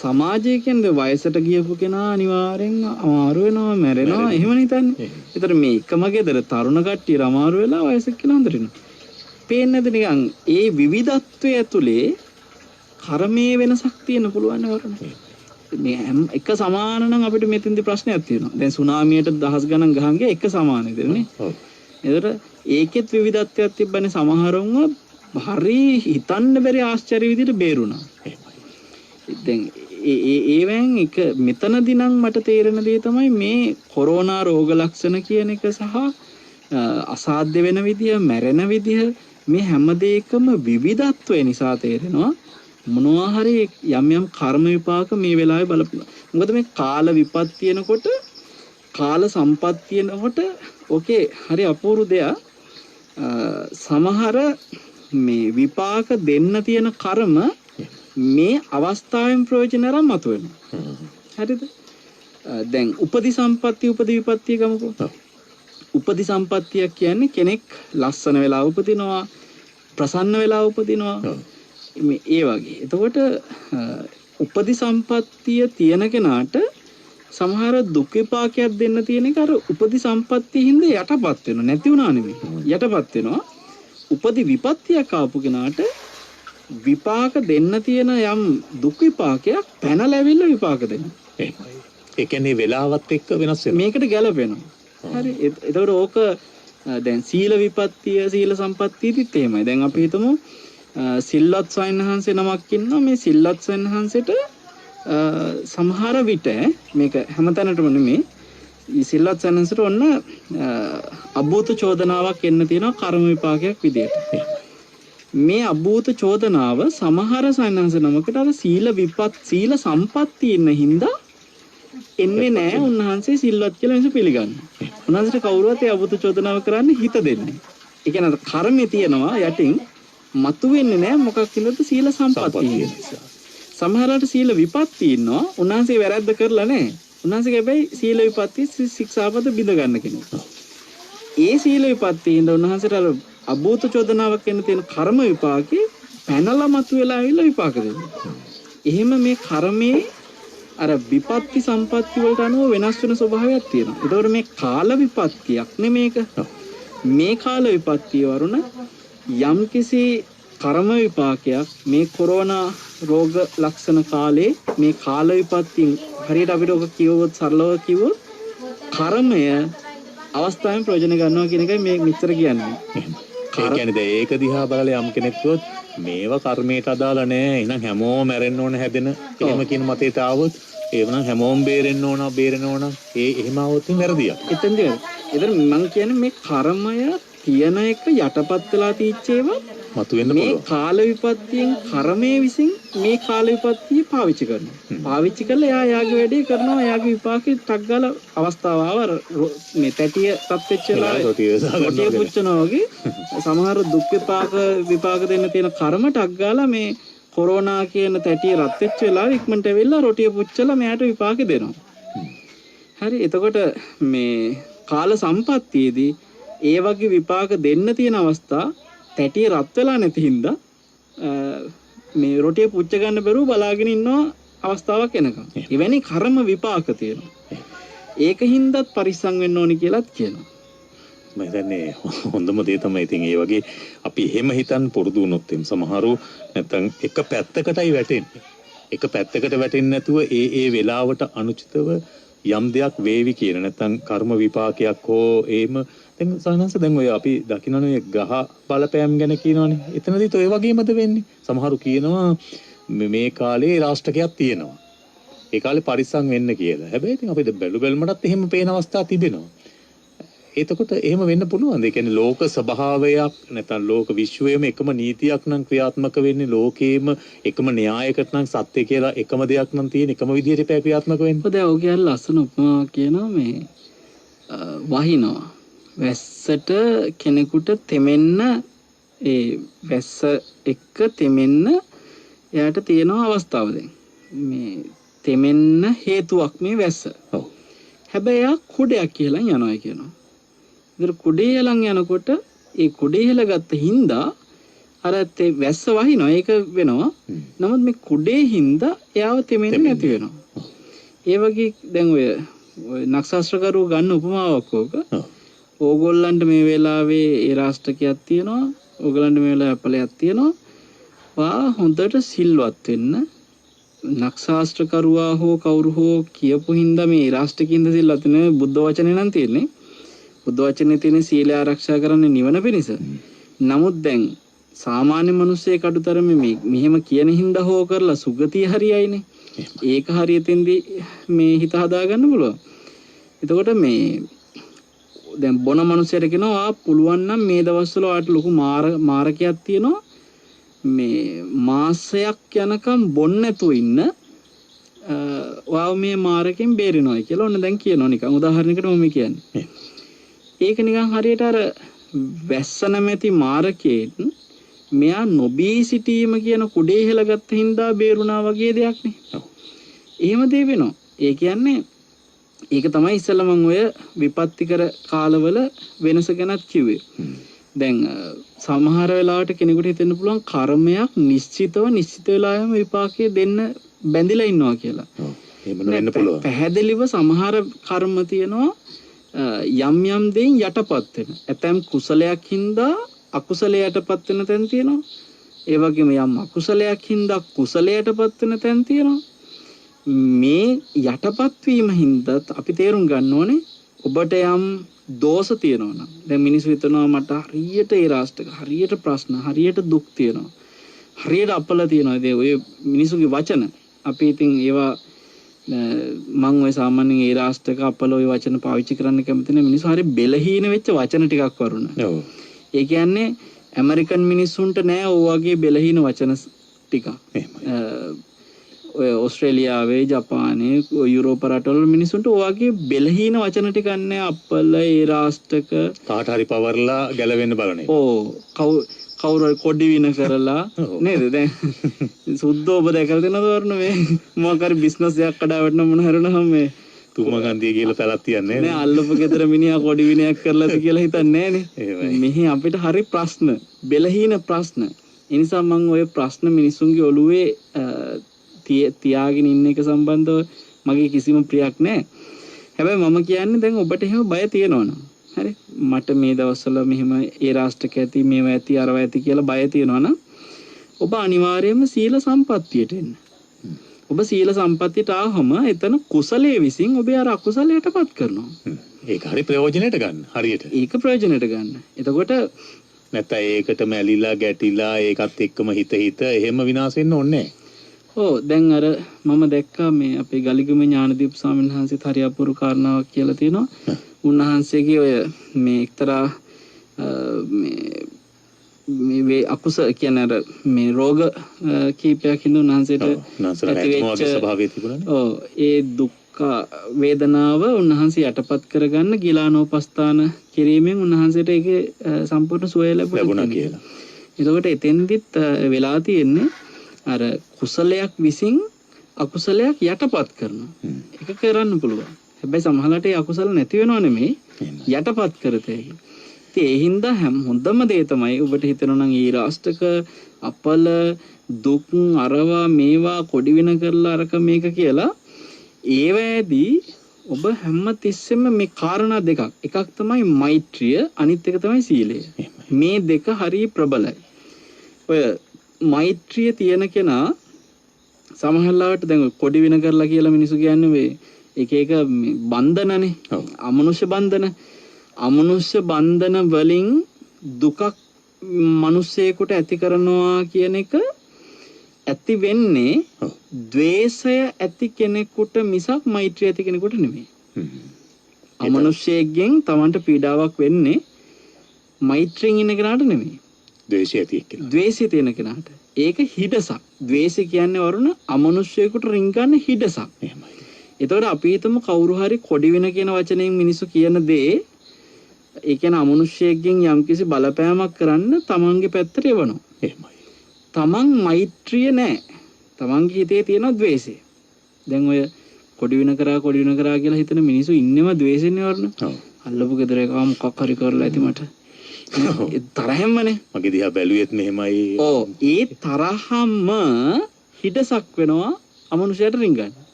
සමාජය කියන්නේ වයසට ගියපු කෙනා අනිවාර්යෙන් අමාරු වෙනවා මැරෙනවා එහෙම නිතන්නේ. ඒතර මේ එකම ගෙදර තරුණ කට්ටිය අමාරු වෙලා වයසක කෙනා හොඳට ඉන්නවා. පේන්නද නිකන් ඒ විවිධත්වයේ ඇතුලේ කර්මයේ වෙනසක් තියෙන්න පුළුවන් වරණ. මේ එක සමාන නම් අපිට මෙතෙන්දි ප්‍රශ්නයක් තියෙනවා. දැන් සුනාමියට දහස් ගණන් ගහන් ගියා එක සමානෙද නේ? ඔව්. ඒතර ඒකෙත් විවිධත්වයක් තිබ්බනේ සමහරවම හරි හිතන්න බැරි ආශ්චර්ය විදිහට බේරුණා. දැන් ඒවෙන් එක මෙතනදී නම් මට තේරෙන දේ තමයි මේ කොරෝනා රෝග ලක්ෂණ කියන එක සහ අසාධ්‍ය වෙන විදිය, මැරෙන විදිය මේ හැම දෙයකම විවිධත්වය නිසා තේරෙනවා මොනවා හරි යම් යම් කර්ම විපාක මේ වෙලාවේ බලපුවා. මොකද මේ කාල විපත් තියෙනකොට කාල සම්පත් තියෙනකොට ඕකේ හරි අපූර්ව දෙයක්. සමහර මේ විපාක දෙන්න තියෙන කර්ම මේ අවස්ථාවෙන් ප්‍රයෝජන අරන් මතුවෙනවා. හරිද? දැන් උපදි සම්පත්තිය උපදි විපත්තිය ගමුකෝ. උපදි සම්පත්තිය කියන්නේ කෙනෙක් ලස්සන වෙලා උපදිනවා, ප්‍රසන්න වෙලා උපදිනවා. මේ ඒ වගේ. එතකොට උපදි සම්පත්තිය තියෙන කෙනාට සමහර දුක් විපාකයක් දෙන්න තියෙන එක අර උපදි සම්පත්තිය හින්දා යටපත් වෙනවා. නැති වුණා නෙමෙයි. යටපත් වෙනවා. උපදි විපත්තියක් ආපු කෙනාට විපාක දෙන්න තියෙන යම් දුක් විපාකයක් පැනලා ඇවිල්ලා විපාක දෙනවා. ඒ කියන්නේ වෙලාවත් එක්ක වෙනස් වෙනවා. මේකට ගැලපෙනවා. හරි. එතකොට ඕක දැන් සීල විපත්තිය, සීල සම්පත්තියදිත් එහෙමයි. දැන් අපි හිතමු සිල්වත් සයන්හන්සේ නමක් ඉන්නවා. මේ සිල්වත් සයන්හන්සේට සමහර විට මේක හැමතැනටම නෙමෙයි. සිල්වත් සයන්හන්සේට ඔන්න අභූත චෝදනාවක් එන්න තියෙනවා කර්ම විපාකයක් විදියට. මේ අභූත චෝදනාව සමහර සයන්හන්ස නමකට අර සීල සම්පත්තිය ඉන්න හින්දා එන්නේ නැහැ. උන්වහන්සේ සිල්වත් කියලා මිනිස්සු පිළිගන්නවා. උන්වහන්සේට කවුරුවත් ඒ අභූත චෝදනාව කරන්න හිත දෙන්නේ. ඒ කියන්නේ කර්මේ තියෙනවා යටින් මතුවෙන්නේ නැහැ. මොකක් හින්දාද? සීල සම්පත්තිය නිසා. සමහරවිට සීල විපත්ති ඉන්නවා. උන්වහන්සේ වැරද්ද කරලා නැහැ. උන්වහන්සේ හැබැයි සීල විපත්ති ශික්ෂාපද බිඳ ගන්න කෙනෙක්. ඒ සීල විපත්ති හින්දා උන්වහන්සේට අර අභූත චෝදනාවක් එන්න තියෙන කර්ම විපාකේ පැනලා මතුවලා ආවිල්ලා විපාක දෙනවා. එහෙම මේ කර්මයේ අර විපත්ති සම්පත්ති වලට අනුව වෙනස් වෙන ස්වභාවයක් තියෙනවා. ඒතකොට මේ කාල විපත්තියක් නෙමේක. මේ කාල විපත්තිය වරුණ යම්කිසි කර්ම විපාකයක් මේ කොරෝනා රෝග ලක්ෂණ කාලේ මේ කාල විපත්තියෙන් හරියට අපිට ඔක කියවොත් සරලව කිව්වොත් කර්මය අවස්ථාවෙන් ප්‍රයෝජන ගන්නවා කියන එකයි මේ මෙච්චර කියන්නේ. ඒ කියන්නේ දැන් ඒක දිහා බලලා යම් කෙනෙක් කිව්වොත් මේවා කර්මයට අදාළ නැහැ. එහෙනම් හැමෝම මැරෙන්න ඕන හැදෙන. එහෙම කියන මතයට ආවොත් ඒවනම් හැමෝම බේරෙන්න ඕන එහෙම આવොත් වැරදියක්. එතෙන්ද මම කියන්නේ මේ කර්මය තියෙන එක යටපත් වෙලා තීච්චේවා මතුවෙන්න මේ කාල විපත්තියෙන් කර්මයේ විසින් මේ කාල විපත්තිය පාවිච්චි කරනවා. පාවිච්චි කරලා එයා යාගේ වැඩේ කරනවා. එයාගේ විපාකේ ටක් ගාලා අවස්ථාව ආව මේ තැටිය රත් වෙච්ච වෙලාවේ රොටිය පුච්චනවා වගේ සමහර දුක් විපාක දෙන්න තියෙන කර්ම ටක් ගාලා මේ කොරෝනා කියන තැටිය රත් වෙච්ච වෙලාවේ ඉක්මනට ඇවිල්ලා රොටිය පුච්චලා මෙයාට විපාකේ දෙනවා. හරි. එතකොට මේ කාල සම්පත්තියේදී ඒ වගේ විපාක දෙන්න තියෙන අවස්ථා තැටිය රත් වෙලා නැති හින්දා මේ රොටිය පුච්ච ගන්න බැරුව බලාගෙන ඉන්නවා අවස්ථාවක් එනකම්. එවැනි කර්ම විපාක තියෙනවා. ඒකින්දත් පරිස්සම් වෙන්න ඕනි කියලාත් කියනවා. මම හිතන්නේ හොඳම දේ තමයි ඉතින් ඒ වගේ අපි එහෙම හිතන් පුරුදු වුණොත් එම් සමහරව නැත්තම් එක පැත්තකටයි වැටෙන්නේ. එක පැත්තකට වැටෙන්නේ නැතුව ඒ වෙලාවට අනුචිතව යම් දෙයක් වේවි කියන නැත්තම් කර්ම විපාකයක් හෝ එහෙම දැන් සාහනස දැන් ඔය අපි දකින්නනේ ග්‍රහ බලපෑම් ගැන කියනවනේ. එතනදිත් ඔය වගේමද වෙන්නේ? සමහරු කියනවා මේ කාලේ රාෂ්ටකයක් තියෙනවා. ඒ කාලේ පරිස්සම් වෙන්න කියලා. හැබැයි ඉතින් අපිට බැලුමටත් එහෙම පේන අවස්ථා තිබෙනවා. එතකොට එහෙම වෙන්න පුළුවන්ද? ඒ කියන්නේ ලෝක ස්වභාවයක් නැත්නම් ලෝක විශ්වයේම එකම නීතියක් නම් ක්‍රියාත්මක වෙන්නේ ලෝකේම එකම න්‍යායකට නම් සත්‍ය කියලා එකම දෙයක් නම් තියෙන එකම විදිහට ක්‍රියාත්මක වෙන්නේ. ඔය දැන් ඔය කියන්නේ ලස්සන උපමාවක් කියනවා මේ වහිනවා. වැස්සට කෙනෙකුට තෙමෙන්න ඒ වැස්ස එක්ක තෙමෙන්න එයාට තියෙන අවස්ථාව දැන් මේ තෙමෙන්න හේතුවක් මේ වැස්ස. ඔව්. හැබැයි එයා කුඩයක් කියලා යනවා කියනවා. ඉතින් කුඩේ යලන් යනකොට ඒ කුඩේ හෙලගත්ත හින්දා අර වැස්ස වහිනවා. ඒක වෙනවා. නමුත් මේ කුඩේ හින්දා එයාව තෙමෙන්නේ නැති වෙනවා. ඒ වගේ දැන් ඔය නක්ෂත්‍රකරු ගන්න උපමාවක් ඕක. ඕගොල්ලන්ට මේ වෙලාවේ ඒ රාෂ්ටකයක් තියෙනවා. ඕගොල්ලන්ට මේ වෙලාවේ අපලයක් තියෙනවා. වා හොඳට සිල්වත් වෙන්න නක්ෂත්‍රකරුවා හෝ කවුරු හෝ කියපු හින්දා මේ රාෂ්ටකින්ද සිල්වත් වෙන බුද්ධ වචනේ නම් තියෙන්නේ. බුද්ධ වචනේ තියෙන සීලය ආරක්ෂා කරන්නේ නිවන පිණිස. නමුත් දැන් සාමාන්‍ය මිනිස්සෙක් අඩුතරමේ මෙහෙම කියන හින්දා හෝ කරලා සුගතිය හරියයිනේ. ඒක හරියටෙන්දී මේ හිත හදා ගන්න පුළුවන්. එතකොට මේ දැන් බොන මිනිස්සුන්ට කියනවා පුළුවන් නම් මේ දවස්වල ඔයාලට ලොකු මාරකයක් තියෙනවා. මේ මාසයක් යනකම් බොන්න නැතුව ඉන්න. ඔයාව මේ මාරකෙන් බේරෙනවා කියලා ඔන්න දැන් කියනවා නිකන් උදාහරණයකට මම කියන්නේ. ඒක නිකන් හරියට අර වැස්ස නැමැති මාරකයෙන් මෙයා නොබී සිටීම කියන කුඩේ හෙලගත්ත හින්දා බේරුණා වගේ දෙයක් නේ. එහෙම දේ වෙනවා. ඒ කියන්නේ ඒක තමයි ඉස්සෙල්ලා මම ඔය විපත්තිකර කාලවල වෙනස ගැනත් කිව්වේ. දැන් සමහර වෙලාවට කෙනෙකුට හිතෙන්න පුළුවන් කර්මයක් නිශ්චිත වෙලාවෙම විපාකයේ දෙන්න බැඳිලා ඉන්නවා කියලා. එහෙම වෙන්න පුළුවන්. පැහැදිලිව සමහර කර්ම තියෙනවා යම් යම් දෙයින් යටපත් වෙන. ඇතැම් කුසලයක් හින්දා අකුසලයට යටපත් වෙන තැන් තියෙනවා. ඒ වගේම යම් අකුසලයක් හින්දා කුසලයට යටපත් වෙන තැන් තියෙනවා. මේ යටපත් වීම හින්දා අපි තේරුම් ගන්න ඕනේ ඔබට යම් දෝෂ තියෙනවා නම් දැන් මිනිස්සු හිතනවා මට හරියට ඒ රාෂ්ටක හරියට ප්‍රශ්න හරියට දුක් තියෙනවා. හරියට අපල තියෙනවා. ඒ ඔය මිනිස්සුගේ වචන අපි ඉතින් ඒවා මම ඔය සාමාන්‍යයෙන් ඒ රාෂ්ටක අපල ඔය වචන පාවිච්චි කරන්න කැමති නැහැ. මිනිස්සු හරිය බෙලහීන වෙච්ච වචන ටිකක් වරුණ. ඔව්. ඒ කියන්නේ ඇමරිකන් මිනිස්සුන්ට නෑ ඔය වගේ බෙලහීන වචන ටිකක්. ඔය ඕස්ට්‍රේලියාවේ ජපානයේ යුරෝප රටවල මිනිස්සුන්ට ඔය වගේ බෙලහීන වචන ටිකක් නෑ. අපල ඒ රාෂ්ටක කාට හරි පවර්ලා ගැලවෙන්න බලන්නේ. කවුරු කොඩි වින කරලා නේද? දැන් සුද්ධෝ ඔබ දැකලා තියෙනවද වරුණ මේ මොකක් හරි බිස්නස් එකක් කඩාවැටෙන මොන හරනහම මේ තුමගන්දිය කියලා පැලක් තියන්නේ නෑ. අල්ලපු ගෙදර මිනිහා කොඩි විනයක් කරලාද කියලා හිතන්නේ නෑනේ. මෙහි අපිට හරි ප්‍රශ්න බෙලහීන ප්‍රශ්න. ඒ නිසා මම ඔය ප්‍රශ්න මිනිසුන්ගේ ඔළුවේ තියාගෙන ඉන්න එක සම්බන්ධව මගේ කිසිම ප්‍රියක් නෑ. හැබැයි මම කියන්නේ දැන් ඔබට එහෙම බය තියෙනවනම් හරි මට මේ දවස්වල මෙහෙම ඒ රාෂ්ට්‍රක ඇති මේවා ඇති අරවා ඇති කියලා බය තියෙනවනම් ඔබ අනිවාර්යයෙන්ම සීල සම්පත්තියට එන්න. ඔබ සීල සම්පත්තියට ආවම එතන කුසලයේ විසින් ඔබ අර අකුසලයටපත් කරනවා. ඒක හරි ප්‍රයෝජනෙට ගන්න. හරියට. ඒක ප්‍රයෝජනෙට ගන්න. එතකොට නැත්නම් ඒකටම ඇලිලා ගැටිලා ඒකත් එක්කම හිත එහෙම විනාශ වෙන්න ඕනේ නැහැ. දැන් අර මම දැක්කා මේ අපේ ගලිගම ඥානදීප ස්වාමීන් වහන්සේත් හරි අපූර්ව කාරණාවක් කියලා තියෙනවා. උන්වහන්සේගේ ඔය මේ එක්තරා මේ අකුසල කියන්නේ අර මේ රෝග කීපයක් හින්දා උන්වහන්සේට ස්වභාවය තිබුණානේ. ඒ දුක්ඛ වේදනාව උන්වහන්සේ යටපත් කරගන්න ගිලානෝපස්ථාන කිරීමෙන් උන්වහන්සේට ඒකේ සම්පූර්ණ සුවය ලැබුණා කියලා. එතකොට එතෙන්දිත් වෙලා තියෙන්නේ අර කුසලයක් විසින් අකුසලයක් යටපත් කරනවා. ඒක කරන්න පුළුවන්. හැබැයි සමහරවිට ඒ අකුසල නැති වෙනව නෙමෙයි යටපත් කරතේ. ඉතින් ඒ හින්දා හොඳම දේ තමයි ඔබට හිතෙනවා නම් ඊ රාෂ්ටක අපල දුක් අරවා මේවා කොඩි වෙන කරලා අරක මේක කියලා ඒවැදී ඔබ හැම තිස්සෙම මේ කාරණා දෙකක්. එකක් තමයි මෛත්‍රිය, අනිත් එක තමයි සීලය. මේ දෙක හරිය ප්‍රබලයි. ඔය මෛත්‍රිය තියෙන කෙනා සමහරවිට දැන් කොඩි වෙන කරලා කියලා මිනිස්සු කියන්නේ මේ එක බන්ධනනේ. අමනුෂ්‍ය බන්ධන. අමනුෂ්‍ය බන්ධන වලින් දුකක් මිනිස්සෙකුට ඇති කරනවා කියන එක ඇති වෙන්නේ ද්වේෂය ඇති කෙනෙකුට මිසක් මෛත්‍රිය ඇති කෙනෙකුට නෙමෙයි. අමනුෂ්‍යයෙන් Tamanට පීඩාවක් වෙන්නේ මෛත්‍රියෙන් ඉන්න කෙනාට නෙමෙයි. ද්වේෂය ඇති කෙනා. ද්වේෂය තියෙන කෙනාට. ඒක හිඩසක්. ද්වේෂය කියන්නේ වරුණ අමනුෂ්‍යයෙකුට රින්ගන්න හිඩසක්. එහෙමයි. එතකොට අපි හිතමු කවුරු හරි කොඩි වෙන කියන වචනයෙන් මිනිස්සු කියන දේ ඒ කියන්නේ අමනුෂ්‍යයෙන් යම්කිසි බලපෑමක් කරන්න තමන්ගේ පැත්තට එවනවා. එහෙමයි. තමන් මෛත්‍රිය නැහැ. තමන්ගේ හිතේ තියෙන ද්වේෂය. දැන් ඔය කොඩි වෙන කරා කියලා හිතන මිනිස්සු ඉන්නේම ද්වේෂෙන්නේ වරන. ඔව්. අල්ලපු ගෙදර එකම මොකක් හරි කරලා ඇති මට. ඒ තරහෙම්මනේ. මගේ දිහා බැලුවෙත් මෙහෙමයි. ඒ තරහම හිඩසක් වෙනවා අමනුෂ්‍යයට රින්ගන්න.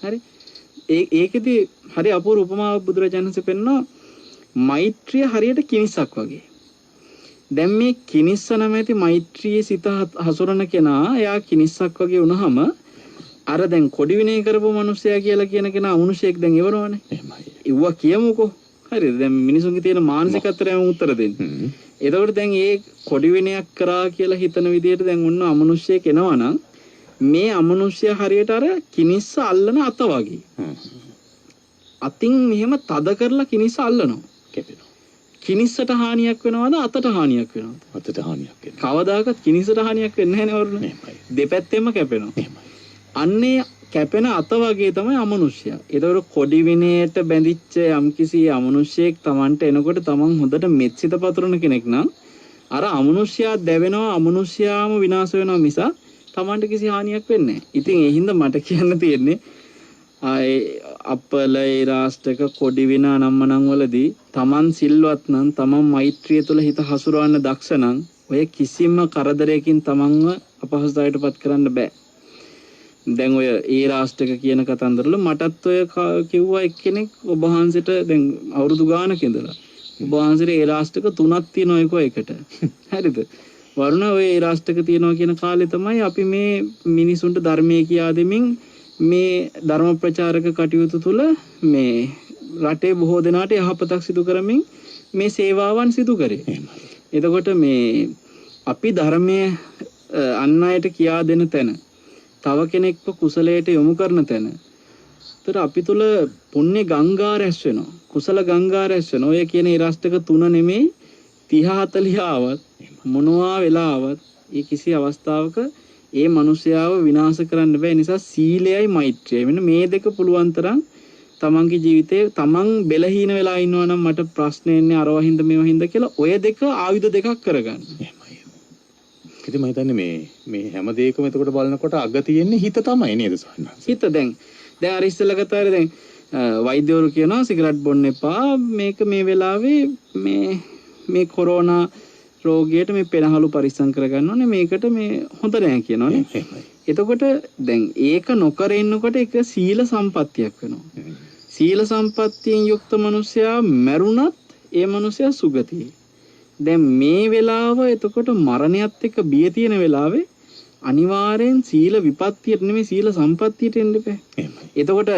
හරි. ඒකෙදි හරි අපූර්ව උපමාවක් බුදුරජාණන් වහන්සේ පෙන්නනවා. මෛත්‍රිය හරියට කිනිස්සක් වගේ. දැන් මේ කිනිස්ස නැමැති මෛත්‍රියේ සිත හසුරන කෙනා එයා කිනිස්සක් වගේ වුණාම අර දැන් කොඩි විනය කරපු මිනිසයා කියලා කියන කෙනා අමනුෂ්‍යයෙක් දැන් ඉවරවනේ. එහෙමයි. ඉව්වා කියමුකෝ. හරිද? දැන් මිනිසුන්ගේ තියෙන මානසිකත්වයට යම උත්තර දෙන්න. එතකොට දැන් ඒ කොඩි විනයක් කරා කියලා හිතන විදිහට දැන් ඔන්න අමනුෂ්‍යයෙක් එනවා නම් මේ අමනුෂ්‍ය හරියට අර කිනිස්ස අල්ලන අත වගේ. අතින් මෙහෙම තද කරලා කිනිස්ස අල්ලනවා. කැපෙනවා. කිනිස්සට හානියක් වෙනවද අතට හානියක් වෙනවද? අතට හානියක් වෙනවා. කවදාකවත් කිනිස්සට හානියක් වෙන්නේ නැහැ නේ වරුණ. දෙපැත්තෙම කැපෙනවා. අන්නේ කැපෙන අත වගේ තමයි අමනුෂ්‍යයා. ඒතකොට කොඩි විනයට බැඳිච්ච යම්කිසි අමනුෂ්‍යයෙක් Tamanට එනකොට Taman හොඳට මෙත්සිත පතුරන කෙනෙක් නම් අර අමනුෂ්‍යයා දැවෙනවා අමනුෂ්‍යයාම විනාශ වෙනවා මිස Tamanට කිසි හානියක් වෙන්නේ නැහැ. ඉතින් ඒ හින්දා මට කියන්න තියෙන්නේ අපල ඒ රාෂ්ටක කොඩි විනා නම්මනම් වලදී Taman සිල්වත් නම් Taman මෛත්‍රිය තුළ හිත හසුරවන්න දක්ෂ නම් ඔය කිසිම කරදරයකින් Tamanව අපහසුතාවයටපත් කරන්න බෑ. දැන් ඔය ඒ රාෂ්ටක කියන කතන්දරවල මටත් ඔය කිව්වා එක්කෙනෙක් ඔබ වහන්සේට දැන් අවුරුදු ගානක ඉඳලා ඔබ වහන්සේට ඒ රාෂ්ටක 3ක් තියෙනවා එක එකට. හරිද? වරුණ ඔය ඒ රාෂ්ටක තියෙනවා කියන කාලේ තමයි අපි මේ මිනිසුන්ට ධර්මයේ කියා දෙමින් මේ ධර්ම ප්‍රචාරක කටයුතු තුළ මේ රටේ බොහෝ දෙනාට යහපතක් සිදු කරමින් මේ සේවාවන් සිදු කරේ. එතකොට මේ අපි ධර්මයේ අන් අයට කියා දෙන තැන තව කෙනෙක්ව කුසලයට යොමු කරන තැන. ඒතර අපි තුල පුණ්‍ය ගංගා රැස් වෙනවා. කුසල ගංගා රැස් වෙනවා. ඔය කියන ඉරාෂ්ටක 3 නෙමෙයි 30 40 ආවත් මොනවා වෙලා ආවත් ඒ කිසි අවස්ථාවක ඒ මිනිස්යාව විනාශ කරන්න බෑ. නිසා සීලයයි මෛත්‍රියයි මෙන්න මේ දෙක පුළුවන් තරම් තමන්ගේ ජීවිතේ තමන් බෙලහීන වෙලා ඉන්නවා නම් මට ප්‍රශ්න එන්නේ අරවා හින්ද මේවා හින්ද කියලා ඔය දෙක ආයුධ දෙකක් කරගන්න. ඉතින් මම හිතන්නේ මේ හැම දෙයකම එතකොට බලනකොට අග තියෙන්නේ හිත තමයි නේද සවන්නස්. හිත දැන් අර ඉස්සෙල්ලා කතාවේ දැන් වෛද්‍යවරු කියනවා සිගරට් බොන්න එපා මේක මේ වෙලාවේ මේ කොරෝනා රෝගියට මේ පෙනහළු පරිස්සම් කරගන්න ඕනේ මේකට මේ හොඳ නැහැ කියනවනේ. එතකොට දැන් ඒක නොකර ඉන්නකොට ඒක සීල සම්පත්තියක් වෙනවා. සීල සම්පත්තියෙන් යුක්ත මිනිසයා මරුණත් ඒ මිනිසයා සුගතියි. දැන් මේ වෙලාව එතකොට මරණයත් එක්ක බිය තියෙන වෙලාවේ අනිවාර්යෙන් සීල විපත්තියට නෙමෙයි සීල සම්පත්තියට එන්න බෑ. එතකොට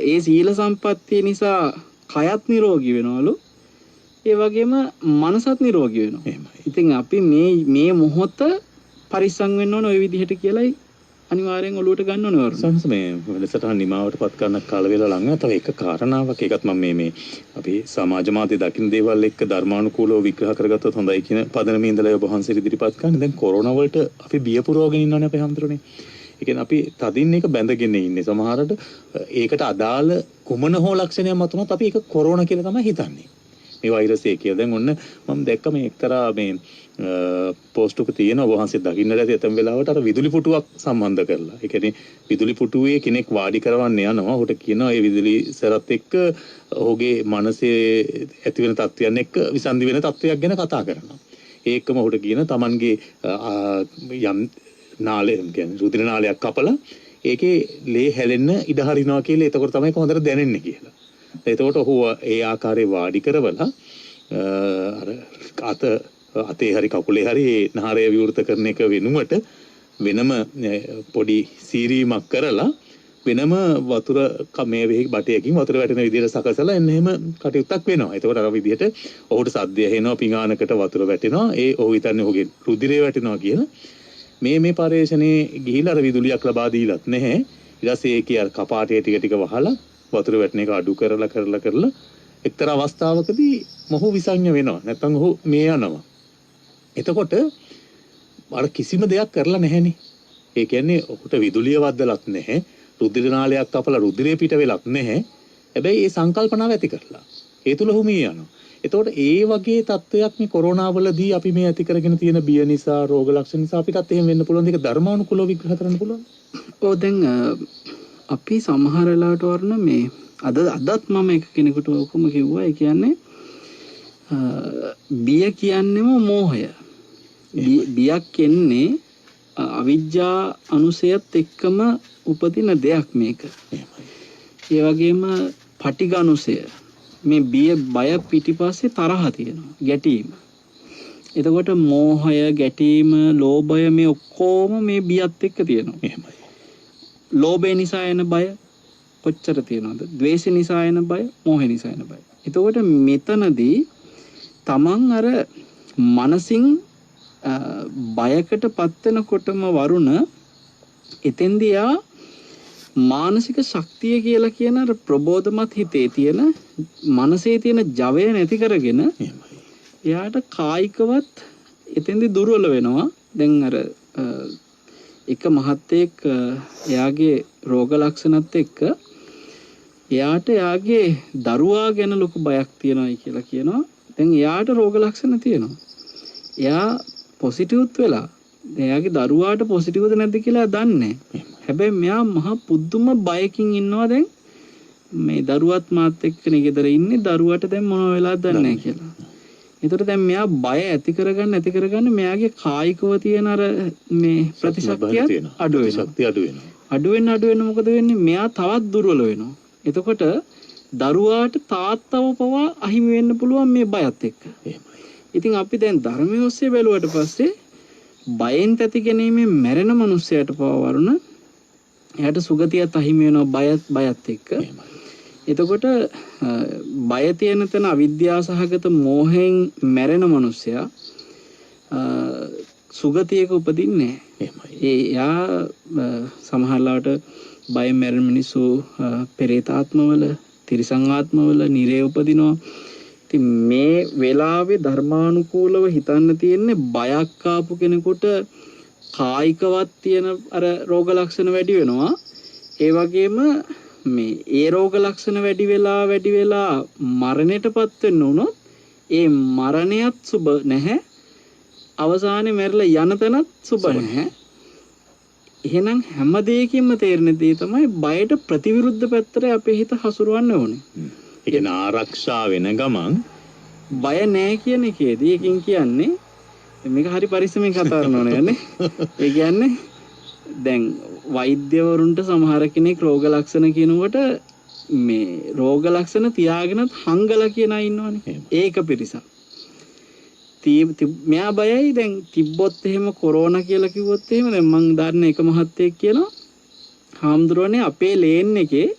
ඒ සීල සම්පත්තිය නිසා කයත් නිරෝගී වෙනවලු. ඒ වගේම මනසත් නිරෝගී වෙනවා. ඉතින් අපි මේ මොහොත පරිස්සම් වෙන්න ඕන ওই විදිහට කියලායි අනිවාර්යෙන් ඔලුවට ගන්න ඕනේ වරුණ. සංස මේ වැඩසටහන නිමාවටපත් කරන කාල වේලාව ලඟ තව එක කාරණාවක් ඒකත් මම මේ අපි සමාජ මාධ්‍ය දකින්න දේවල් එක්ක ධර්මානුකූලව විග්‍රහ කරගත්තොත් හොඳයි කියන පදනමේ ඉඳලා ඔබ වහන්සේ ඉදිරිපත් කරන්නේ. දැන් කොරෝනා වලට අපි බිය පුරවගෙන ඉන්නවනේ අපේ හැමදෙරෝනේ. ඒ කියන්නේ අපි තදින් එක බැඳගෙන ඉන්නේ. සමහරට ඒකට අදාළ කුමන හෝ ලක්ෂණයක් මතුනොත් අපි ඒක කොරෝනා කියලා තමයි හිතන්නේ. මේ වෛරසය කියලා. දැන් ඔන්න මම දැක්ක මේ එක්තරා මේ පෝස්ට් එක තියෙන ඔබ වහන්සේ දකින්න ඇති ඇතම් වෙලාවට අර විදුලි පුටුවක් සම්බන්ධ කරලා. ඒ කියන්නේ විදුලි පුටුවේ කෙනෙක් වාඩි කරවන්න යනවා. ඔහුට කියනවා ඒ විදුලි සරත් එක්ක ඔහුගේ මනසේ ඇති වෙන තත්ත්වයන් එක්ක විසන්දි වෙන තත්ත්වයක් ගැන කතා කරනවා. ඒකම ඔහුට කියන Tamanගේ යම් නාලය කියන්නේ රුධිර නාලයක් කපලා ඒකේ ලේ හැලෙන්න ඉඩ හරිනවා කියලා එතකොට තමයි හොඳට දැනෙන්නේ කියලා. එතකොට ඔහු ඒ ආකාරයේ වාඩි කරවලා අර අතේ හරි කකුලේ හරි නහරය විවෘත කරන එක වෙනුවට වෙනම පොඩි සීරීමක් කරලා වෙනම වතුර මේ වෙහි බටයකින් වතුර වැටෙන විදිහට සකසලා එන්න එහෙම කටයුත්තක් වෙනවා. එතකොට අර විදිහට ඔහුට සද්දය ඇහෙනවා පිඟානකට වතුර වැටෙනවා. ඔහු හිතන්නේ ඔහුගේ රුධිරය වැටෙනවා කියලා. මේ පරිශ්‍රණේ ගිහිලා අර විදුලියක් ලබා දීලත් නැහැ. ඊට පස්සේ ඒකේ අර කපාටේ ටික ටික වහලා වතුර වැටෙන එක අඩු කරලා එක්තරා අවස්ථාවකදී මොහු විසඤ්ඤ වෙනවා. නැත්නම් ඔහු මේ යනවා. එතකොට අර කිසිම දෙයක් කරලා නැහෙනේ. ඒ කියන්නේ ඔහුට විදුලිය වද්දලත් නැහැ. රුධිර නාලයක් කපලා රුධිරය පිට වෙලත් නැහැ. හැබැයි ඒ සංකල්පනාව ඇති කරලා. ඒ තුල ඔහු මේ යනවා. එතකොට ඒ වගේ තත්ත්වයක් මේ කොරෝනා වලදී අපි මේ ඇති කරගෙන තියෙන බිය නිසා රෝග ලක්ෂණ නිසා අපිටත් එහෙම වෙන්න පුළුවන්. ඒක ධර්මානුකූලව විග්‍රහ කරන්න පුළුවන්. ඔව් දැන් අපි සමහර වෙලාවට වර්ණ මේ අදත් මම එක කෙනෙකුට ඔකම කිව්වා. ඒ කියන්නේ බිය කියන්නේම මෝහය. බියක් එන්නේ අවිජ්ජා අනුසයත් එක්කම උපදින දෙයක් මේක. ඒ වගේම පටිඝ අනුසය. මේ බය පිටිපස්සේ තරහ තියෙනවා. ගැටීම. එතකොට මෝහය, ගැටීම, ලෝභය මේ ඔක්කොම මේ බියත් එක්ක තියෙනවා. ලෝභය නිසා එන බය, කොච්චර තියෙනවද? ද්වේෂ නිසා එන බය, මෝහ නිසා එන බය. එතකොට මෙතනදී තමන් අර මනසින් බයකට පත් වෙනකොටම වරුණ එතෙන්දී යා මානසික ශක්තිය කියලා කියන අර ප්‍රබෝධමත් හිතේ තියෙන මනසේ තියෙන ජවය නැති කරගෙන එයාට කායිකවත් එතෙන්දී දුර්වල වෙනවා. දැන් අර එක මහත්තයෙක් එයාගේ රෝග ලක්ෂණත් එක්ක එයාට එයාගේ දරුවා ගැන ලොකු බයක් තියෙනවායි කියලා කියනවා. දැන් එයාට රෝග ලක්ෂණ තියෙනවා. එයා පොසිටිව්ත් වෙලා එයාගේ දරුවාට පොසිටිව්ද නැද්ද කියලා දන්නේ නැහැ. හැබැයි මෙයා මහා පුදුම බයකින් ඉන්නවා දැන් මේ දරුවත් මාත් එක්ක ගෙදර ඉන්නේ දරුවට දැන් මොනව වෙලාද දන්නේ නැහැ කියලා. ඒතර දැන් මෙයා බය ඇති කරගන්න මෙයාගේ කායිකව තියෙන අර මේ ප්‍රතිශක්තිය අඩු වෙනවා. අඩු වෙන මොකද වෙන්නේ? මෙයා තවත් දුර්වල වෙනවා. එතකොට දරුවාට තාත්තව පවා අහිමි වෙන්න පුළුවන් මේ බයත් එක්ක. ඉතින් අපි දැන් ධර්මයේ ඔස්සේ බැලුවට පස්සේ බයෙන් තැති ගැනීමෙන් මැරෙන මිනිස්සයාට පවා වරුණ එයාට සුගතියත් අහිමි වෙනවා බයත් එක්ක. එතකොට බය තියෙන තැන අවිද්‍යාව සහගත මෝහයෙන් මැරෙන මිනිස්සයා සුගතියක උපදින්නේ නැහැ. එයා සමහරවිට බයෙන් මැරෙන මිනිස්සු පෙරේත ආත්මවල, තිරිසන් ආත්මවල නිරේ උපදිනවා. ඉතින් මේ වෙලාවේ ධර්මානුකූලව හිතන්න තියෙන්නේ බයක් ආපු කෙනෙකුට කායිකවත් තියෙන අර රෝග ලක්ෂණ වැඩි වෙනවා. ඒ වගේම මේ ඒ රෝග ලක්ෂණ වැඩි වෙලා මරණයටපත් වෙන්න උනොත් ඒ මරණයත් සුබ නැහැ. අවසානයේ මැරිලා යන තැනත් සුබ නැහැ. එහෙනම් හැම දෙයකින්ම තේරෙන දේ තමයි බයට ප්‍රතිවිරුද්ධ පැත්තට අපේ හිත හසුරවන්න ඕනේ. ඒ කියන්නේ ආරක්ෂා වෙන ගමන් බය නැහැ කියන එකේදී එකකින් කියන්නේ මේක හරි පරිස්සමෙන් කතා කරනවා නේ. ඒ කියන්නේ දැන් වෛද්‍යවරුන්ට සමහර කෙනෙක් රෝග ලක්ෂණ කියනකොට මේ රෝග ලක්ෂණ තියාගෙනත් හංගලා කියන අය ඉන්නවනේ. ඒක පිරිසක්. මෙයා බයයි දැන් තිබ්බොත් එහෙම කොරෝනා කියලා කිව්වොත් එහෙම දැන් මං දන්න එක මහත්තයෙක් කියනවා හාමුදුරනේ අපේ ලේන් එකේ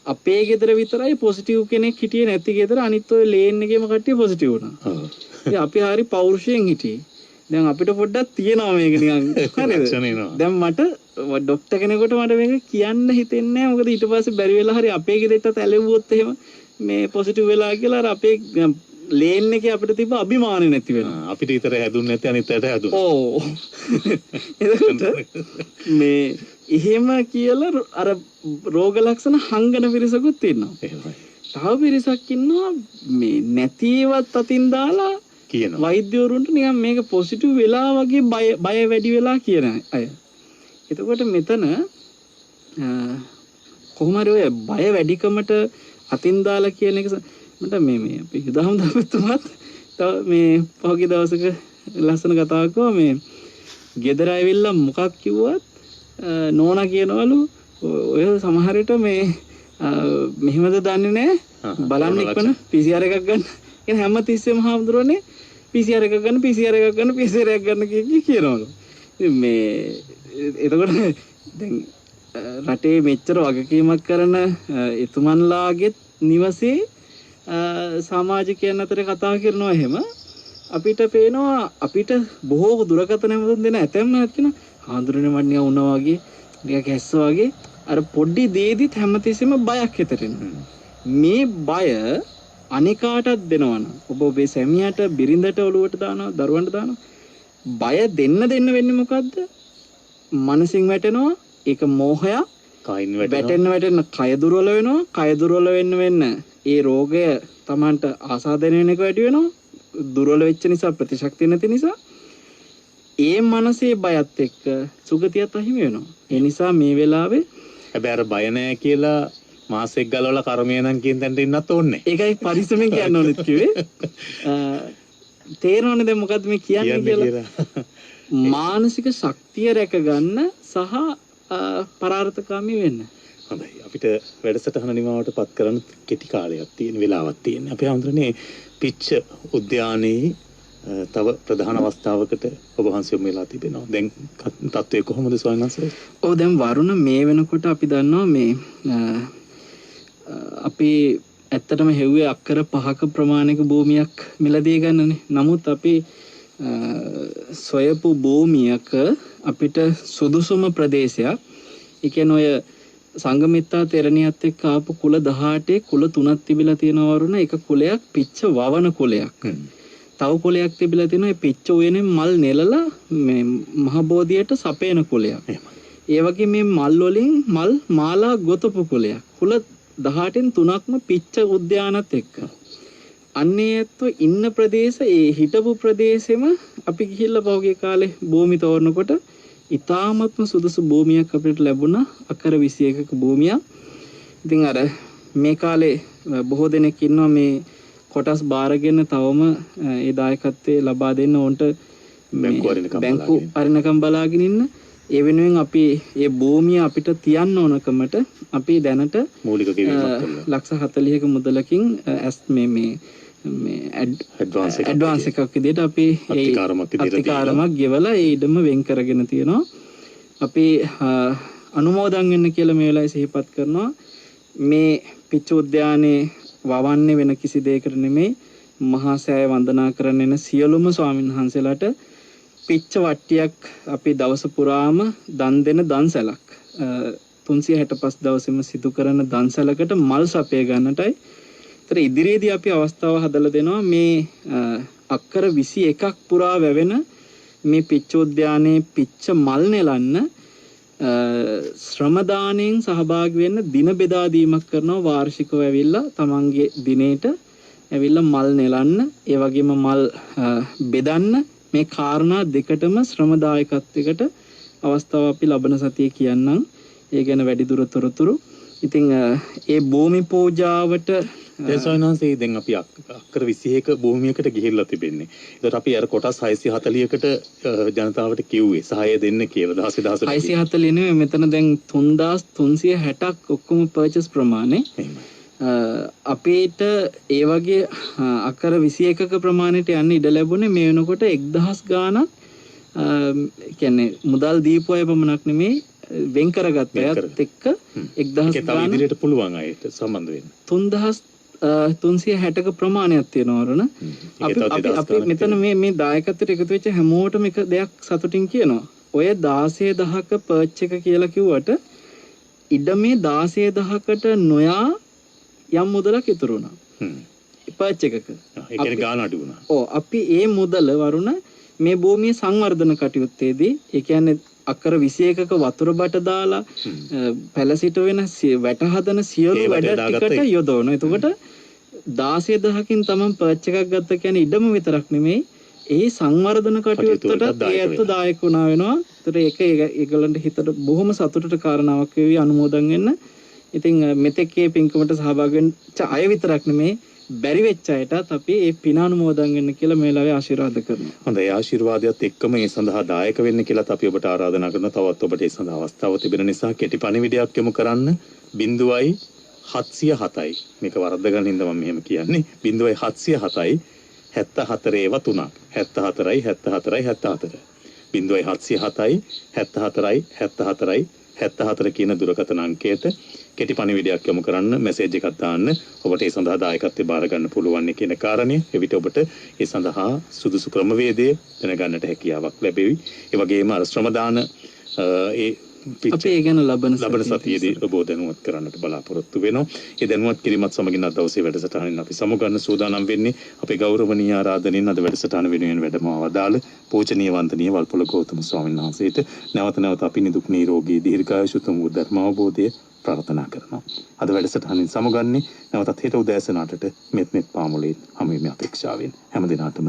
අපේ ගෙදර විතරයි පොසිටිව් කෙනෙක් හිටියේ නැති ගෙදර අනිත් ඔය ලේන් එකේම කට්ටිය පොසිටිව් වුණා. ඉතින් අපි හරි පෞරුෂයෙන් හිටියේ. දැන් අපිට පොඩ්ඩක් තියෙනවා මේක නිකන් හරිද? දැන් මට ડોක්ටර් කෙනෙකුට මට මේක කියන්න හිතෙන්නේ නැහැ. මොකද ඊට පස්සේ බැරි වෙලා හරි අපේ ගෙදරට ඇලෙව්වොත් එහෙම මේ පොසිටිව් වෙලා කියලා අර අපේ ලේන් එකේ අපිට තිබ්බ අභිමානෙ නැති වෙනවා. අපිට විතර හැදුන්නේ නැති අනිත් අයට හැදුනා. ඕ. මේ එහෙම කියලා අර රෝග ලක්ෂණ හංගන පිරිසකුත් ඉන්නවා. තව පිරිසක් ඉන්නවා මේ නැතිවත් අතින් දාලා කියනවා. වෛද්‍යවරුන්ට නිකන් මේක පොසිටිව් වෙලා වගේ බය වැඩි වෙලා කියන අය. එතකොට මෙතන කොහොම හරි ඔය බය වැඩිකමට අතින් දාලා කියන එක මට මේ අපි යුදහම් දාපතුමත් තව මේ පහුගිය දවසක ලස්සන කතාවක් මේ ගෙදර ඇවිල්ලා මොකක් කිව්වත් නෝනා කියනවලු ඔය සමහර විට මේ මෙහෙමද දන්නේ නැහැ බලන්න ඉක්මන PCR එකක් ගන්න. කියන හැම තිස්සෙම හාමුදුරනේ PCR එකක් ගන්න කියනවලු. මේ එතකොට දැන් රටේ මෙච්චර වගකීමක් කරන එතුමන්ලාගෙත් නිවසේ සමාජිකයන් අතර කතා කරනවා එහෙම අපිට පේනවා අපිට බොහෝ දුරකථන හැමදෙම දෙන ඇතැම්ම කියන හාමුදුරනේ මට නිකන් වුණා වගේ නිකන් කැස්ස වගේ අර පොඩි දේදිත් හැමතිස්සෙම බයක් හිතෙනවා. මේ බය අනිකාටත් දෙනවනම් ඔබ ඔබේ සැමියාට බිරිඳට ඔලුවට දානවා දරුවන්ට දානවා බය දෙන්න වෙන්නේ මොකද්ද? මනසින් වැටෙනවා ඒක මෝහයක්. කයින් වැටෙන්න කය දුර්වල වෙනවා. කය දුර්වල වෙන්න ඒ රෝගය Tamanට ආසාදනය වෙන එක වැඩි වෙනවා. දුර්වල වෙච්ච නිසා ප්‍රතිශක්තිය නැති නිසා ඒ මනසේ බයත් එක්ක සුගතියත් අහිමි වෙනවා. ඒ නිසා මේ වෙලාවේ හැබැයි අර බය නැහැ කියලා මාසෙක් ගලවලා කර්මය නම් කියන තැනට ඉන්නත් ඕනේ. ඒකයි පරිස්සමෙන් කියන්න ඕනෙත් කිව්වේ. තේරෙනවනේ දැන් මොකද්ද මේ කියන්නේ කියලා. මානසික ශක්තිය රැකගන්න සහ පරාර්ථකාමී වෙන්න. හොඳයි. අපිට වැඩසටහන නිමාවට පත් කරන්න කෙටි කාලයක් තියෙන වෙලාවක් තියෙනවා. අපි හඳුනන්නේ පිච්ච උද්‍යානයේ තව ප්‍රධාන අවස්ථාවකට ඔබ වහන්සේ මෙලා තිබෙනවා. දැන් තත්ත්වය කොහොමද ස්වාමීන් වහන්සේ? දැන් වරුණ මේ වෙනකොට අපි දන්නවා මේ අපි ඇත්තටම හෙව්වේ අක්කර 5ක ප්‍රමාණයක භූමියක් මිලදී ගන්නනේ. නමුත් අපි සොයපු භූමියක අපිට සුදුසුම ප්‍රදේශයක්. ඒ කියන්නේ ඔය සංගමිත්තා තෙරණියත් එක්ක ආපු කුල 18 කුල 3ක් තිබිලා තියෙනවා වරුණ. එක කුලයක් පිච්ච වවන කුලයක්. තව කුලයක් තිබිලා තියෙනවා ඒ පිච්ච උයනේ මල් නෙලලා මේ මහ බෝධියට සපේන කුලයක්. ඒ වගේ මේ මල් වලින් මල් මාලා ගොතපු කුලයක්. කුල 18න් 3ක්ම පිච්ච උද්‍යානත් එක්ක. අන්නේ ඇත්තෝ ඉන්න ප්‍රදේශ ඒ හිටපු ප්‍රදේශෙම අපි ගිහිල්ලා පහුගිය කාලේ භූමි තෝරනකොට ඉතාමත්ම සුදුසු භූමියක් අපිට ලැබුණා. අකර 21ක භූමියක්. ඉතින් අර මේ කාලේ බොහෝ දෙනෙක් ඉන්නවා මේ කොටස් බාරගෙන තවම ඒ දායකත්වයේ ලබා දෙන්න ඕන්ට බැංකු අරිනකම් බලාගෙන ඉන්න. ඒ වෙනුවෙන් අපි මේ භූමිය අපිට තියන්න ඕනකමට අපි දැනට මූලික ගෙවීමක් කරනවා. ලක්ෂ 40ක මුදලකින් මේ ඇඩ්වාන්ස් එකක් විදිහට අපි අත්තිකාරමක් ගෙවලා ඒ ඉඩම වෙන් කරගෙන තියෙනවා. අපි අනුමෝදන් වෙන්න කියලා මේ වෙලාවේ සිහිපත් කරනවා. මේ පිච්ච උද්‍යානයේ වවන්නේ වෙන කිසි දෙයකට නෙමෙයි. මහා සෑය වන්දනා කරන්න එන සියලුම ස්වාමීන් වහන්සේලාට පිච්ච වට්ටියක් අපි දවස පුරාම දන් දෙන දන්සැලක් 365 දවසෙම සිදු කරන දන්සැලකට මල් සපය ගන්නටයි. ඒතර ඉදිරියේදී අපි අවස්ථාව හදලා දෙනවා මේ අක්කර 21ක් පුරා වැවෙන මේ පිච්ච උද්‍යානයේ පිච්ච මල් නෙලන්න ශ්‍රම දාණයෙන් සහභාගී වෙන්න දින බෙදා දීමක් කරනවා. වාර්ෂිකව ඇවිල්ලා තමන්ගේ දිනේට ඇවිල්ලා මල් නෙලන්න, ඒ වගේම මල් බෙදන්න, මේ කාරණා දෙකටම ශ්‍රම දායකත්වයකට අවස්ථාව අපි ලබන සතියේ කියන්නම්. ඒ ගැන වැඩිදුර තොරතුරු. ඉතින් ඒ භූමි පූජාවට දේශායනාංශයේ දැන් අපි අක්කර 21ක භූමියකට ගිහිල්ලා තිබෙන්නේ. ඒකට අපි අර කොටස් 640කට ජනතාවට කිව්වේ සහාය දෙන්න කියලා. 640 නෙවෙයි මෙතන දැන් 3360ක් ඔක්කොම පර්චේස් ප්‍රමාණය. අපිට ඒ වගේ අක්කර 21ක ප්‍රමාණයට යන්න ඉඩ ලැබුණේ මේ වෙනකොට 1000 ගාණක්. කියන්නේ මුදල් දීපු අය පමණක් නෙමෙයි වෙන් කරගත්ත අයත් එක්ක 1000 ගාණක් ඉදිරියට පුළුවන් අයට සම්බන්ධ වෙන්න. 3360ක ප්‍රමාණයක් තියෙනවා වරණ. අපි මෙතන මේ දායකත්වයට එකතු වෙච්ච හැමෝටම එක දෙයක් සතුටින් කියනවා. ඔය 16000ක පර්ච් එක කියලා කිව්වට ඉඩ මේ 16000කට නොයා යම් මුදලක් ඉතුරු වුණා. පර්ච් එකක. ඒ කියන්නේ ගාණ අඩු වුණා. ඔව් අපි මේ මුදල වරුණ මේ භූමිය සංවර්ධන කටයුත්තේදී ඒ කියන්නේ අක්කර 21ක වතුර බට දාලා පැලසිට වෙන වැට හදන සියලු වැඩ ටිකට යොදවනවා. එතකොට 16000කින් තමයි පර්ච් එකක් ගත්ත කියන්නේ ඉඩම විතරක් නෙමෙයි ඒ සංවර්ධන කටයුත්තට ඒත් දායක වුණා වෙනවා. ඒතර ඒක ඒගොල්ලන්ට හිතට බොහොම සතුටට කාරණාවක් වෙවි අනුමෝදන් වෙන්න. ඉතින් මෙතෙක්ේ පින්කමට සහභාගී වෙච්ච අය විතරක් නෙමෙයි බැරි වෙච්ච අයටත් අපි ඒ පින අනුමෝදන් වෙන්න කියලා මේ වෙලාවේ ආශිර්වාද කරනවා. හොඳයි ආශිර්වාදයත් එක්කම ඒ සඳහා දායක වෙන්න කියලාත් අපි ඔබට ආරාධනා කරනවා. තවත් ඔබට ඒ සඳහා අවස්ථාව තිබෙන නිසා කෙටි පණිවිඩයක් යොමු කරන්න 0707යි. මේක වරද්ද ගන්න හින්දා මම මෙහෙම කියන්නේ 0707යි 74 ඒවා 3ක් 74යි 74යි 74 0707යි 74යි 74යි 74 කියන දුරකථන අංකයට කෙටි පණිවිඩයක් යොමු කරන්න මැසේජ් එකක් දාන්න. ඔබට ඒ සඳහා දායකත්වය බාර ගන්න පුළුවන් කියන කාරණය. එවිට ඔබට ඒ සඳහා සුදුසු ක්‍රමවේදය දැනගන්නට හැකියාවක් ලැබෙවි. ඒ වගේම අර ශ්‍රම දාන ඒ අපි ඒ ගැන ලබන සතියේදී ඔබ දැනුවත් කරන්නට බලාපොරොත්තු වෙනවා. ඒ දැනුවත් කිරීමත් සමගින් අද දවසේ වැඩසටහනින් අපි සමුගන්න සූදානම් වෙන්නේ අපේ ගෞරවනීය ආරාධනෙන් අද වැඩසටහන වෙනුවෙන් වැඩම වදාළ පූජනීය වන්දනීය වල්පොල ගෞතම ස්වාමීන් වහන්සේට නැවත නැවත අපි නිදුක් නිරෝගී දීර්ඝායුෂ උතුම් ධර්ම අවබෝධය ප්‍රාර්ථනා කරනවා. අද වැඩසටහනින් සමුගන්නේ නැවතත් හෙට උදෑසන 8ට මෙත් පාමුලේ හැම අපේක්ෂාවෙන් හැම දිනාටම